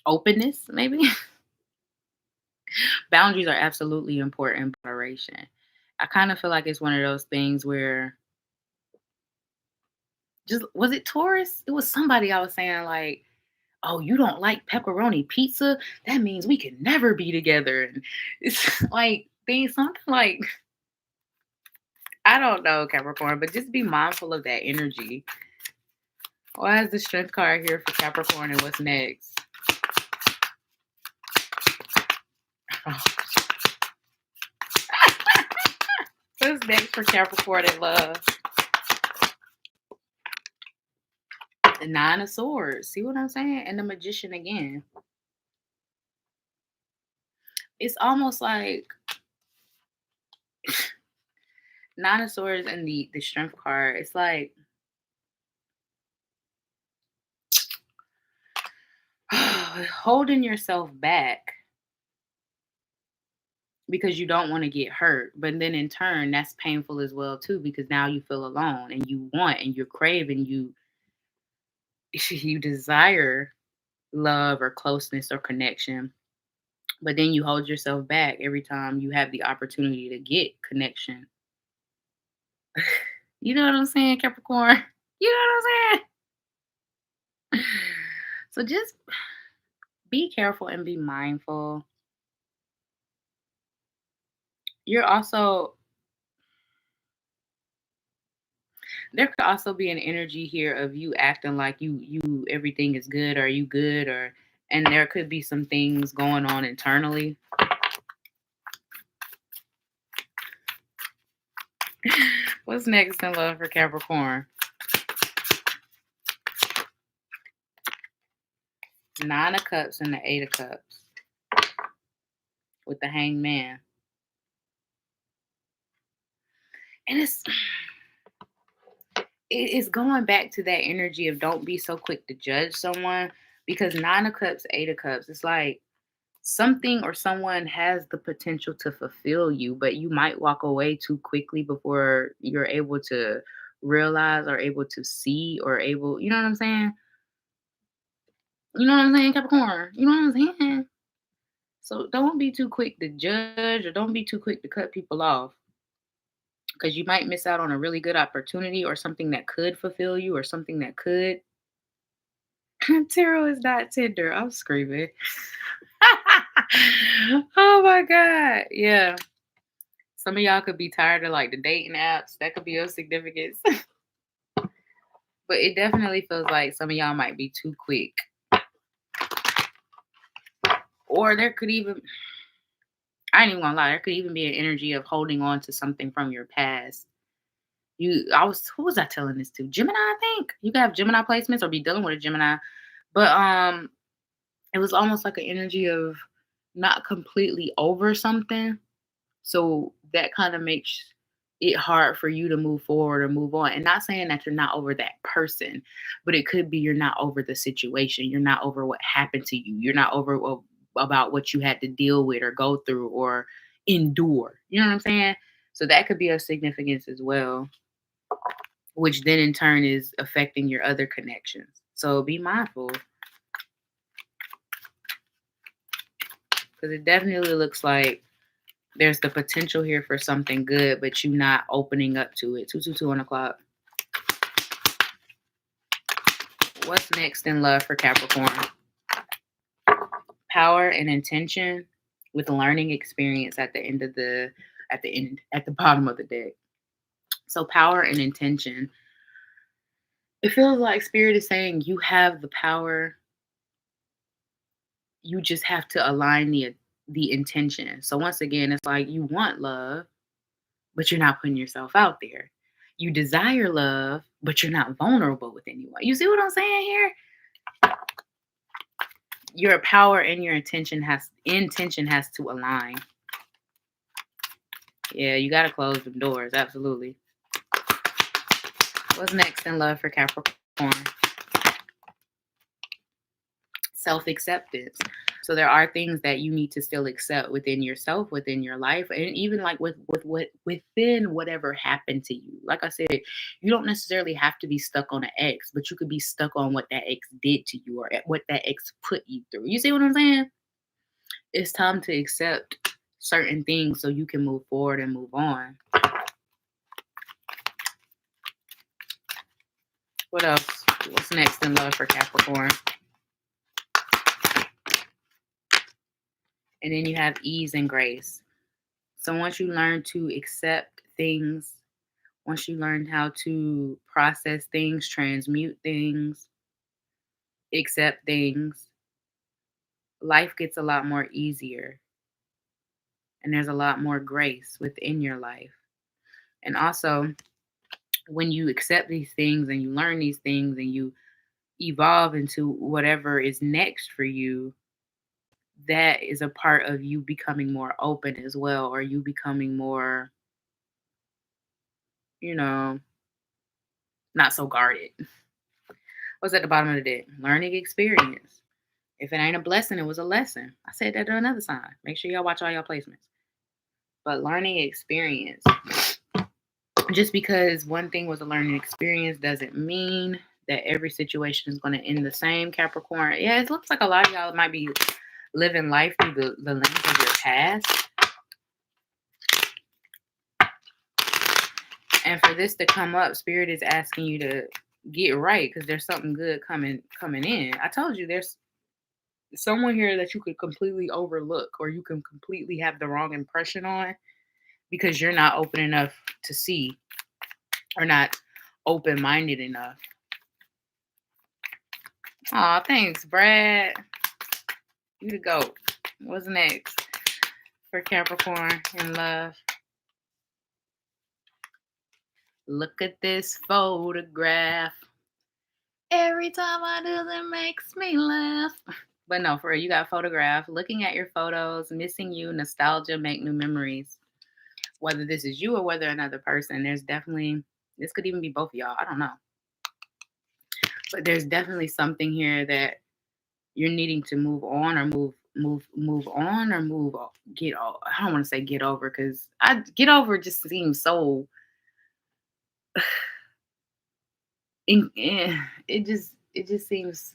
Openness, maybe. Boundaries are absolutely important. Moderation. I kind of feel like it's one of those things where, just was it Taurus? It was somebody I was saying like, "Oh, you don't like pepperoni pizza? That means we can never be together." And it's like things something like, I don't know, Capricorn, but just be mindful of that energy. Why is the Strength card here for Capricorn, and what's next? What's next for Capricorn in love? The Nine of Swords. See what I'm saying? And the Magician again. It's almost like Nine of Swords and the Strength card. It's like holding yourself back because you don't want to get hurt. But then in turn, that's painful as well too, because now you feel alone, and you want, and you're craving, you desire love or closeness or connection. But then you hold yourself back every time you have the opportunity to get connection. You know what I'm saying, Capricorn? You know what I'm saying? So just be careful and be mindful. You're also There could also be an energy here of you acting like you everything is good, or you good, or and there could be some things going on internally. What's next in love for Capricorn? Nine of Cups and the Eight of Cups with the Hanged Man. And it's going back to that energy of don't be so quick to judge someone, because Nine of Cups, Eight of Cups, it's like something or someone has the potential to fulfill you, but you might walk away too quickly before you're able to realize, or able to see, or able, you know what I'm saying? You know what I'm saying, Capricorn? You know what I'm saying? So don't be too quick to judge, or don't be too quick to cut people off, because you might miss out on a really good opportunity, or something that could fulfill you, or something that could. Tarot is not Tinder. I'm screaming. Oh my God. Yeah. Some of y'all could be tired of like the dating apps. That could be of significance. But it definitely feels like some of y'all might be too quick. Or there could even, I ain't even gonna lie, there could even be an energy of holding on to something from your past. Who was I telling this to? Gemini, I think. You can have Gemini placements or be dealing with a Gemini. But it was almost like an energy of not completely over something. So that kind of makes it hard for you to move forward or move on. And not saying that you're not over that person, but it could be you're not over the situation. You're not over what happened to you. You're not over about what you had to deal with or go through or endure. You know what I'm saying? So that could be of significance as well, which then in turn is affecting your other connections. So be mindful, because it definitely looks like there's the potential here for something good, but you not opening up to it. 222 on the clock. What's next in love for Capricorn? Power and intention with learning experience at the bottom of the deck. So power and intention. It feels like Spirit is saying you have the power. You just have to align the intention. So once again, it's like you want love, but you're not putting yourself out there. You desire love, but you're not vulnerable with anyone. You see what I'm saying here? Your power and your intention has to align. Yeah, you got to close the doors. Absolutely. What's next in love for Capricorn? Self-acceptance. So there are things that you need to still accept within yourself, within your life, and even like within whatever happened to you. Like I said, you don't necessarily have to be stuck on an ex, but you could be stuck on what that ex did to you or what that ex put you through. You see what I'm saying? It's time to accept certain things so you can move forward and move on. What else? What's next in love for Capricorn? And then you have ease and grace. So once you learn to accept things, once you learn how to process things, transmute things, accept things, life gets a lot more easier. And there's a lot more grace within your life. And also, when you accept these things and you learn these things and you evolve into whatever is next for you, that is a part of you becoming more open as well, or you becoming more, not so guarded. What's at the bottom of the deck? Learning experience. If it ain't a blessing, it was a lesson. I said that to another sign. Make sure y'all watch all your placements. But learning experience. Just because one thing was a learning experience doesn't mean that every situation is going to end the same, Capricorn. Yeah, it looks like a lot of y'all might be living life through the lens of your past. And for this to come up, Spirit is asking you to get right because there's something good coming in. I told you there's someone here that you could completely overlook or you can completely have the wrong impression on because you're not open enough to see or not open-minded enough. Aw, thanks, Brad. You the GOAT. What's next for Capricorn in love? Look at this photograph. Every time I do that makes me laugh. But no, for real, you got photographed. Looking at your photos, missing you, nostalgia, make new memories. Whether this is you or whether another person, this could even be both of y'all. I don't know. But there's definitely something here that you're needing to move on or get over. I don't want to say get over because get over just seems so. It just seems,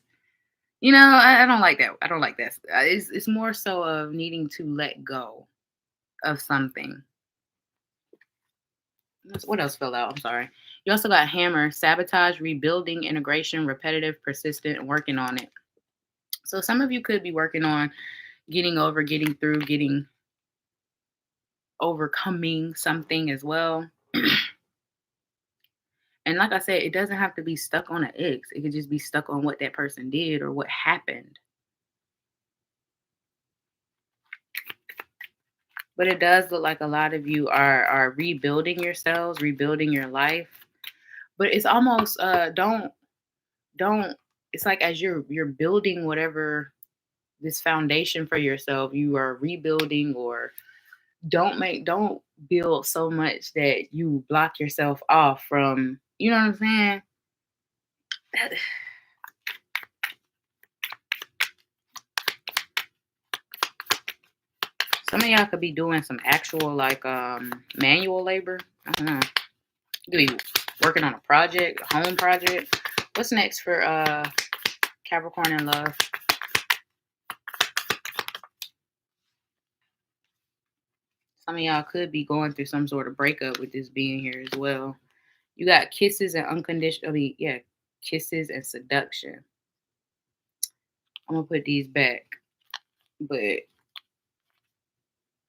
I don't like that. I don't like that. It's more so of needing to let go of something. What else fell out? I'm sorry. You also got hammer, sabotage, rebuilding, integration, repetitive, persistent, and working on it. So some of you could be working on getting over, getting through, overcoming something as well. And like I said, it doesn't have to be stuck on an ex. It could just be stuck on what that person did or what happened. But it does look like a lot of you are rebuilding yourselves, rebuilding your life. But it's almost don't it's like as you're building whatever this foundation for yourself, you are rebuilding, or don't build so much that you block yourself off from, you know what I'm saying? That, some of y'all could be doing some actual like manual labor. I don't know. You could be working on a project, a home project. What's next for Capricorn in love? Some of y'all could be going through some sort of breakup with this being here as well. You got kisses and unconditional, kisses and seduction. I'm gonna put these back, but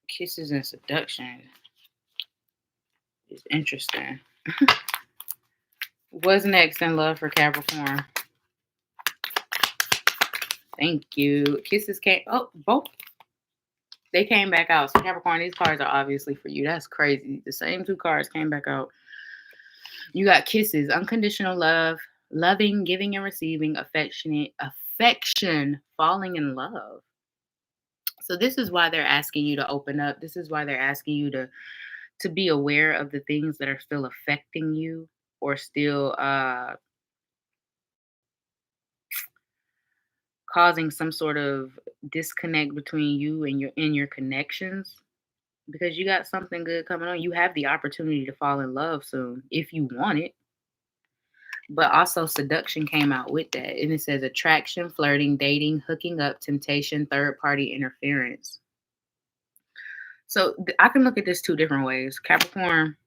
kisses and seduction is interesting. What's next in love for Capricorn? Thank you. Kisses came. Oh, both. They came back out. So Capricorn, these cards are obviously for you. That's crazy. The same two cards came back out. You got kisses, unconditional love, loving, giving and receiving, affection, falling in love. So this is why they're asking you to open up. This is why they're asking you to be aware of the things that are still affecting you, or still causing some sort of disconnect between you and your connections, because you got something good coming on. You have the opportunity to fall in love soon if you want it. But also seduction came out with that. And it says attraction, flirting, dating, hooking up, temptation, third party interference. So I can look at this two different ways. Capricorn,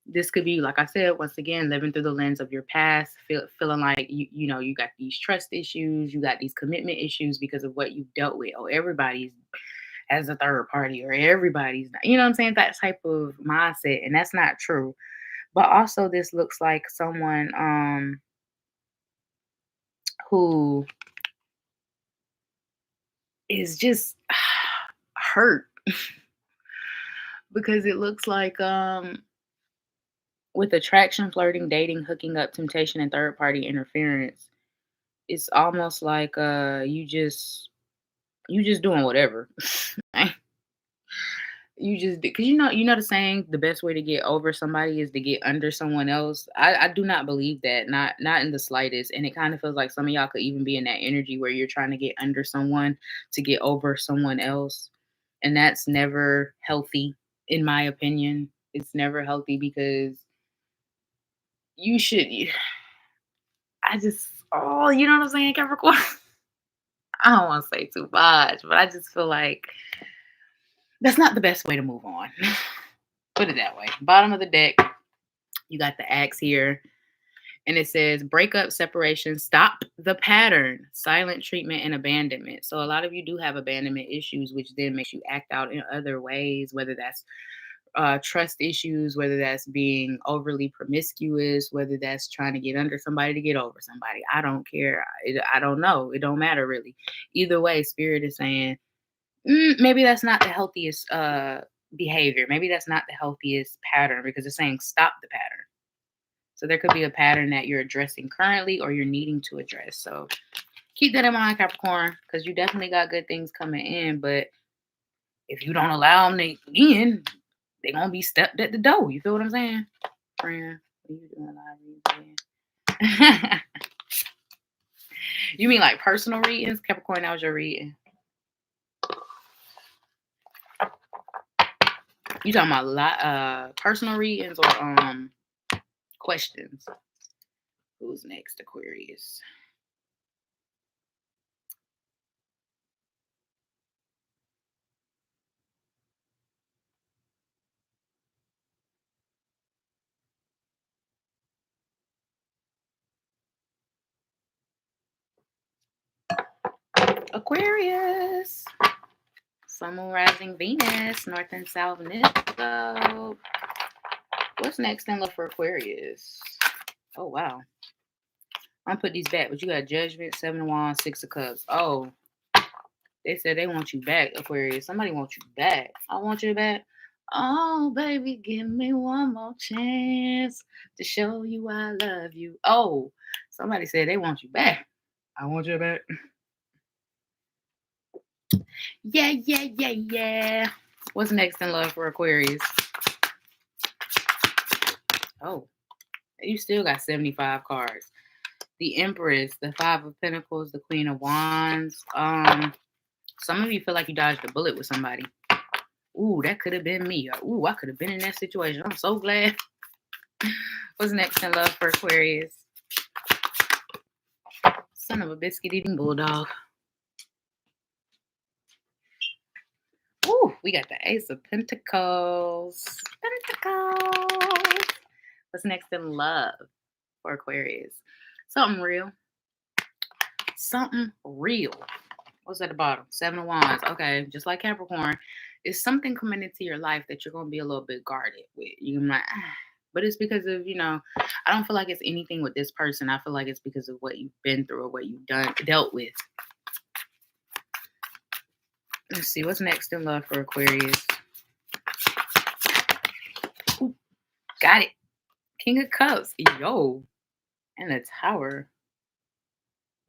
this could be, like I said, once again, living through the lens of your past, feeling like you got these trust issues, you got these commitment issues because of what you've dealt with. Oh, everybody's as a third party, or everybody's not, you know what I'm saying? That type of mindset. And that's not true. But also this looks like someone who is just hurt because it looks like with attraction, flirting, dating, hooking up, temptation, and third party interference, it's almost like you just doing whatever. You just, because you know the saying, the best way to get over somebody is to get under someone else. I do not believe that, not in the slightest. And it kind of feels like some of y'all could even be in that energy where you're trying to get under someone to get over someone else, and that's never healthy, in my opinion. It's never healthy, because you should. I just, oh, you know what I'm saying, Capricorn. I don't want to say too much, but I just feel like that's not the best way to move on. Put it that way. Bottom of the deck, you got the axe here, and it says breakup, separation, stop the pattern, silent treatment, and abandonment. So a lot of you do have abandonment issues, which then makes you act out in other ways, whether that's trust issues, whether that's being overly promiscuous, whether that's trying to get under somebody to get over somebody. I don't care. I don't know. It don't matter really. Either way, spirit is saying, maybe that's not the healthiest behavior. Maybe that's not the healthiest pattern, because it's saying stop the pattern. So there could be a pattern that you're addressing currently, or you're needing to address. So keep that in mind, Capricorn, because you definitely got good things coming in. But if you don't allow them to in, they're going to be stepped at the door. You feel what I'm saying? Friend, what are you doing live? You mean like personal readings? Capricorn, that was your reading. You talking about personal readings or questions? Who's next, Aquarius? Aquarius. Sun, Moon, Rising, Venus, North and South Node. What's next in love for Aquarius? Oh, wow. I'm going to put these back, but you got Judgment, Seven of Wands, Six of Cups. Oh, They said they want you back, Aquarius. Somebody wants you back. I want you back. Oh, baby, give me one more chance to show you I love you. Oh, somebody said they want you back. I want you back. Yeah, yeah, yeah, yeah. What's next in love for Aquarius? Oh, you still got 75 cards. The Empress, the Five of Pentacles, the Queen of Wands. Some of you feel like you dodged a bullet with somebody. Ooh, that could have been me. Ooh, I could have been in that situation. I'm so glad. What's next in love for Aquarius? Son of a biscuit eating bulldog. Ooh, we got the Ace of Pentacles. Pentacles. What's next in love for Aquarius? Something real. Something real. What's at the bottom? Seven of Wands. Okay, just like Capricorn, it's something coming into your life that you're going to be a little bit guarded with. You're like, but it's because of, I don't feel like it's anything with this person. I feel like it's because of what you've been through or what you've dealt with. Let's see, what's next in love for Aquarius? Ooh, got it. King of Cups. Yo. And the Tower.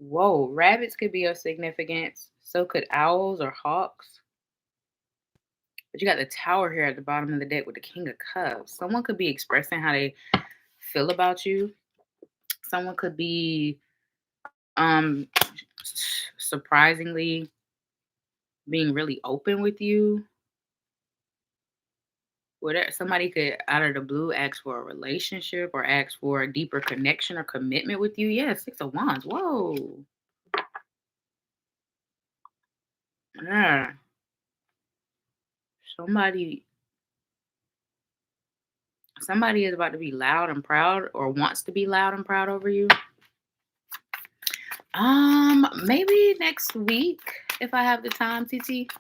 Whoa, rabbits could be of significance. So could owls or hawks. But you got the Tower here at the bottom of the deck with the King of Cups. Someone could be expressing how they feel about you. Someone could be surprisingly being really open with you. Whatever, somebody could out of the blue ask for a relationship or ask for a deeper connection or commitment with you. Yeah, Six of Wands. Whoa. Yeah. Somebody is about to be loud and proud or wants to be loud and proud over you. Maybe next week if I have the time, TT.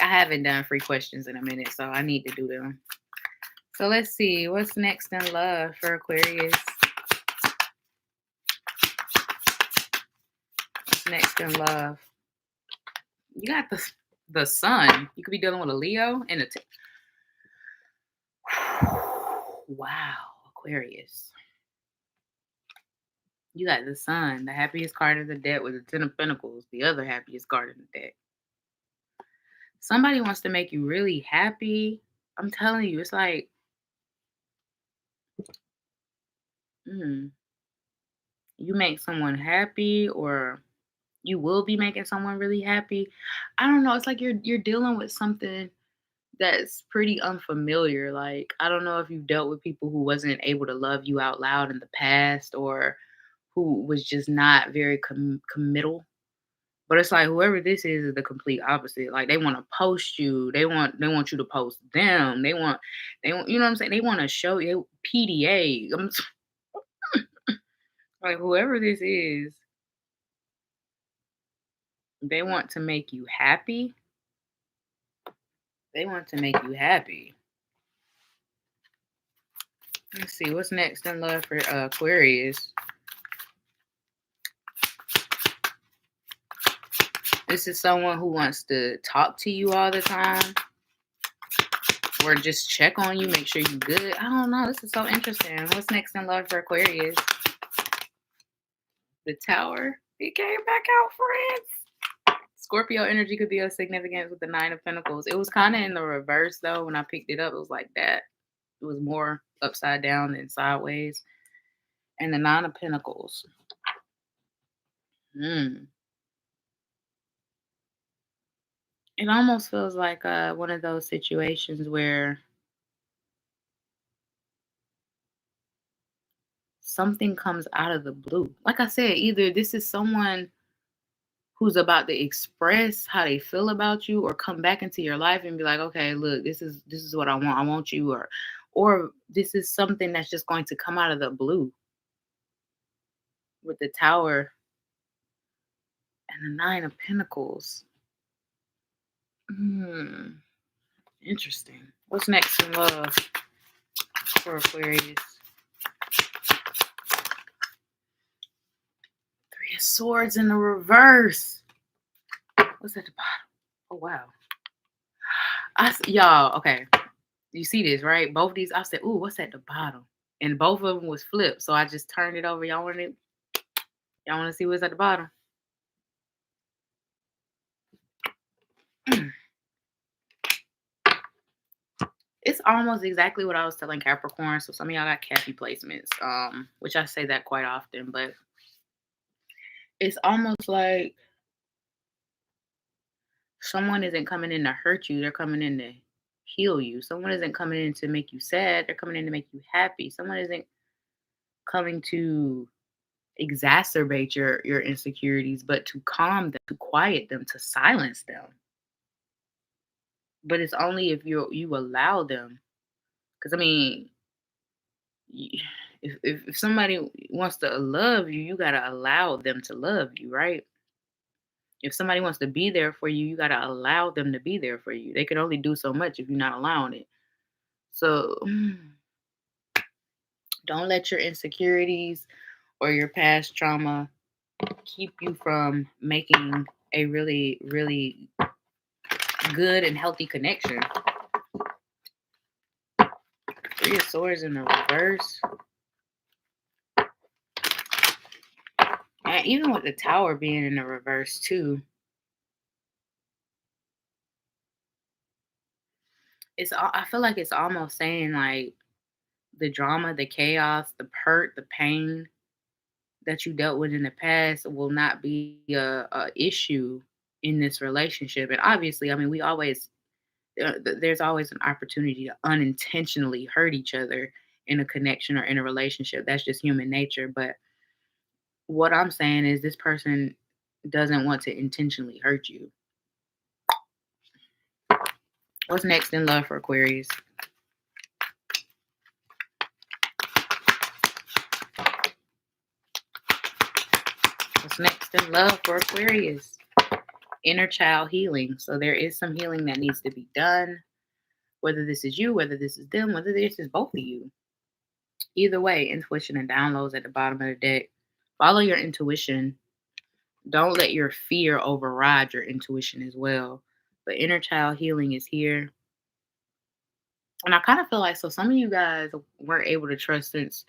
I haven't done free questions in a minute, so I need to do them. So let's see. What's next in love for Aquarius? What's next in love? You got the Sun. You could be dealing with a Leo and wow, Aquarius. You got the Sun, the happiest card in the deck with the Ten of Pentacles, the other happiest card in the deck. Somebody wants to make you really happy. I'm telling you, it's like, you make someone happy, or you will be making someone really happy. I don't know. It's like you're dealing with something that's pretty unfamiliar. Like, I don't know if you've dealt with people who wasn't able to love you out loud in the past, or who was just not very committal. But it's like whoever this is the complete opposite. Like, they want to post you. They want you to post them. They want, you know what I'm saying? They want to show you PDA. Like, whoever this is, they want to make you happy. They want to make you happy. Let's see what's next in love for Aquarius. This is someone who wants to talk to you all the time, or just check on you, make sure you're good. I don't know. This is so interesting. What's next in love for Aquarius? The Tower. He came back out, friends. Scorpio energy could be of significance with the Nine of Pentacles. It was kind of in the reverse, though. When I picked it up, it was like that. It was more upside down than sideways. And the Nine of Pentacles. It almost feels like one of those situations where something comes out of the blue. Like I said, either this is someone who's about to express how they feel about you, or come back into your life and be like, okay, look, this is what I want. I want you, or this is something that's just going to come out of the blue with the Tower and the Nine of Pentacles. Interesting. What's next in love for Aquarius? Three of Swords in the reverse. What's at the bottom? Oh, wow. Y'all, okay. You see this, right? Both of these, I said, ooh, what's at the bottom? And both of them was flipped. So I just turned it over. Y'all want to see what's at the bottom? It's almost exactly what I was telling Capricorn. So some of y'all got Cappy placements, which I say that quite often, but it's almost like someone isn't coming in to hurt you. They're coming in to heal you. Someone isn't coming in to make you sad. They're coming in to make you happy. Someone isn't coming to exacerbate your insecurities, but to calm them, to quiet them, to silence them. But it's only if you allow them. Because I mean, if somebody wants to love you, you gotta allow them to love you, right? If somebody wants to be there for you, you gotta allow them to be there for you. They can only do so much if you're not allowing it. So don't let your insecurities or your past trauma keep you from making a really, really good and healthy connection. Three of Swords in the reverse. And even with the Tower being in the reverse too, I feel like it's almost saying like the drama, the chaos, the hurt, the pain that you dealt with in the past will not be a issue in this relationship. And obviously, I mean, we always there's always an opportunity to unintentionally hurt each other in a connection or in a relationship. That's just human nature. But what I'm saying is this person doesn't want to intentionally hurt you. What's next in love for Aquarius? What's next in love for Aquarius? Inner child healing. So there is some healing that needs to be done. Whether this is you, whether this is them, whether this is both of you. Either way, intuition and downloads at the bottom of the deck. Follow your intuition. Don't let your fear override your intuition as well. But inner child healing is here. And I kind of feel like so some of you guys weren't able to trust since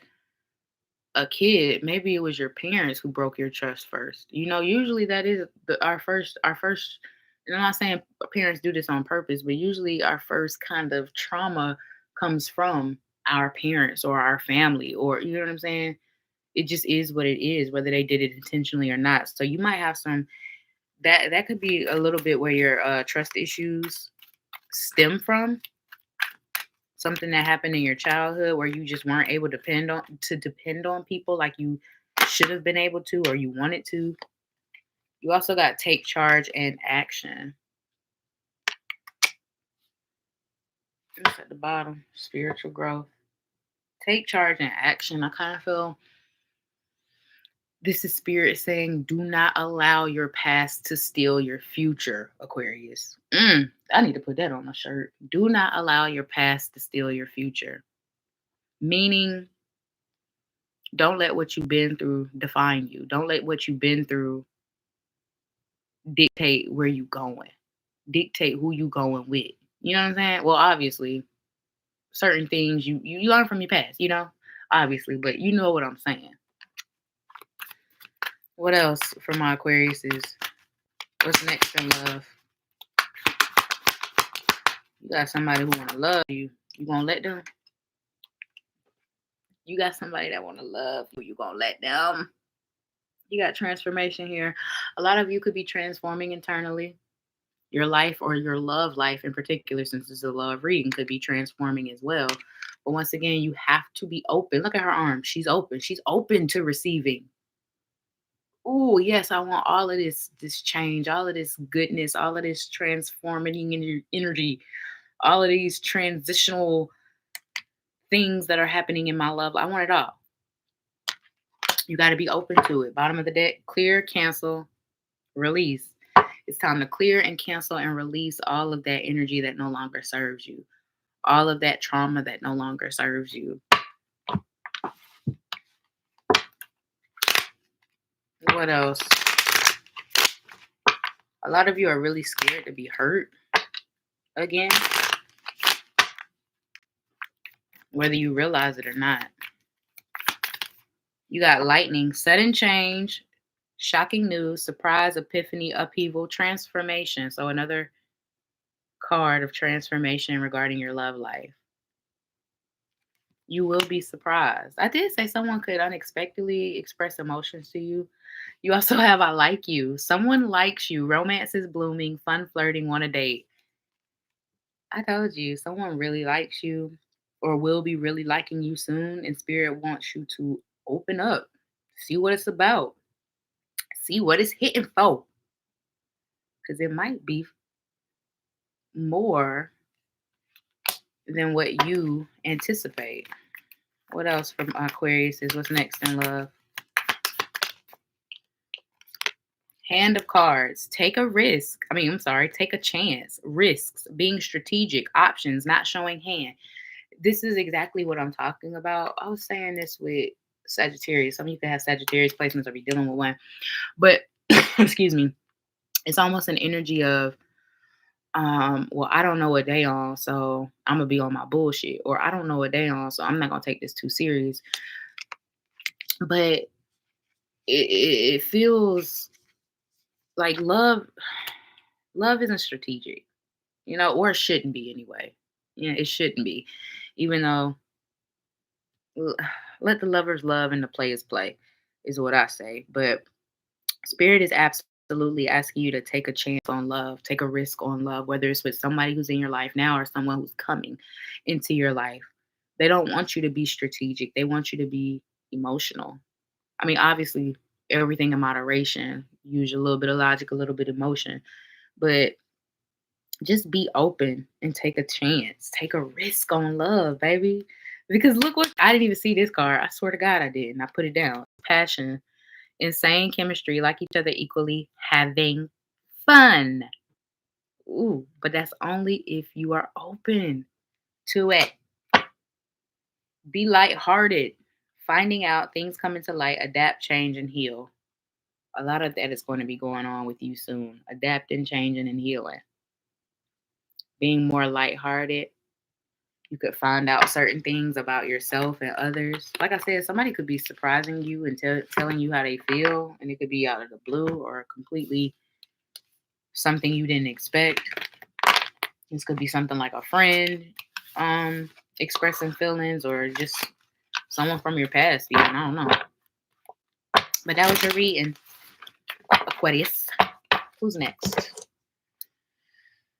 a kid. Maybe it was your parents who broke your trust first. You know, usually that is our first and I'm not saying parents do this on purpose, but usually our first kind of trauma comes from our parents or our family, or you know what I'm saying? It just is what it is, whether they did it intentionally or not. So you might have some that could be a little bit where your trust issues stem from something that happened in your childhood where you just weren't able to depend on people like you should have been able to or you wanted to. You also got take charge and action. It's at the bottom. Spiritual growth. Take charge and action. I kind of feel this is spirit saying, do not allow your past to steal your future, Aquarius. I need to put that on a shirt. Do not allow your past to steal your future. Meaning, don't let what you've been through define you. Don't let what you've been through dictate where you going. Dictate who you going with. You know what I'm saying? Well, obviously, certain things you learn from your past, you know? Obviously, but you know what I'm saying. What else for my Aquarius is what's next in love? You got somebody who wanna love you. You gonna let them? You got somebody that wanna love you. You gonna let them? You got transformation here. A lot of you could be transforming internally. Your life or your love life in particular, since it's a love reading, could be transforming as well. But once again, you have to be open. Look at her arm. She's open. She's open to receiving. Oh, yes, I want all of this change, all of this goodness, all of this transforming energy, all of these transitional things that are happening in my love. I want it all. You got to be open to it. Bottom of the deck, clear, cancel, release. It's time to clear and cancel and release all of that energy that no longer serves you, all of that trauma that no longer serves you. What else? A lot of you are really scared to be hurt again, whether you realize it or not. You got lightning, sudden change, shocking news, surprise, epiphany, upheaval, transformation. So another card of transformation regarding your love life. You will be surprised. I did say someone could unexpectedly express emotions to you. You also have I like you. Someone likes you. Romance is blooming, fun flirting, want to date. I told you, someone really likes you or will be really liking you soon, and spirit wants you to open up, see what it's about, see what it's hitting for. Because it might be more than what you anticipate. What else from Aquarius is what's next in love? Hand of cards. Take a risk. Take a chance. Risks, being strategic, options, not showing hand. This is exactly what I'm talking about. I was saying this with Sagittarius. Some of you could have Sagittarius placements or be dealing with one. But excuse me, it's almost an energy of well, I don't know what they on, so I'm gonna be on my bullshit. Or I don't know what they on, so I'm not gonna take this too serious. But it feels like love isn't strategic, or it shouldn't be anyway. It shouldn't be. Even though let the lovers love and the players play is what I say. But spirit is absolutely asking you to take a chance on love, take a risk on love, whether it's with somebody who's in your life now or someone who's coming into your life. They don't want you to be strategic. They want you to be emotional. Obviously, everything in moderation. Use a little bit of logic, a little bit of emotion, but just be open and take a chance. Take a risk on love, baby. Because look what I didn't even see this card. I swear to God I didn't. I put it down. Passion, insane chemistry, like each other equally, having fun. Ooh, but that's only if you are open to it. Be lighthearted. Finding out things coming to light, adapt, change, and heal. A lot of that is going to be going on with you soon. Adapting, changing, and healing. Being more lighthearted. You could find out certain things about yourself and others. Like I said, somebody could be surprising you and telling you how they feel, and it could be out of the blue or completely something you didn't expect. This could be something like a friend expressing feelings, or just someone from your past, even. I don't know. But that was your reading, Aquarius. Who's next?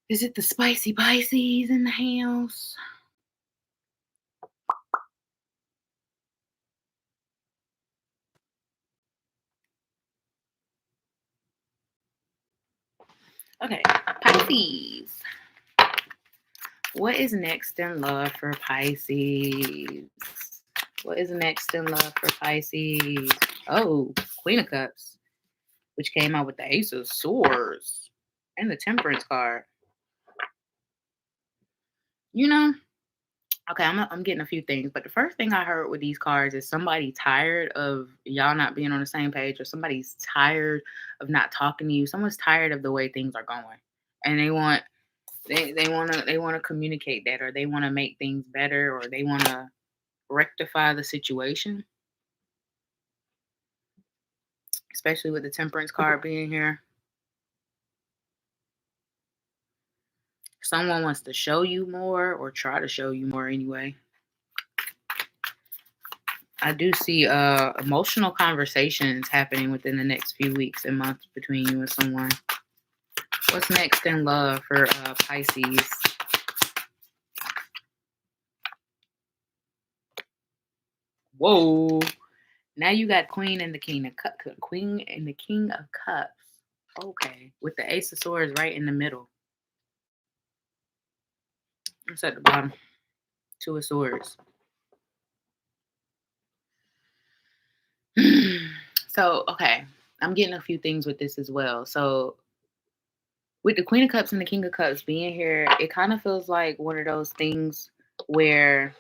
Is it the spicy Pisces in the house? Okay, Pisces. What is next in love for Pisces? What is next in love for Pisces? Oh, Queen of Cups, which came out with the Ace of Swords and the Temperance card. Okay, I'm getting a few things, but the first thing I heard with these cards is somebody tired of y'all not being on the same page, or somebody's tired of not talking to you. Someone's tired of the way things are going, and they want to communicate that, or they want to make things better, or they want to rectify the situation, especially with the Temperance card being here. Someone wants to show you more, or try to show you more anyway. I do see emotional conversations happening within the next few weeks and months between you and someone. What's next in love for Pisces? Whoa. Now you got Queen and the King of Cups. Queen and the King of Cups. Okay. With the Ace of Swords right in the middle. It's at the bottom. Two of Swords. So, okay. I'm getting a few things with this as well. So, with the Queen of Cups and the King of Cups being here, it kind of feels like one of those things where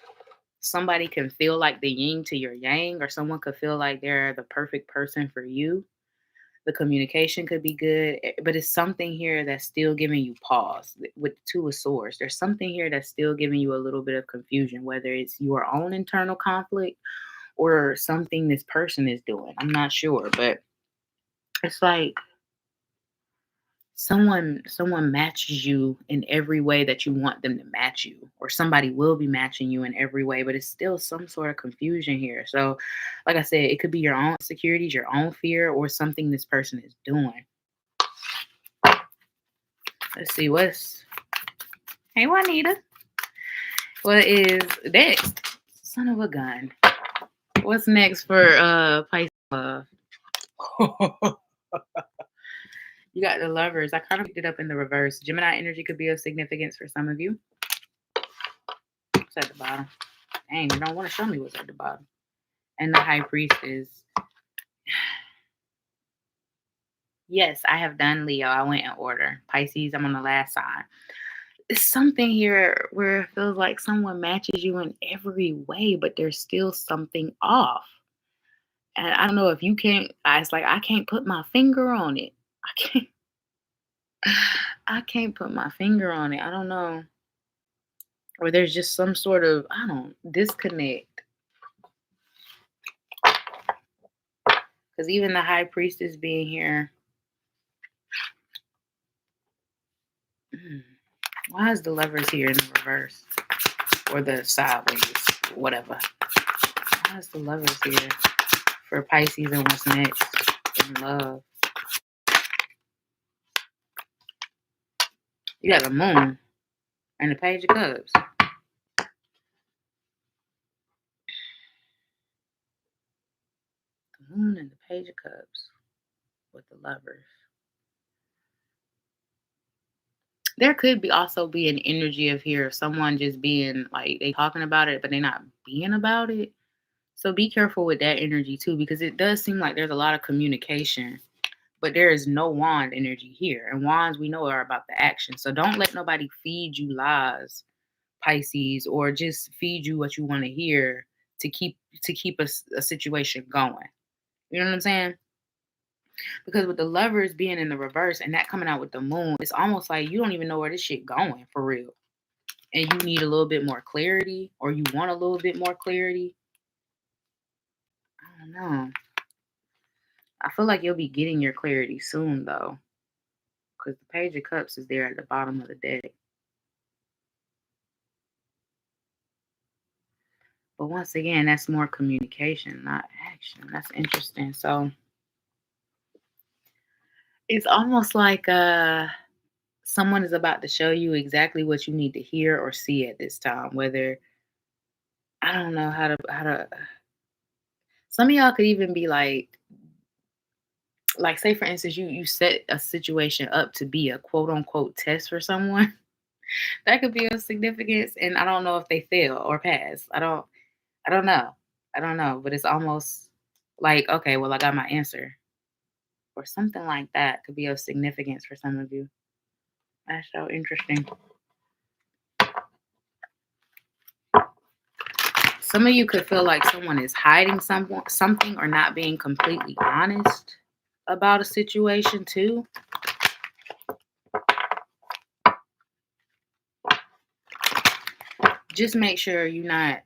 somebody can feel like the yin to your yang, or someone could feel like they're the perfect person for you. The communication could be good, but it's something here that's still giving you pause. With the Two of Swords, there's something here that's still giving you a little bit of confusion, whether it's your own internal conflict or something this person is doing. I'm not sure, but it's like someone matches you in every way that you want them to match you, or somebody will be matching you in every way, but it's still some sort of confusion here. So like I said, it could be your own insecurities, your own fear, or something this person is doing. Let's see what's hey Juanita, what is next? Son of a gun. What's next for Pisces love? You got the Lovers. I kind of picked it up in the reverse. Gemini energy could be of significance for some of you. It's at the bottom. Dang, you don't want to show me what's at the bottom. And the High Priestess. Yes, I have done Leo. I went in order. Pisces, I'm on the last sign. It's something here where it feels like someone matches you in every way, but there's still something off. And I don't know if you can't, it's like I can't put my finger on it. I can't put my finger on it. I don't know. Or there's just some sort of, disconnect. Because even the High Priestess being here. Why is the Lovers here in the reverse? Or the sideways, whatever. Why is the Lovers here for Pisces and what's next in love? You got the Moon and the Page of Cups. The Moon and the Page of Cups with the Lovers. There could also be an energy of here of someone just being like they talking about it, but they're not being about it. So be careful with that energy too, because it does seem like there's a lot of communication, but there is no wand energy here. And wands, we know, are about the action. So don't let nobody feed you lies, Pisces, or just feed you what you want to hear to keep a situation going. You know what I'm saying? Because with the Lovers being in the reverse and that coming out with the Moon, it's almost like you don't even know where this shit going for real. And you need a little bit more clarity, or you want a little bit more clarity. I don't know. I feel like you'll be getting your clarity soon, though, because the Page of Cups is there at the bottom of the deck. But once again, that's more communication, not action. That's interesting. So it's almost like someone is about to show you exactly what you need to hear or see at this time. Whether, I don't know how to. Some of y'all could even be like say for instance, you set a situation up to be a quote unquote test for someone. That could be of significance, and I don't know if they fail or pass. I don't know. I don't know, but it's almost like, okay, well, I got my answer. Or something like that could be of significance for some of you. That's so interesting. Some of you could feel like someone is hiding something or not being completely honest about a situation too. Just make sure you're not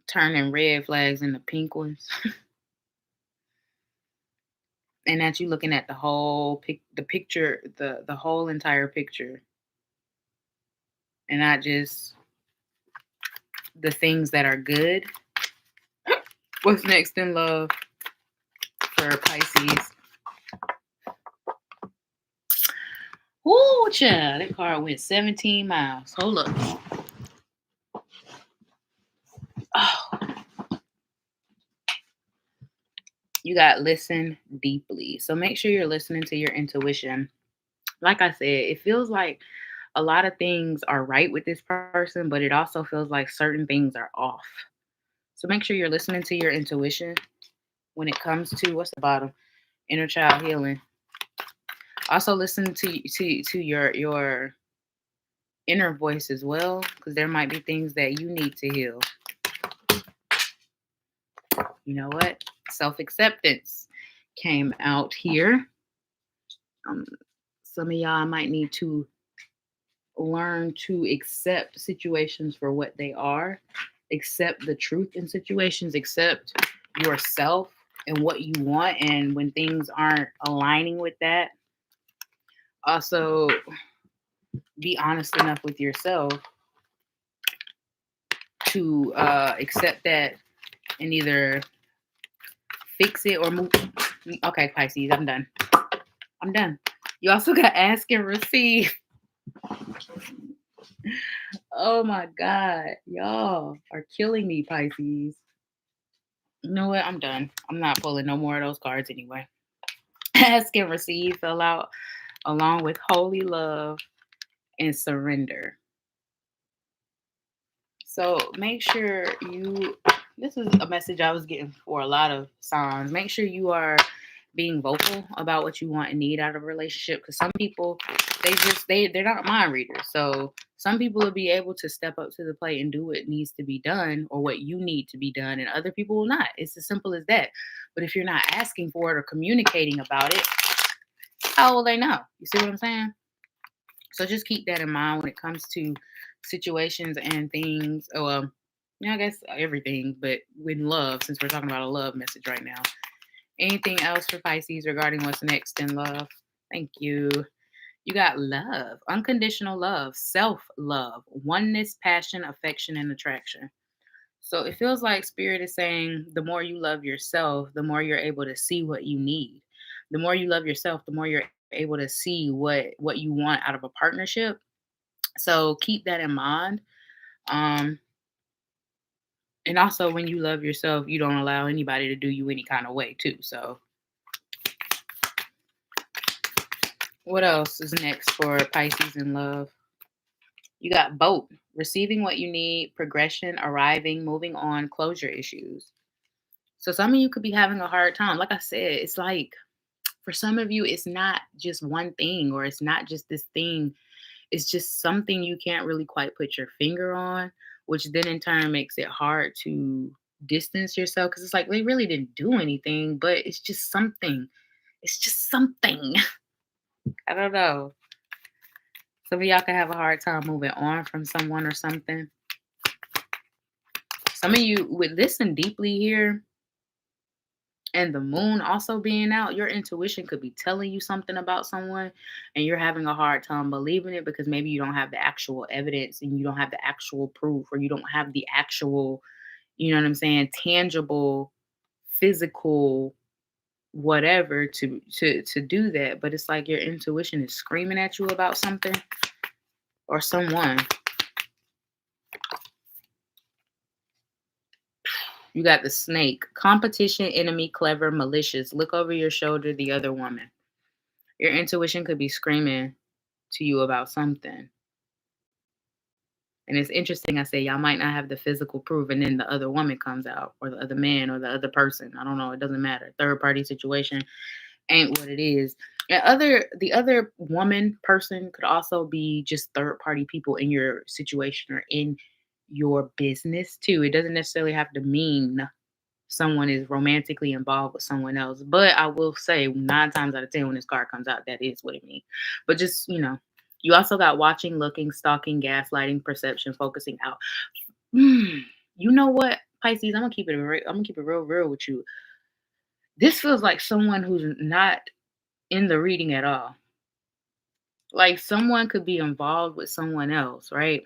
turning red flags into pink ones. And that you're looking at the whole picture, the whole entire picture. And not just the things that are good. What's next in love for Pisces? Ooh, child, that car went 17 miles. Hold up. Oh. You got listen deeply. So make sure you're listening to your intuition. Like I said, it feels like a lot of things are right with this person, but it also feels like certain things are off. So make sure you're listening to your intuition when it comes to what's the bottom? Inner child healing. Also listen to your inner voice as well, because there might be things that you need to heal. You know what? Self-acceptance. came out here. Some of y'all might need to learn to accept situations for what they are, accept the truth in situations, accept yourself and what you want. And when things aren't aligning with that, also be honest enough with yourself to accept that and either fix it or move. Okay, Pisces, I'm done. I'm done. You also got ask and receive. Oh my God. Y'all are killing me, Pisces. You know what? I'm done. I'm not pulling no more of those cards anyway. Ask and receive fell out along with holy love and surrender. So make sure this is a message I was getting for a lot of signs. Make sure you are being vocal about what you want and need out of a relationship, because some people, they're not mind readers. So some people will be able to step up to the plate and do what needs to be done or what you need to be done, and other people will not. It's as simple as that. But if you're not asking for it or communicating about it, how will they know? You see what I'm saying? So just keep that in mind when it comes to situations and things. Oh, well, yeah, I guess everything, but with love, since we're talking about a love message right now. Anything else for Pisces regarding what's next in love? Thank you. You got love, unconditional love, self-love, oneness, passion, affection, and attraction. So it feels like Spirit is saying the more you love yourself, the more you're able to see what you need. The more you love yourself, the more you're able to see what you want out of a partnership. So keep that in mind. Um, and also when you love yourself, you don't allow anybody to do you any kind of way too. So what else is next for Pisces in love? You got both, receiving what you need, progression, arriving, moving on, closure issues. So some of you could be having a hard time. Like I said, it's like for some of you, it's not just one thing or it's not just this thing. It's just something you can't really quite put your finger on, which then in turn makes it hard to distance yourself because it's like they really didn't do anything, but it's just something. It's just something. I don't know. Some of y'all can have a hard time moving on from someone or something. Some of you would listen deeply here. And the moon also being out, your intuition could be telling you something about someone and you're having a hard time believing it because maybe you don't have the actual evidence and you don't have the actual proof, or you don't have the actual, you know what I'm saying, tangible, physical whatever to do that. But it's like your intuition is screaming at you about something or someone. You got the snake, competition, enemy, clever, malicious. Look over your shoulder, the other woman. Your intuition could be screaming to you about something. And it's interesting, I say y'all might not have the physical proof, and then the other woman comes out, or the other man, or the other person. I don't know. It doesn't matter. Third party situation ain't what it is. And the other woman person could also be just third party people in your situation or in your business too. It doesn't necessarily have to mean someone is romantically involved with someone else. But I will say 9 times out of 10 when this card comes out, that is what it means. But just, you also got watching, looking, stalking, gaslighting, perception, focusing out. You know what, Pisces? I'm gonna keep it real with you. This feels like someone who's not in the reading at all. Like someone could be involved with someone else, right?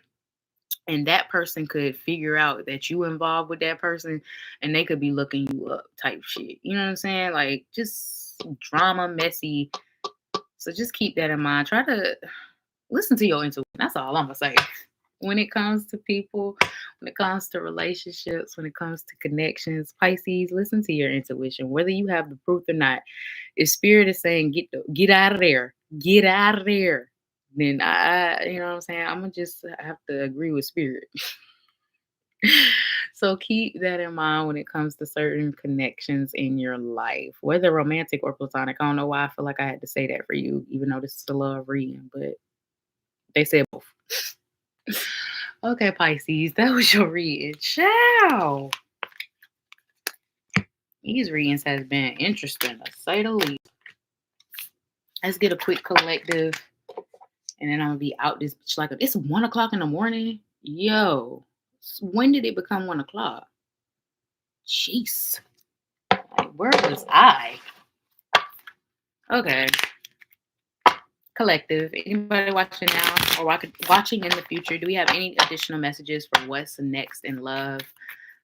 And that person could figure out that you involved with that person and they could be looking you up type shit. You know what I'm saying? Like just drama, messy. So just keep that in mind. Try to listen to your intuition. That's all I'm gonna say. When it comes to people, when it comes to relationships, when it comes to connections, Pisces, listen to your intuition. Whether you have the proof or not, if Spirit is saying get out of there, get out of there, then I you know what I'm saying, I'm gonna just have to agree with Spirit. So keep that in mind when it comes to certain connections in your life, whether romantic or platonic. I don't know why I feel like I had to say that for you, even though this is a love reading, but they said both. Okay, Pisces, that was your reading. Ciao. These readings has been interesting, to say the least. Let's get a quick collective, and then I'm gonna be out this bitch like it's 1 o'clock in the morning. Yo, when did it become 1 o'clock? Jeez, like, where was I? Okay, collective. Anybody watching now or watching in the future? Do we have any additional messages for what's next in love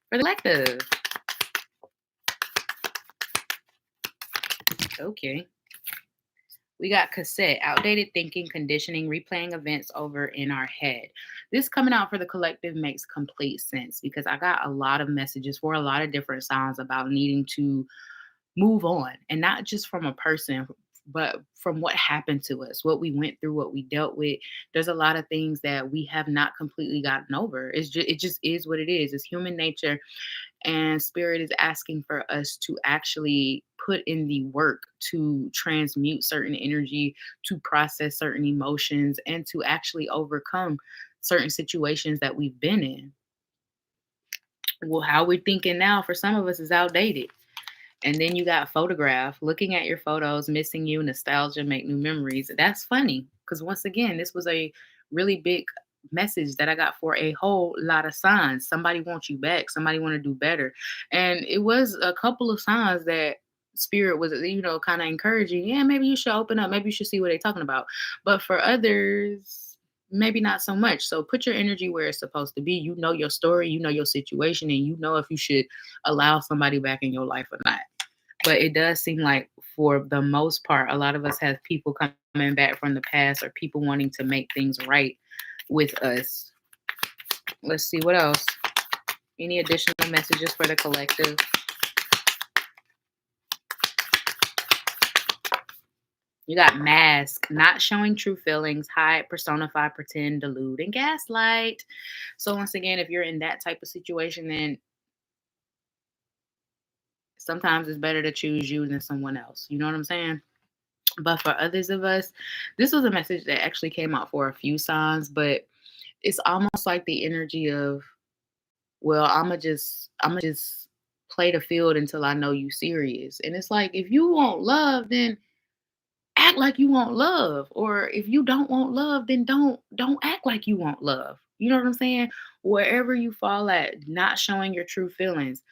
for the collective? Okay. We got cassette, outdated thinking, conditioning, replaying events over in our head. This coming out for the collective makes complete sense because I got a lot of messages for a lot of different signs about needing to move on, and not just from a person, but from what happened to us, what we went through, what we dealt with. There's a lot of things that we have not completely gotten over. It just is what it is. It's human nature, and spirit is asking for us to actually put in the work to transmute certain energy, to process certain emotions, and to actually overcome certain situations that we've been in. Well, how we're thinking now for some of us is outdated. And then you got photograph, looking at your photos, missing you, nostalgia, make new memories. That's funny because once again, this was a really big message that I got for a whole lot of signs. Somebody wants you back. Somebody want to do better. And it was a couple of signs that spirit was, kind of encouraging. Yeah, maybe you should open up. Maybe you should see what they're talking about. But for others, maybe not so much. So put your energy where it's supposed to be. You know your story, you know your situation, and you know if you should allow somebody back in your life or not. But it does seem like for the most part, a lot of us have people coming back from the past or people wanting to make things right with us. Let's see what else. Any additional messages for the collective? You got mask, not showing true feelings, hide, personify, pretend, delude, and gaslight. So once again, if you're in that type of situation, then sometimes it's better to choose you than someone else. You know what I'm saying? But for others of us, this was a message that actually came out for a few signs, but it's almost like the energy of, well, I'ma just play the field until I know you serious. And it's like if you want love, then act like you want love. Or if you don't want love, then don't act like you want love. You know what I'm saying? Wherever you fall at, not showing your true feelings,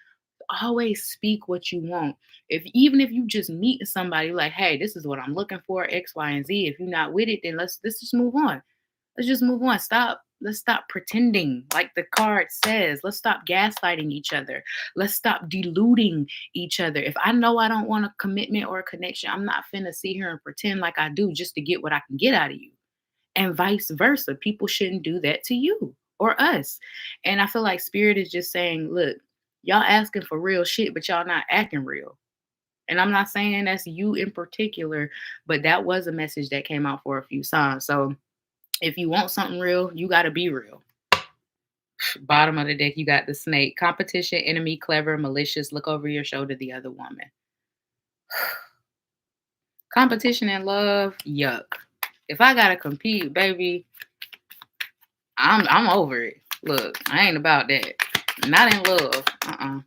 always speak what you want. If even if you just meet somebody like, hey, this is what I'm looking for, X, Y, and Z. If you're not with it, then let's just move on. Let's just move on. Let's stop pretending like the card says. Let's stop gaslighting each other. Let's stop deluding each other. If I know I don't want a commitment or a connection, I'm not finna sit here and pretend like I do just to get what I can get out of you. And vice versa. People shouldn't do that to you or us. And I feel like spirit is just saying, look, y'all asking for real shit, but y'all not acting real. And I'm not saying that's you in particular, but that was a message that came out for a few signs. So if you want something real, you got to be real. Bottom of the deck, you got the snake. Competition, enemy, clever, malicious. Look over your shoulder, the other woman. Competition and love, yuck. If I gotta compete, baby, I'm over it. Look, I ain't about that. Not in love.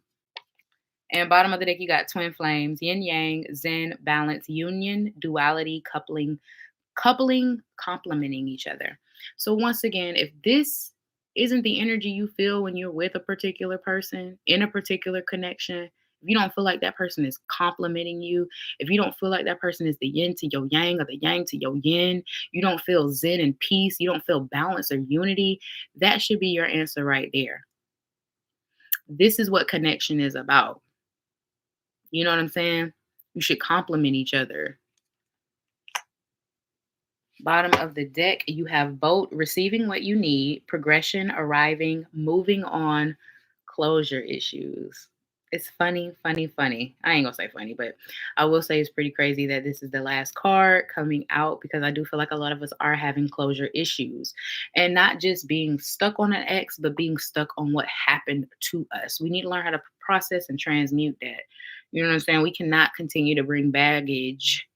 And bottom of the deck, you got twin flames, yin yang, zen, balance, union, duality, coupling, complementing each other. So once again, if this isn't the energy you feel when you're with a particular person in a particular connection, if you don't feel like that person is complimenting you, if you don't feel like that person is the yin to your yang or the yang to your yin, you don't feel zen and peace, you don't feel balance or unity, that should be your answer right there. This is what connection is about. You know what I'm saying? You should complement each other. Bottom of the deck, you have boat, receiving what you need, progression, arriving, moving on, closure issues. It's funny, funny, funny. I ain't gonna say funny, but I will say it's pretty crazy that this is the last card coming out because I do feel like a lot of us are having closure issues and not just being stuck on an ex, but being stuck on what happened to us. We need to learn how to process and transmute that. You know what I'm saying? We cannot continue to bring baggage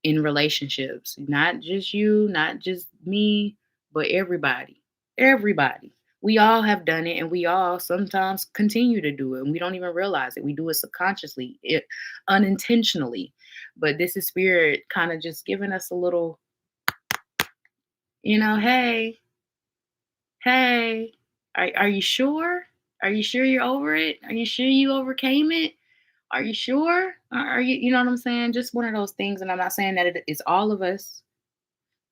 in relationships. Not just you, not just me, but everybody. Everybody. We all have done it, and we all sometimes continue to do it, and we don't even realize it. We do it subconsciously, unintentionally. But this is spirit kind of just giving us a little, hey, hey, are you sure? Are you sure you're over it? Are you sure you overcame it? Are you sure? Are you, you know what I'm saying? Just one of those things. And I'm not saying that it's all of us,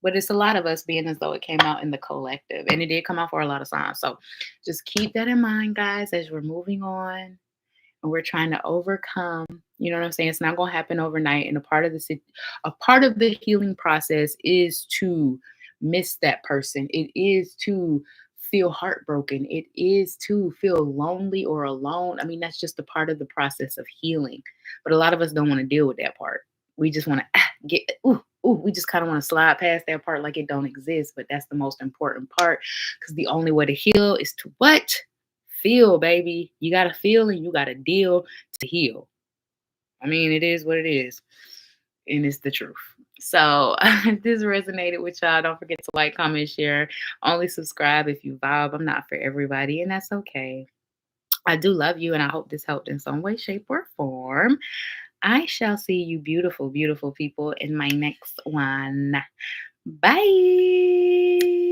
but it's a lot of us, being as though it came out in the collective. And it did come out for a lot of signs. So just keep that in mind, guys, as we're moving on and we're trying to overcome. You know what I'm saying? It's not going to happen overnight. And a part of the healing process is to miss that person. It is to feel heartbroken. It is to feel lonely or alone. I mean, that's just a part of the process of healing. But a lot of us don't want to deal with that part. We just want to get, we just kind of want to slide past that part like it don't exist. But that's the most important part, because the only way to heal is to what? Feel, baby. You got to feel and you got to deal to heal. I mean, it is what it is, and it's the truth. So, if this resonated with y'all, don't forget to like, comment, share. Only subscribe if you vibe. I'm not for everybody, and that's okay. I do love you, and I hope this helped in some way, shape, or form. I shall see you, beautiful, beautiful people, in my next one. Bye.